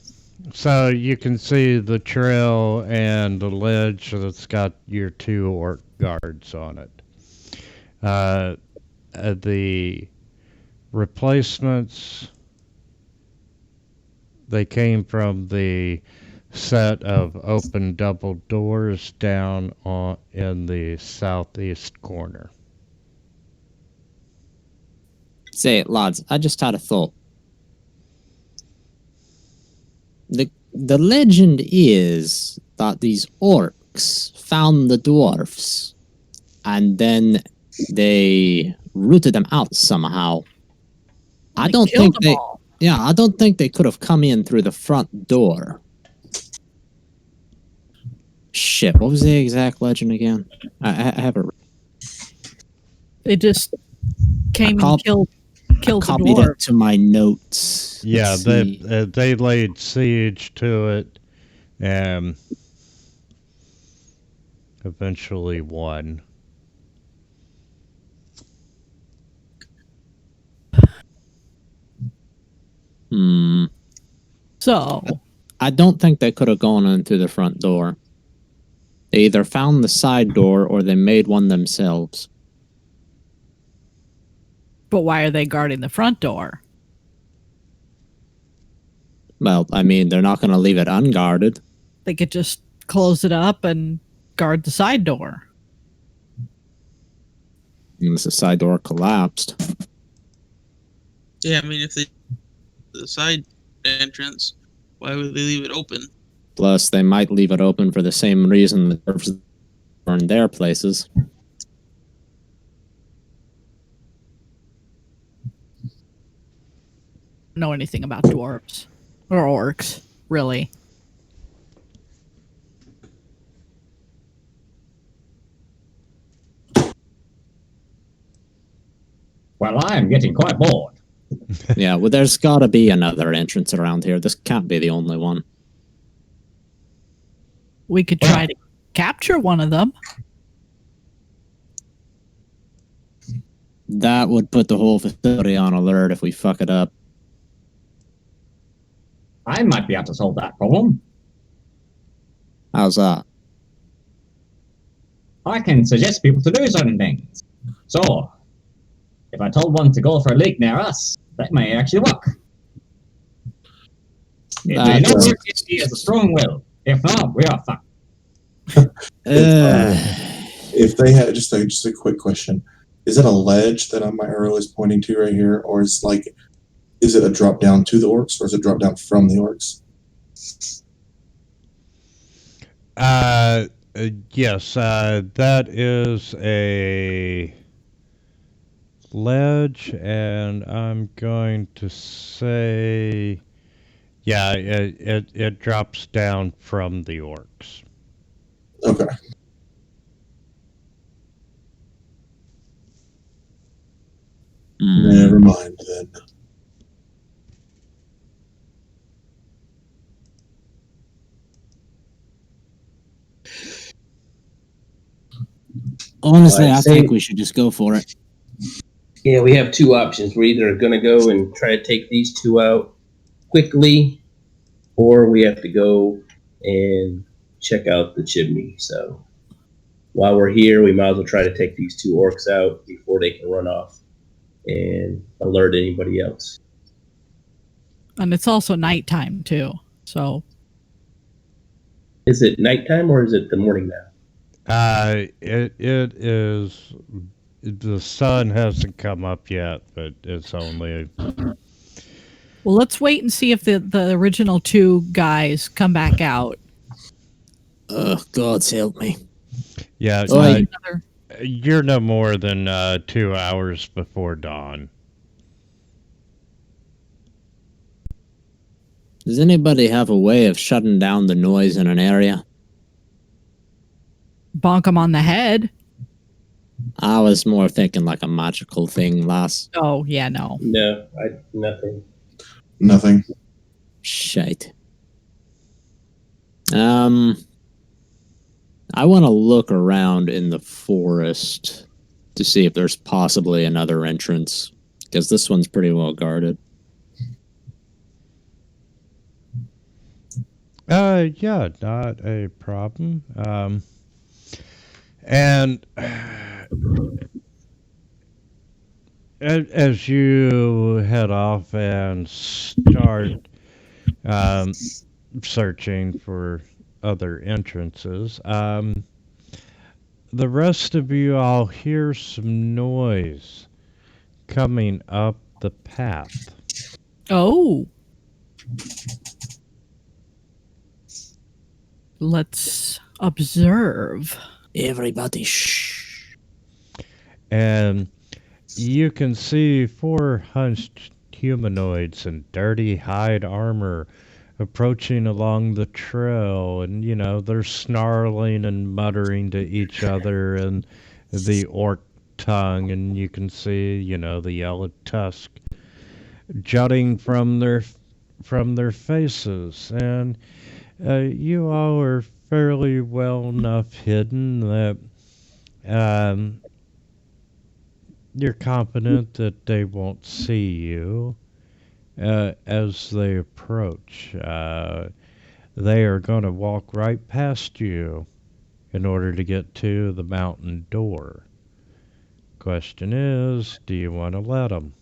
so you can see the trail and the ledge that's got your two orc guards on it. The replacements, they came from the set of open double doors down in the southeast corner. Say it, lads. I just had a thought. The legend is that these orcs found the dwarfs and then they rooted them out somehow. I don't think they. All. Yeah, I don't think they could have come in through the front door. Shit, what was the exact legend again? I have it. They just came and killed killed the Copied dwarf. it to my notes. Yeah, Let's see. they laid siege to it and eventually won. So, I don't think they could have gone in through the front door. They either found the side door or they made one themselves. but why are they guarding the front door? Well, I mean, they're not going to leave it unguarded. They could just close it up and guard the side door. Unless the side door collapsed. Yeah, I mean, if they the side entrance, why would they leave it open? Plus, they might leave it open for the same reason the dwarves burned their places. Know anything about dwarves or orcs, really? Well, I am getting quite bored. Yeah, well, there's got to be another entrance around here. This can't be the only one. We could try to capture one of them. That would put the whole facility on alert if we fuck it up. I might be able to solve that problem. How's that? I can suggest people to do certain things. So, if I told one to go for a leak near us, that may actually work. If they know he has a strong will. If not, we are fucked. If they had just a quick question, is it a ledge that my arrow is pointing to right here, or is it a drop down to the orcs, or is it drop down from the orcs? Yes, that is a ledge, and I'm going to say, yeah, it drops down from the orcs. Okay. Never mind then. Honestly, I I'd say- think we should just go for it. Yeah, we have two options. We're either going to go and try to take these two out quickly, or we have to go and check out the chimney. So while we're here, we might as well try to take these two orcs out before they can run off and alert anybody else. And it's also nighttime, too. So, Is it nighttime or is it the morning now? It is. The sun hasn't come up yet, but it's only. well, let's wait and see if the original two guys come back out. God's help me. Yeah, Another- you're no more than 2 hours before dawn. Does anybody have a way of shutting down the noise in an area? bonk them on the head. I was more thinking like a magical thing, lass. Oh, yeah, no. No, nothing. Nothing. Shite. I want to look around in the forest to see if there's possibly another entrance, because this one's pretty well guarded. Yeah, not a problem. And as you head off and start searching for other entrances, the rest of you all hear some noise coming up the path. Oh. Let's observe. Everybody, shh. And you can see 4 hunched humanoids in dirty hide armor approaching along the trail, and they're snarling and muttering to each other in the orc tongue, and you can see the yellow tusk jutting from their faces, and you all are fairly well enough hidden that um, you're confident that they won't see you as they approach. They are going to walk right past you in order to get to the mountain door. Question is, do you want to let them?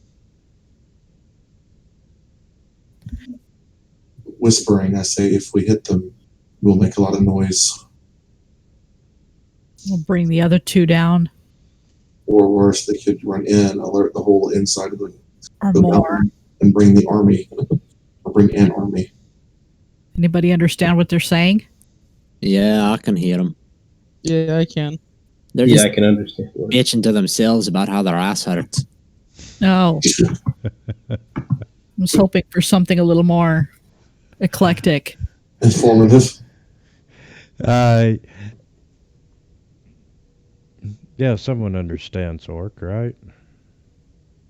Whispering, I say, if we hit them, we'll make a lot of noise. We'll bring the other two down. Or worse, they could run in, alert the whole inside of Or the more. mountain, and bring the army, or bring an army. Anybody understand what they're saying? Yeah, I can hear them. Yeah, I can. They're Yeah, just I can understand. bitching to themselves about how their ass hurts. No. I was hoping for something a little more eclectic. Informative. Yeah, someone understands Orc, right?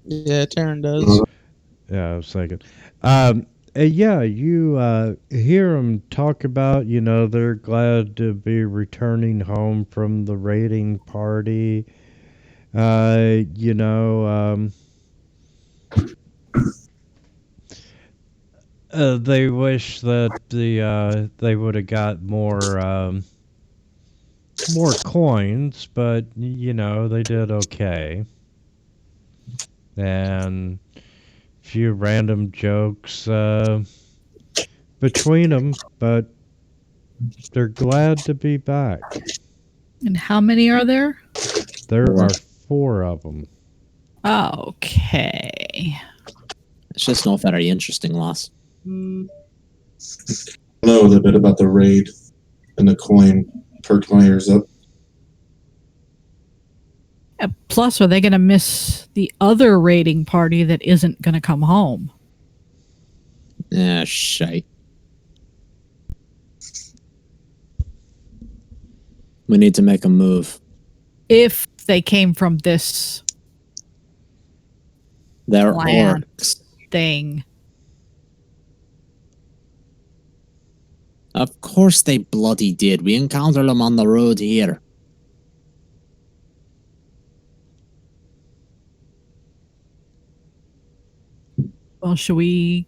Yeah, Taryn does. Yeah, I was thinking. Yeah, you hear them talk about, they're glad to be returning home from the raiding party. They wish that they would have got more coins, but they did okay. And a few random jokes between them, but they're glad to be back. And how many are there? There Four. are 4 of them. Okay. It's just not very interesting, lass. I know a bit about the raid and the coin. Perked my ears up. Plus, are they going to miss the other raiding party that isn't going to come home? Yeah, shite. We need to make a move. If they came from this They're plan orcs. thing. Of course they bloody did. We encountered them on the road here. Well, should we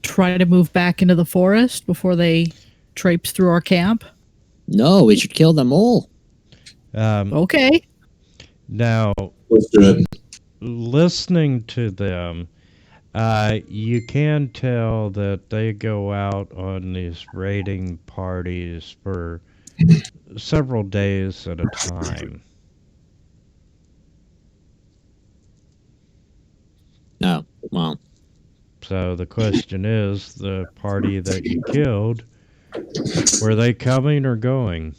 try to move back into the forest before they traipse through our camp? No, we should kill them all. Okay. Now, Let's do it. listening to them, you can tell that they go out on these raiding parties for several days at a time. No, well, So the question is, the party that you killed, were they coming or going?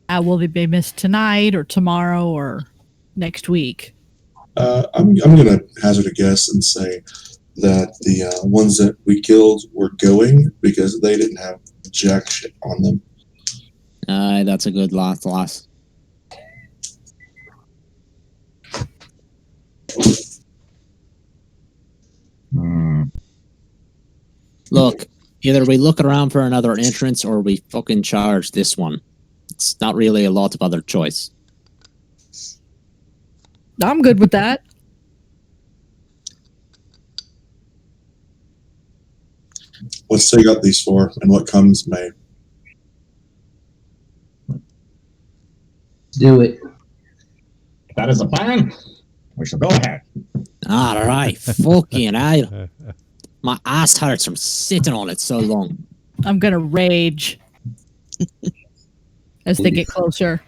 Will they be missed tonight or tomorrow or next week? I'm going to hazard a guess and say that the ones that we killed were going because they didn't have jack shit on them. that's a good lass. Look, either we look around for another entrance or we fucking charge this one. It's not really a lot of other choice. I'm good with that. Let's take out these 4, and what comes may. Do it. That is a plan. We shall go ahead. All right, fucking hell. My ass hurts from sitting on it so long. I'm going to rage as they get closer.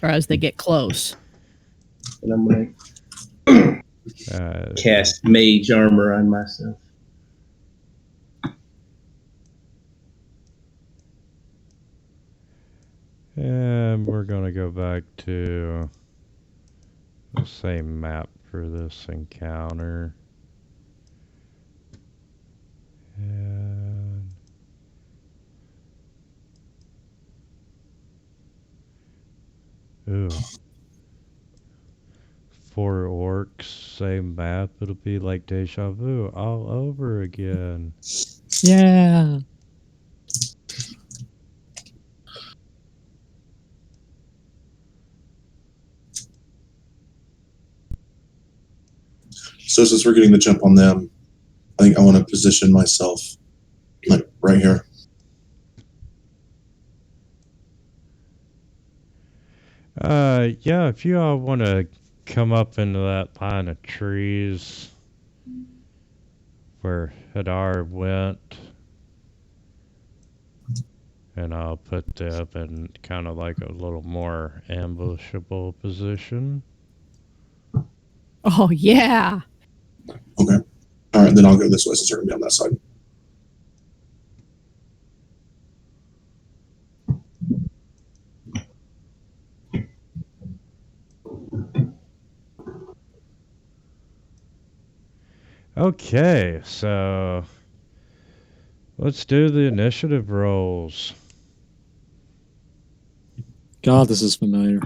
Or as they get close. And I'm gonna cast mage armor on myself. And we're going to go back to the same map for this encounter. And ooh. 4 orcs. same map, it'll be like deja vu all over again. Yeah. So since we're getting the jump on them, I think I want to position myself like right here. Yeah, if you all want to come up into that line of trees where Hadar went, and I'll put them in kind of like a little more ambushable position. Oh, yeah. Okay. All right, then I'll go this way since they're going to be on that side. Okay, so let's do the initiative rolls. God, this is familiar.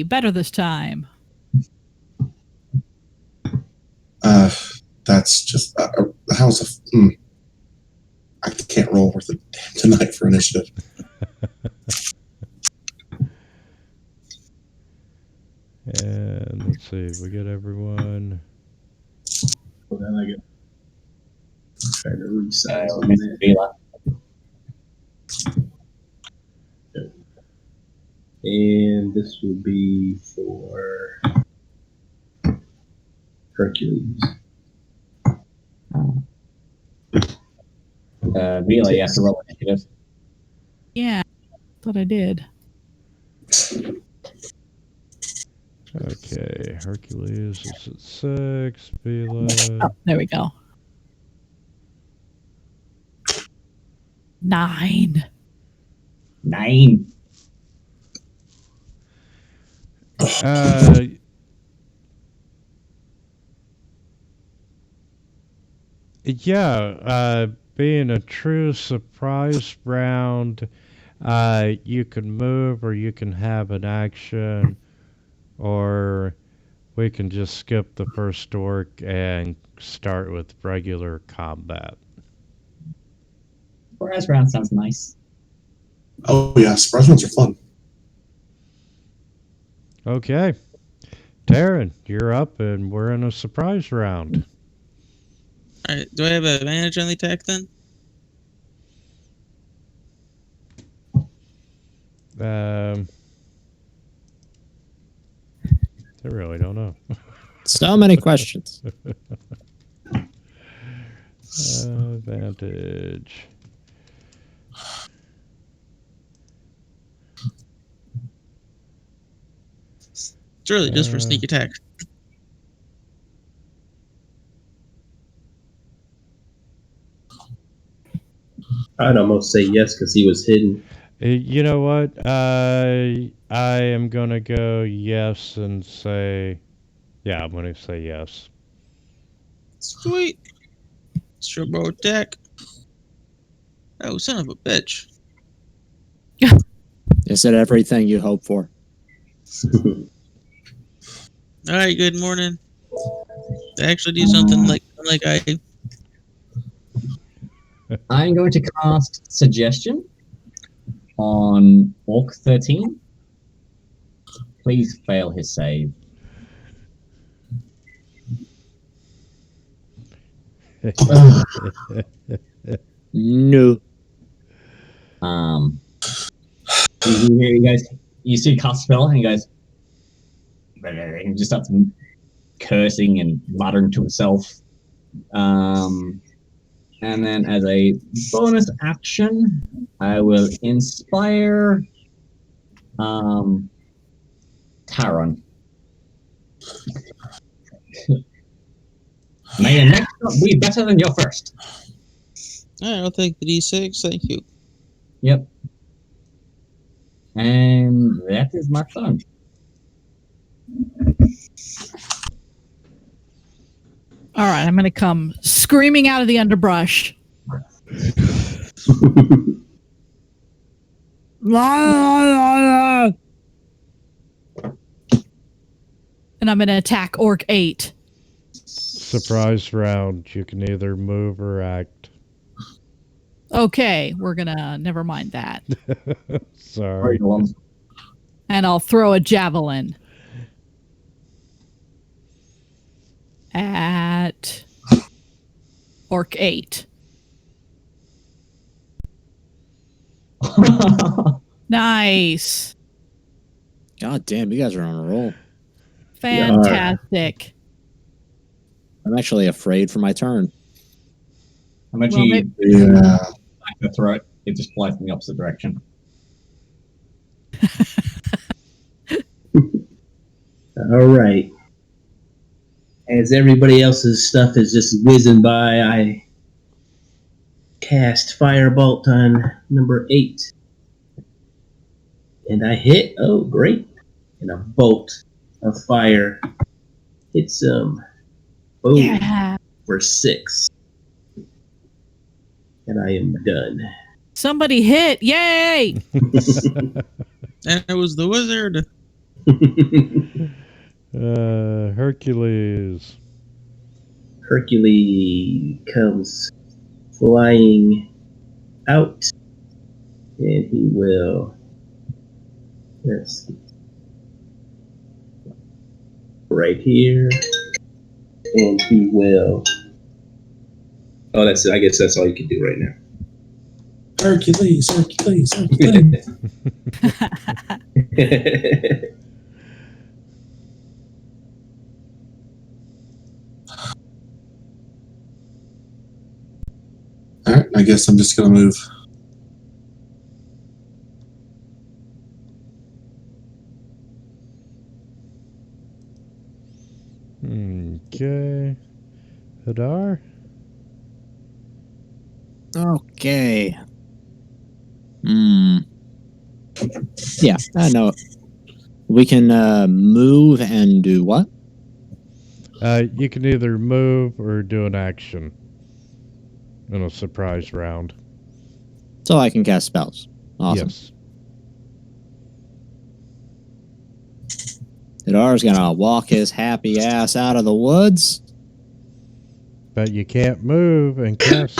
Better this time. That's just how's I can't roll worth a damn tonight for initiative. And let's see, we get everyone. Well, then I get try to resize We're on missing that. Vila. And this will be for Hercules. Vila, you have to roll initiative. Yeah, thought I did. Okay, Hercules is at 6, Vila. Oh, there we go. 9. 9. Yeah, being a true surprise round, you can move or you can have an action, or we can just skip the first orc and start with regular combat. Surprise round sounds nice. Oh yeah, surprise rounds are fun. Okay, Darren, you're up and we're in a surprise round. Alright, do I have an advantage on the attack then? I really don't know. So many questions. Advantage. It's really just for sneak attack. I'd almost say yes because he was hidden. You know what? I am gonna go yes and say, yeah, I'm gonna say yes. Sweet. Turbo attack. Oh, son of a bitch. Is it everything you hope for? Alright, good morning. I actually do something like I'm going to cast Suggestion on Orc 13. Please fail his save. No. You guys, you see cast spell, and he goes, and just starts cursing and muttering to himself. And then, as a bonus action, I will inspire Taron. May your next shot be better than your first. Alright, I'll take the D6, thank you. Yep. And that is my turn. All right, I'm going to come screaming out of the underbrush. And I'm going to attack Orc 8. Surprise round. You can either move or act. Okay, we're going to never mind that. Sorry. And I'll throw a javelin at Orc 8. Nice. God damn, you guys are on a roll. Fantastic. I'm actually afraid for my turn. How much Well, you Yeah. back to throw it? It just flies in the opposite direction. All right. As everybody else's stuff is just whizzing by, I cast Firebolt on number 8. And I hit. Oh, great. And a bolt of fire hits him. Boom. Yeah. For 6. And I am done. Somebody hit. Yay. And it was the wizard. Hercules. Hercules comes flying out. And he will. Let's see. Right here. And he will. Oh, that's it. I guess that's all you can do right now. Hercules, Hercules, Hercules. All right, I guess I'm just gonna move. Okay. Hadar? Okay. Yeah, I know. We can move and do what? You can either move or do an action in a surprise round. So I can cast spells. Awesome. Yes. Hidar's gonna walk his happy ass out of the woods. But you can't move and cast.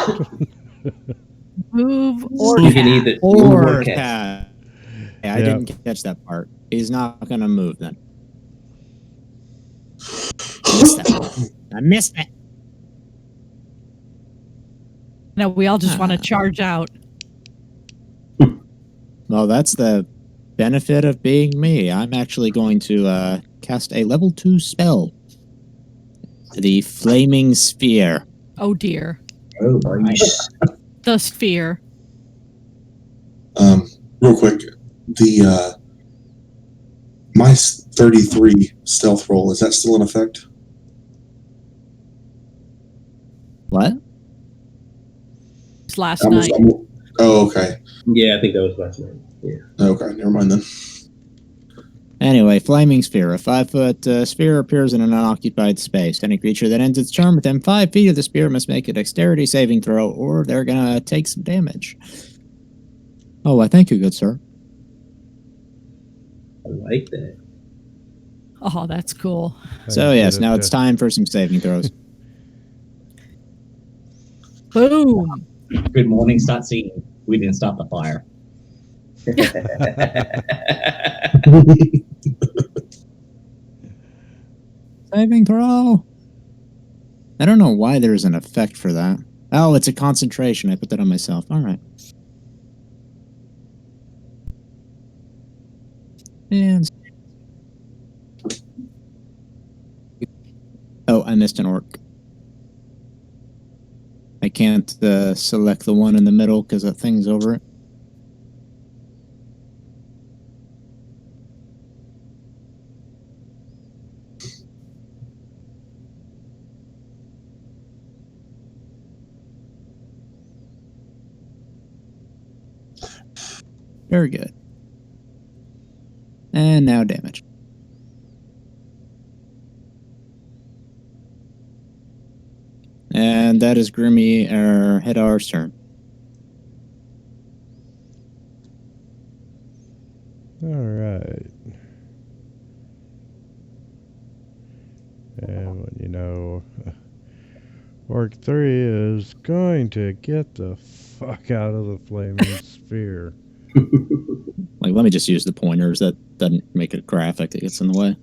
Move or You can cast. either move Or or cast. cast. Yeah, I Yep. didn't catch that part. He's not gonna move then. I missed it. No, we all just want to charge out. Well, that's the benefit of being me. I'm actually going to cast a level 2 spell. The Flaming Sphere. Oh dear. Oh, nice. The sphere. Real quick, the my 33 stealth roll, is that still in effect? It's What? last I'm- night. Oh, okay. Yeah, I think that was last night. Yeah. Okay, never mind then. Anyway, Flaming Sphere. A 5-foot sphere appears in an unoccupied space. Any creature that ends its turn within 5 feet of the sphere must make a dexterity saving throw, or they're gonna take some damage. Oh, I thank you, good sir. I like that. Oh, that's cool. So yes, now it's time for some saving throws. Boom. Good morning, start seeing. We didn't start the fire. Saving throw. I don't know why there's an effect for that. Oh, it's a concentration. I put that on myself. All right. And oh, I missed an orc. I can't select the one in the middle because that thing's over it. Very good. And now damage. And that is Hidar's turn. Alright. And when you know Orc 3 is going to get the fuck out of the flaming sphere. Like, let me just use the pointers. That doesn't make it graphic. It gets in the way.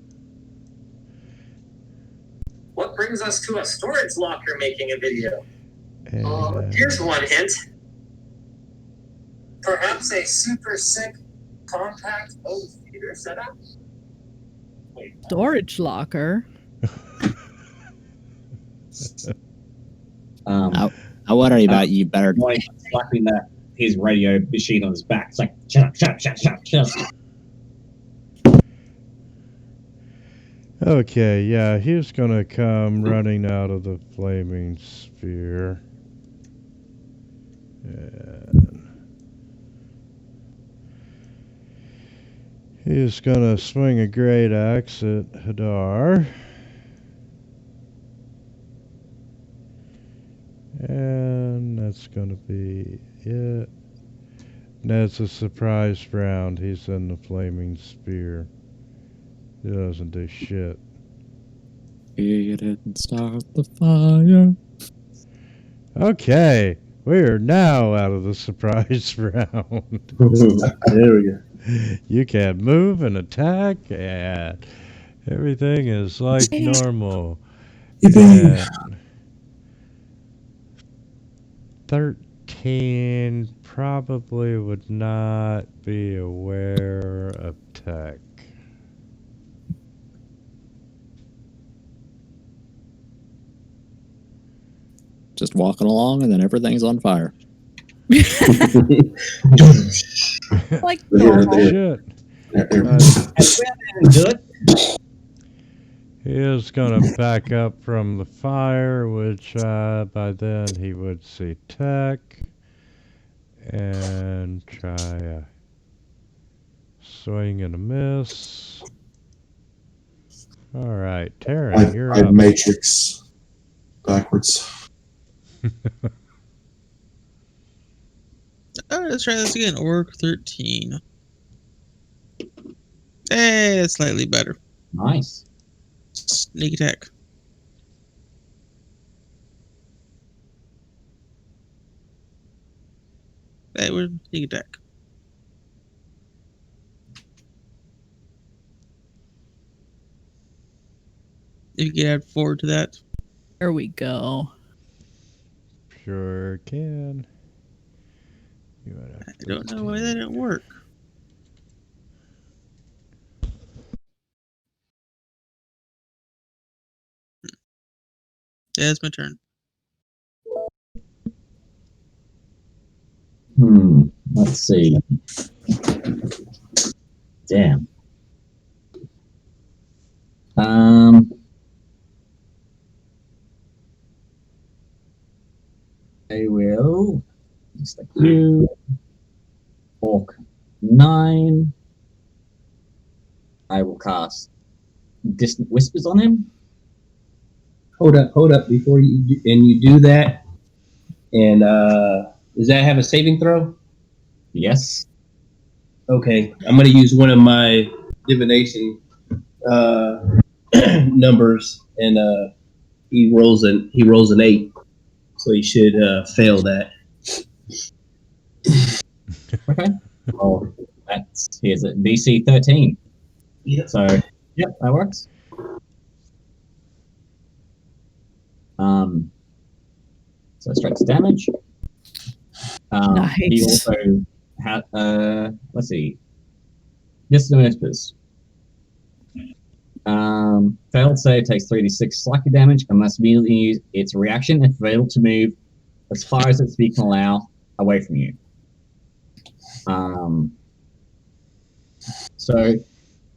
What brings us to a storage locker making a video? And, Here's one hint. Perhaps a super sick, compact home theater setup? Storage locker. I worry about you better. Like slapping his radio machine on his back. It's like, shut up, shut up, shut up, shut up, shut up. okay, yeah, he's gonna come running out of the flaming sphere. And he's gonna swing a great axe at Hadar. And that's gonna be it. That's a surprise round. He's in the flaming spear. He doesn't do shit. He didn't start the fire. Okay, we are now out of the surprise round. There we go. You can move and attack, and everything is like normal. And 13 probably would not be aware of tech. Just walking along, and then everything's on fire. Like Oh, normal. shit. Do it. He is going to back up from the fire, which by then he would see tech, and try a swing and a miss. All right, Taryn, you're I up. matrix backwards. Let's try this again. Orc 13. Hey, that's slightly better. Nice. Sneak attack. Hey, we're sneak attack. If you could add 4 to that. There we go. Sure can. I don't know why that didn't work. Yeah, it's my turn. Let's see. Damn. I will just like you. Orc 9. I will cast Distant Whispers on him. Hold up before you do that. And does that have a saving throw? Yes. Okay, I'm gonna use one of my divination numbers, and he rolls an 8, so he should fail that. Okay. Well, here's a DC 13. Yeah. So, yep, that works. So strikes damage. Nice. He also had, let's see, Distant Whispers. Failed save takes 3d6 slacking damage and must immediately use its reaction if failed to move as far as its speed can allow away from you. So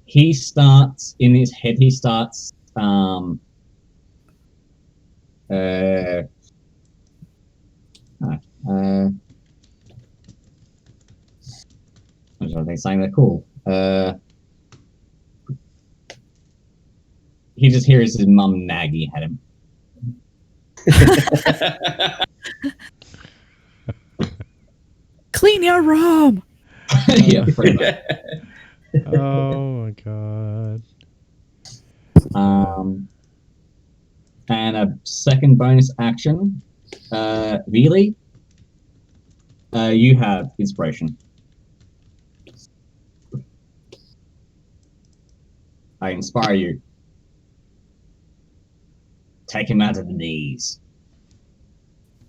he starts in his head. He starts. I'm trying to think something that cool. He just hears his mum nagging at him. Clean your room. Yeah, pretty much. Oh my god. And a second bonus action. Vili, you have inspiration. I inspire you. Take him out of the knees.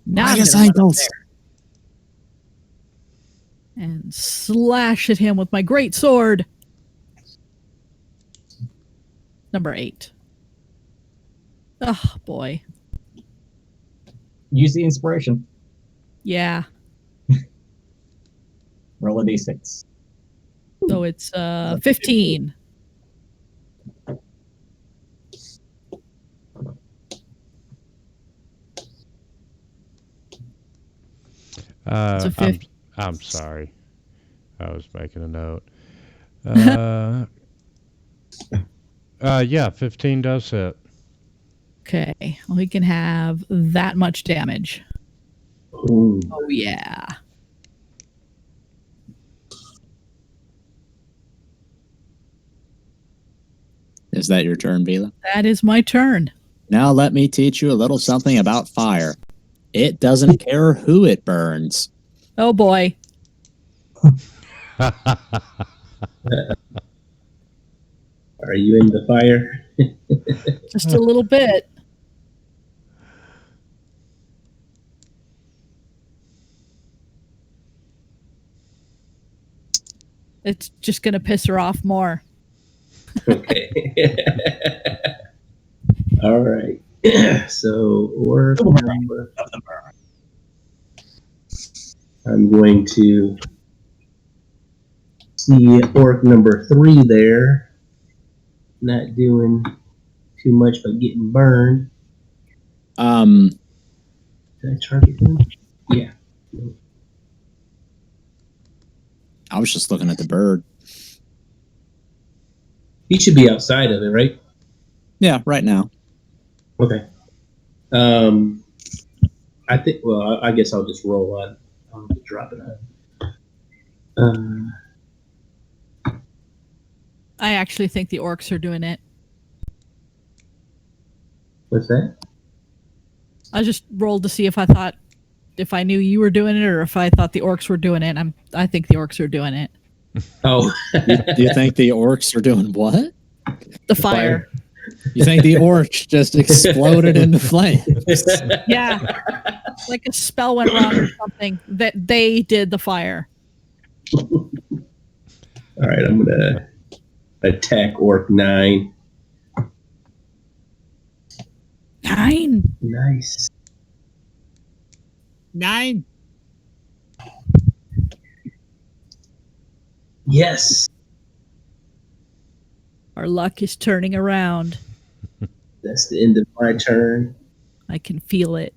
Now I'm Minus gonna run up ankles. there and slash at him with my great sword. Number 8. Oh boy. Use the inspiration. Yeah. Roll a d6. So it's 15. It's a I'm sorry. I was making a note. Yeah, 15 does hit. Okay. Well, he can have that much damage. Ooh. Oh yeah. Is that your turn, Vila? That is my turn. Now let me teach you a little something about fire. It doesn't care who it burns. Oh boy. Are you in the fire? Just a little bit. It's just going to piss her off more. Okay. All right. So, orc number. I'm going to see orc number 3 there. Not doing too much but getting burned. Did I target him? Yeah. I was just looking at the bird. He should be outside of it, right? Yeah, right now. Okay. I think. Well, I guess I'll just roll on. I'll just drop it on. I actually think the orcs are doing it. What's that? I just rolled to see if I knew you were doing it or if I thought the orcs were doing it. I think the orcs are doing it. Oh. Do you think the orcs are doing what? The fire. You think the orcs just exploded into flames? Yeah. Like a spell went wrong or something. That they did the fire. All right, I'm gonna attack orc 9. 9. Nice. 9. Yes. Our luck is turning around. That's the end of my turn. I can feel it.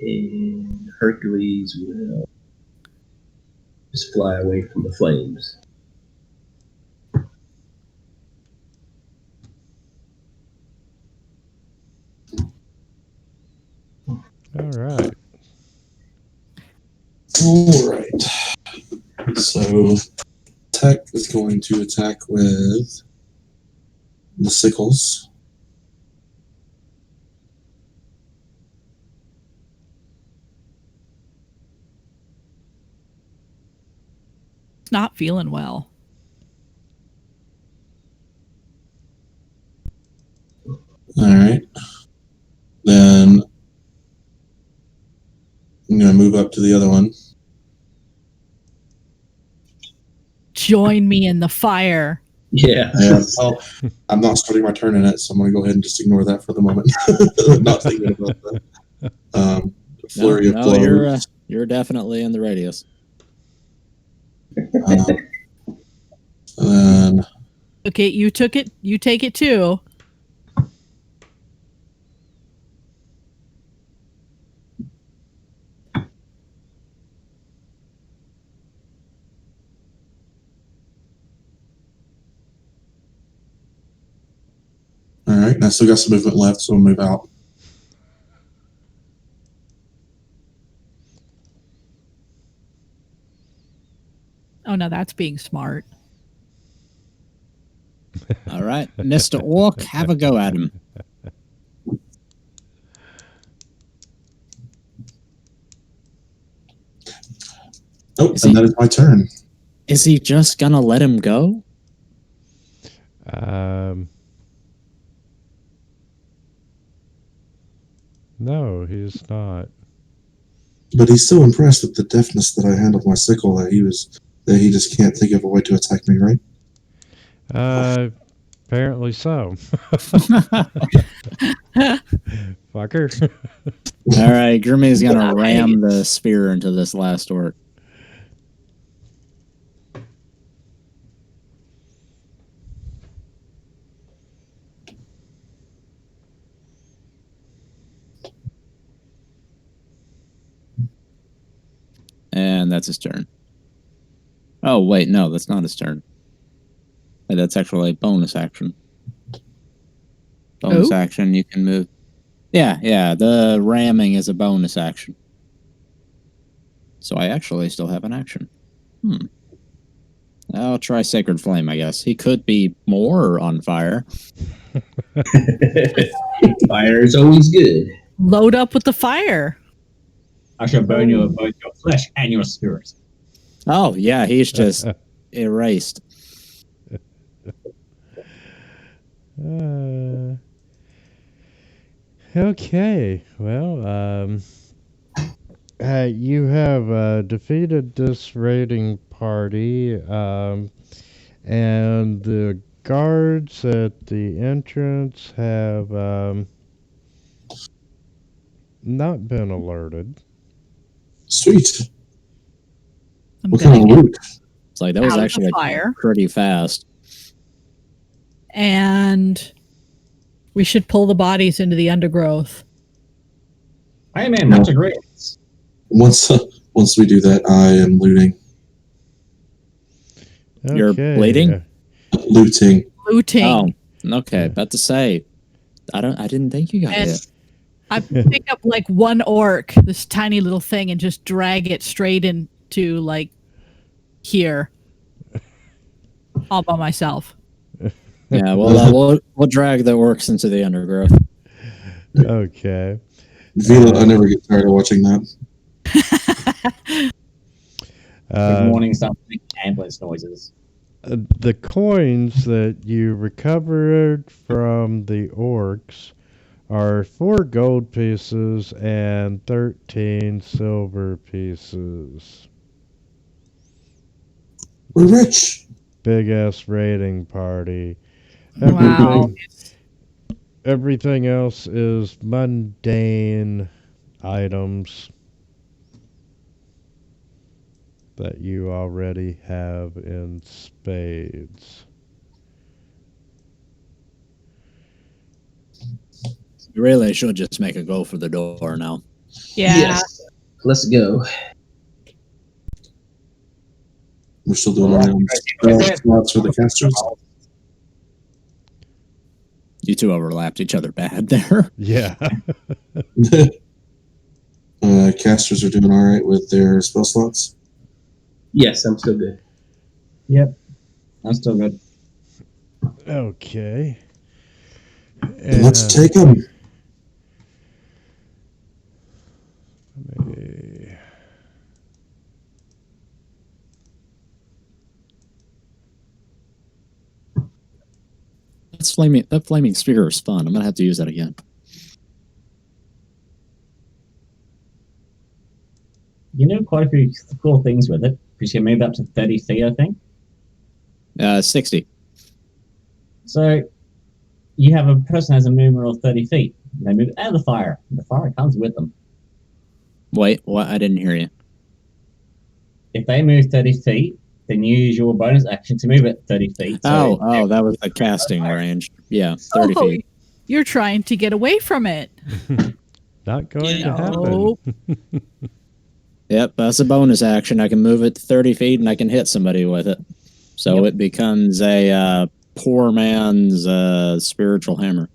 And Hercules will just fly away from the flames. All right. All right. So, Tech is going to attack with the sickles. It's not feeling well. All right. Then I'm going to move up to the other one. Join me in the fire. Yeah. Well, I'm not starting my turn in it, so I'm going to go ahead and just ignore that for the moment. Not thinking about that. Flurry of blows. You're definitely in the radius. And Okay, you took it. You take it too. all right, and I still got some movement left, so I'll move out. Oh no, that's being smart. All right, Mr. Orc, have a go at him. Oh, Is and he- that is my turn. Is he just gonna let him go? No, he's not. But he's so impressed with the deftness that I handled my sickle that he just can't think of a way to attack me, right? Apparently so. Fucker. All right, Grimmy's gonna ram the spear into this last orc. And that's his turn. Oh, wait, no, that's not his turn. That's actually a bonus action. Bonus action, you can move. Yeah, the ramming is a bonus action. So I actually still have an action. I'll try Sacred Flame, I guess. He could be more on fire. Fire is always good. Load up with the fire. I shall burn you of both your flesh and your spirit. Oh, yeah, he's just erased. Okay, well, you have defeated this raiding party, and the guards at the entrance have not been alerted. Sweet. I'm What gonna kind of get loot? It's like, that was out of the actually fire. pretty fast. And we should pull the bodies into the undergrowth. Hey man, that's a great. Once we do that, I am looting. You're bleeding? Looting. Looting. Oh, okay. About to say, I didn't think you got And hit. I pick up like one orc, this tiny little thing, and just drag it straight into like here, all by myself. Yeah, well, we'll drag the orcs into the undergrowth. Okay. Vila, I never get tired of watching that. Good morning, sounds like ambulance noises. The coins that you recovered from the orcs are 4 gold pieces and 13 silver pieces. We're rich. Big ass raiding party. Wow. Everything else is mundane items that you already have in spades. You really should just make a go for the door now. Yeah. Yes. Let's go. We're still doing our own slots for the casters. You two overlapped each other bad there. Yeah. Casters are doing all right with their spell slots. Yes, I'm still good. Yep, I'm still good. Okay. Let's take them. That flaming spear is fun. I'm gonna have to use that again. You know quite a few cool things with it, because you move up to 30 feet, I think. 60. So you have a person has a movement of 30 feet. They move out of the fire. The fire comes with them. Wait, what? I didn't hear you. If they move 30 feet, then you use your bonus action to move it 30 feet. So Oh, that was the casting range. Yeah, 30 Oh, feet. you're trying to get away from it. Not going to Yeah. happen. Oh, Yep, that's a bonus action. I can move it 30 feet and I can hit somebody with it. So it becomes a poor man's spiritual hammer.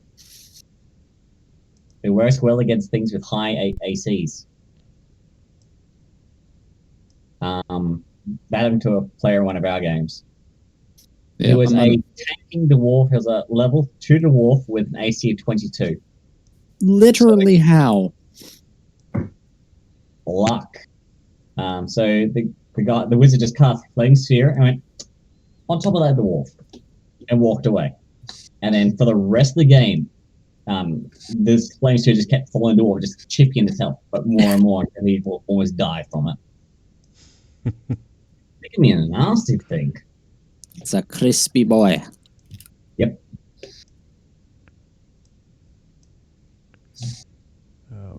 it works well against things with high ACs. that happened to a player in one of our games. Yeah, He was I'm a gonna- tanking dwarf. He was a level 2 dwarf with an AC of 22. literally how? Luck. So the wizard just cast Flame Sphere and went on top of that dwarf and walked away. And then for the rest of the game, this Flame Sphere just kept following the dwarf, just chipping his health, but more and more until he almost died from it. Making me a nasty thing. It's a crispy boy. Yep.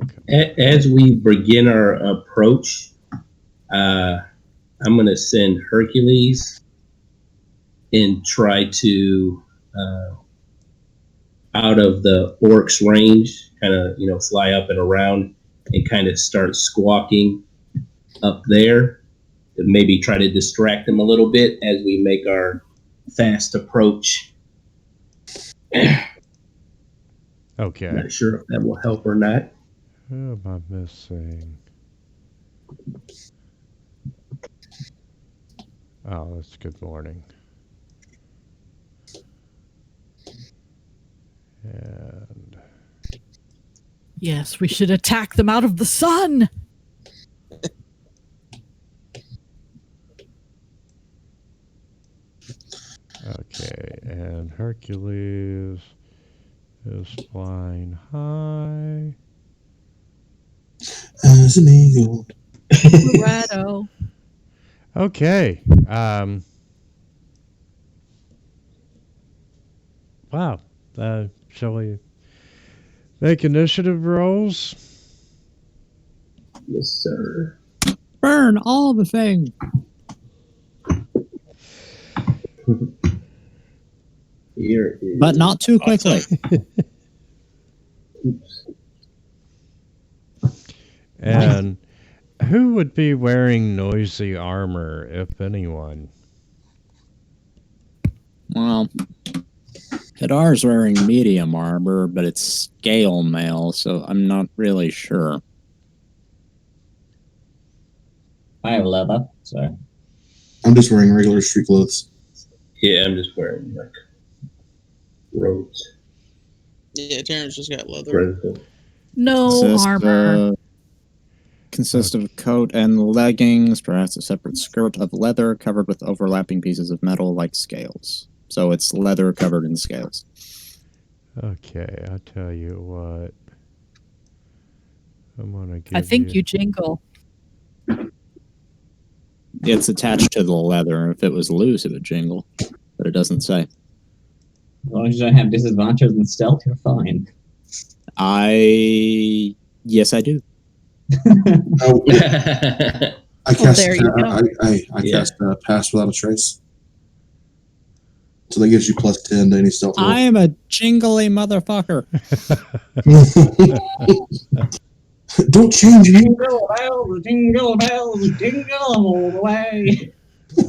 Okay. As we begin our approach, I'm going to send Hercules and try to, out of the orc's range, kind of, fly up and around and kind of start squawking up there to maybe try to distract them a little bit as we make our fast approach. Okay. I'm not sure if that will help or not. Who am I missing? Oh, that's good morning. And Yes, we should attack them out of the sun. okay, and Hercules is flying high. As an eagle. Colorado. Okay. Wow. Shall we make initiative rolls? Yes, sir. Burn all the things. Here is. But not too quickly. Oops. And who would be wearing noisy armor, if anyone? Well, Hadar's wearing medium armor, but it's scale mail, so I'm not really sure. I have leather, so I'm just wearing regular street clothes. Yeah, I'm just wearing like robes. Yeah, Terrence just got leather. No armor. Consists of coat and leggings, perhaps a separate skirt of leather covered with overlapping pieces of metal like scales. So it's leather covered in scales. Okay, I'll tell you what. I'm gonna give I think you jingle. It's attached to the leather. If it was loose, it would jingle. But it doesn't say. as long as you don't have disadvantages in stealth, you're fine. Yes, I do. Oh, I cast. there you go. I cast Pass Without a Trace. So that gives you plus 10 to any stealth roll. I am a jingly motherfucker. Don't change me. Jingle bells, jingle all the way.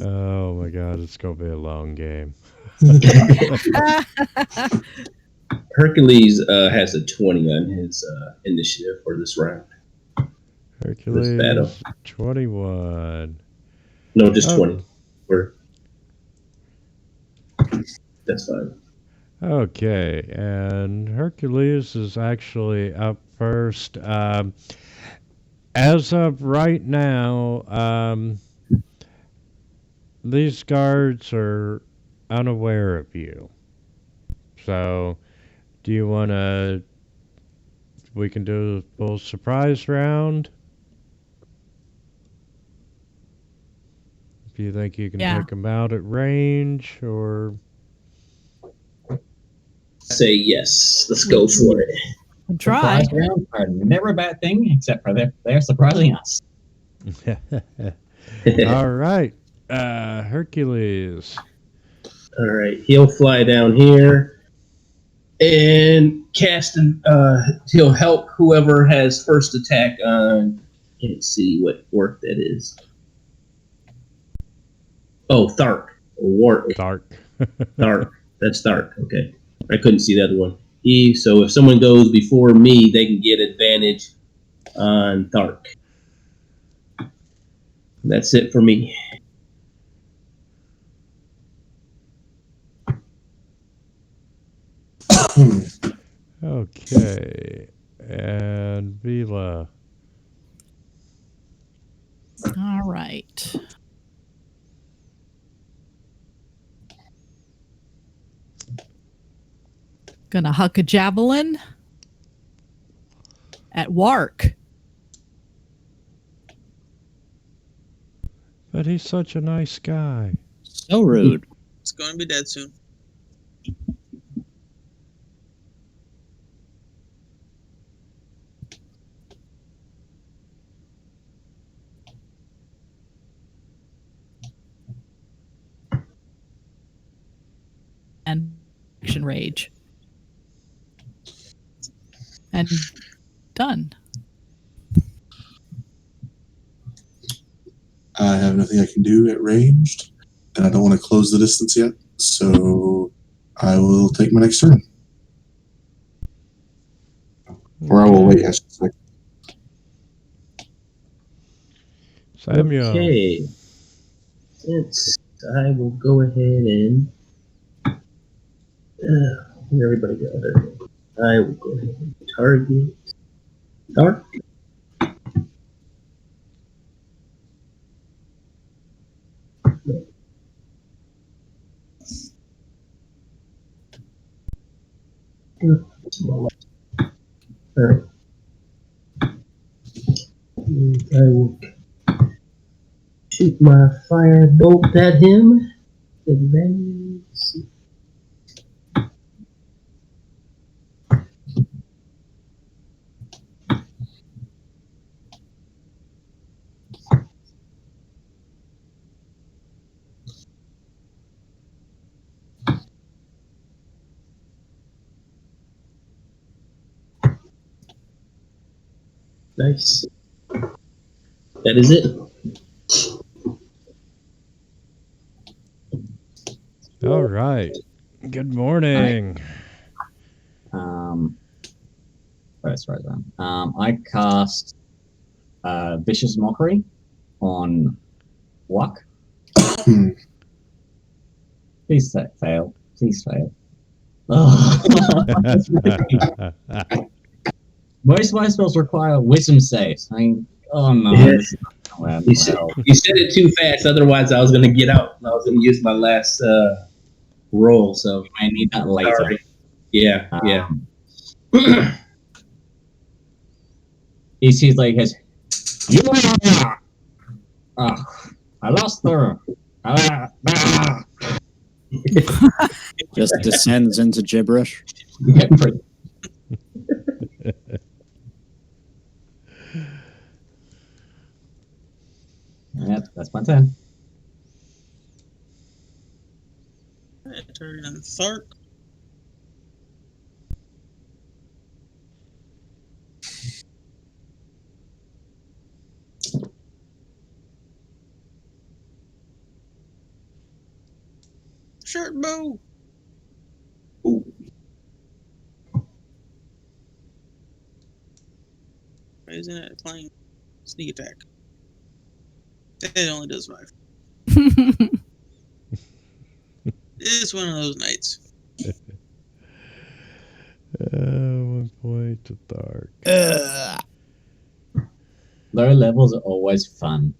Oh my god, it's gonna be a long game. Hercules has a 20 on his initiative for this round. Hercules, battle. 21. No, just Oh. 20. That's fine. Okay, and Hercules is actually up first. As of right now, these guards are unaware of you. So, do you want to... We can do a full surprise round? If you think you can take them out at range, or... Say yes. Let's go for it. Try. Surprise rounds are never a bad thing, except for they're surprising us. All right. Hercules. All right. He'll fly down here and cast he'll help whoever has first attack on. Can't see what orc that is. Oh, Thark. Dark. Thark. That's Thark. Okay. I couldn't see the other one. So if someone goes before me, they can get advantage on Thark. That's it for me. Okay. And Vila. All right. Gonna huck a javelin at Wark. But he's such a nice guy. So rude. It's going to be dead soon. And action rage. And done. I have nothing I can do at ranged, and I don't want to close the distance yet, so I will take my next turn. Or I will wait, I should say. Samuel. Okay. I will go ahead and. Where everybody go? There we go. I will go ahead and target Dark. Alright. I will shoot my fire bolt at him. Advance. Nice. That is it. All right. Good morning. First right then. I cast Vicious Mockery on Luck. Please fail. Please fail. Most of my spells require wisdom saves. I mean, oh no. Yeah. This is not You said it too fast. Otherwise, I was going to get out. I was going to use my last roll. So I need that later. Sorry. Yeah. Yeah. He's like his. I lost her. Just descends into gibberish. Yeah, pretty. Yep, that's my turn. Turn on Thark. Short bow. Isn't it playing sneak attack? It only does 5. It's one of those nights. 1 point to Dark. Lower levels are always fun.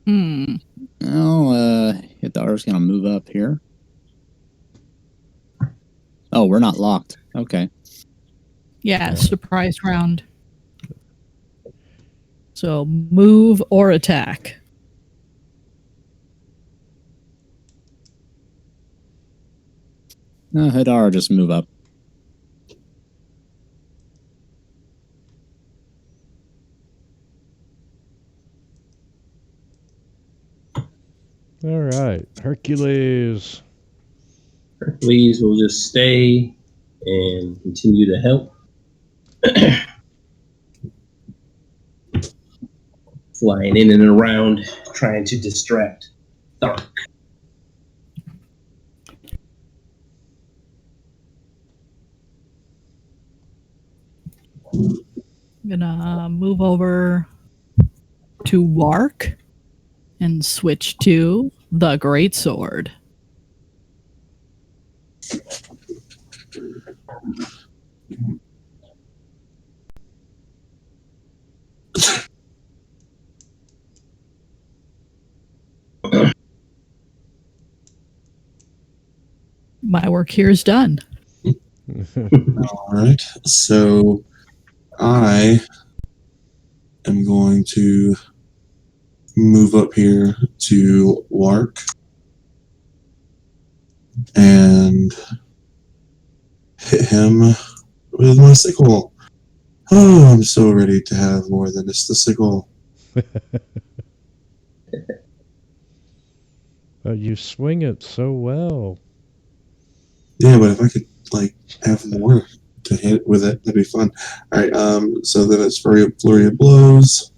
Oh, Hidar's gonna move up here. Oh, we're not locked. Okay. Yeah, surprise round. So move or attack. No, Hidar just move up. All right. Hercules. Hercules will just stay and continue to help. Flying in and around, trying to distract Thark. I'm gonna move over to Wark and switch to the Great Sword. My work here is done. All right. So I am going to move up here to Lark and hit him with my sickle. Oh, I'm so ready to have more than just the sickle. But you swing it so well. Yeah, but if I could have more to hit with it, that'd be fun. All right. So then it's flurry of blows.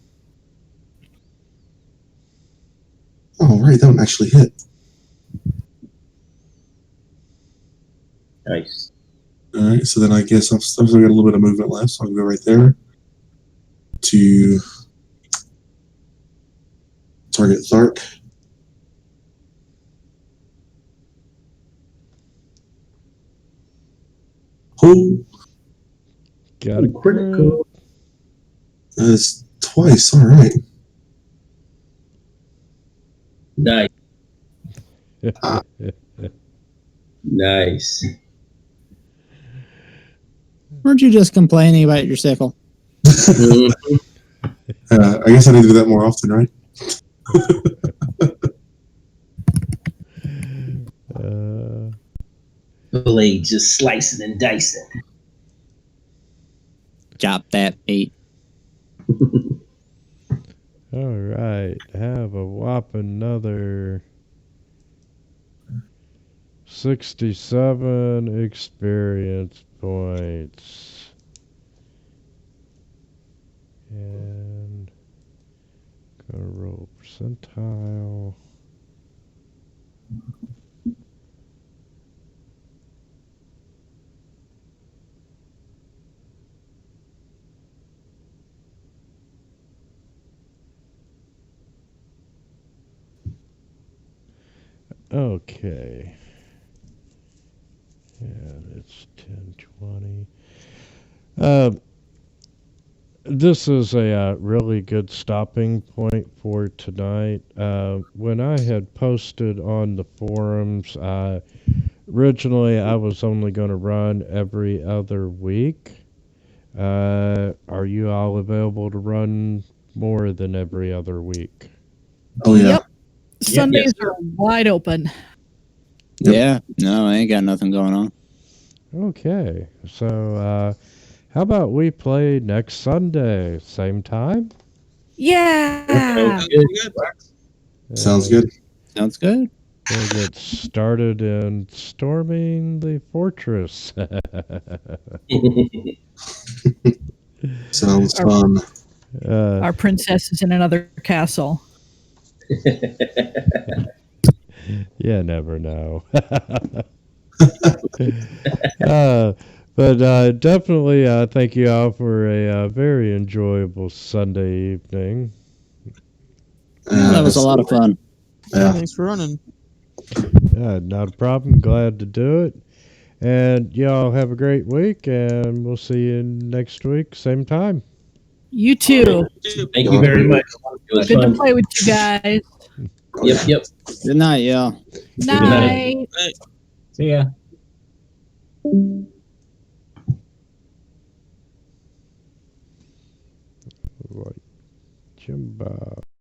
Oh, right, that one actually hit. Nice. All right, so then I guess I've still got a little bit of movement left, so I'll go right there to target Thark. Oh, Got a Critical. that's twice. All right. Nice. Ah. Nice. Weren't you just complaining about your sickle? Mhm. I guess I need to do that more often, right? Blade just slicing and dicing. Chop that meat. All right, have a whopping another 67 experience points. And gonna roll percentile. Okay. And it's 10:20. This is a really good stopping point for tonight. When I had posted on the forums, originally I was only going to run every other week. Are you all available to run more than every other week? Oh, yeah. Yep. Sundays are wide open. Yep. Yeah, no, I ain't got nothing going on. Okay, so how about we play next Sunday, same time? Yeah. Sounds good. Sounds good. Sounds good. We'll get started in storming the fortress. Sounds fun. Our princess is in another castle. You never know. But definitely thank you all for a very enjoyable Sunday evening. That was a lot of fun. Yeah. Thanks for running. Not a problem. Glad to do it. And y'all have a great week, and we'll see you next week, same time. You too. Thank you very much. It was Good fun. to play with you guys. Yep. Good night, y'all. Night. See ya. Like Jimbo.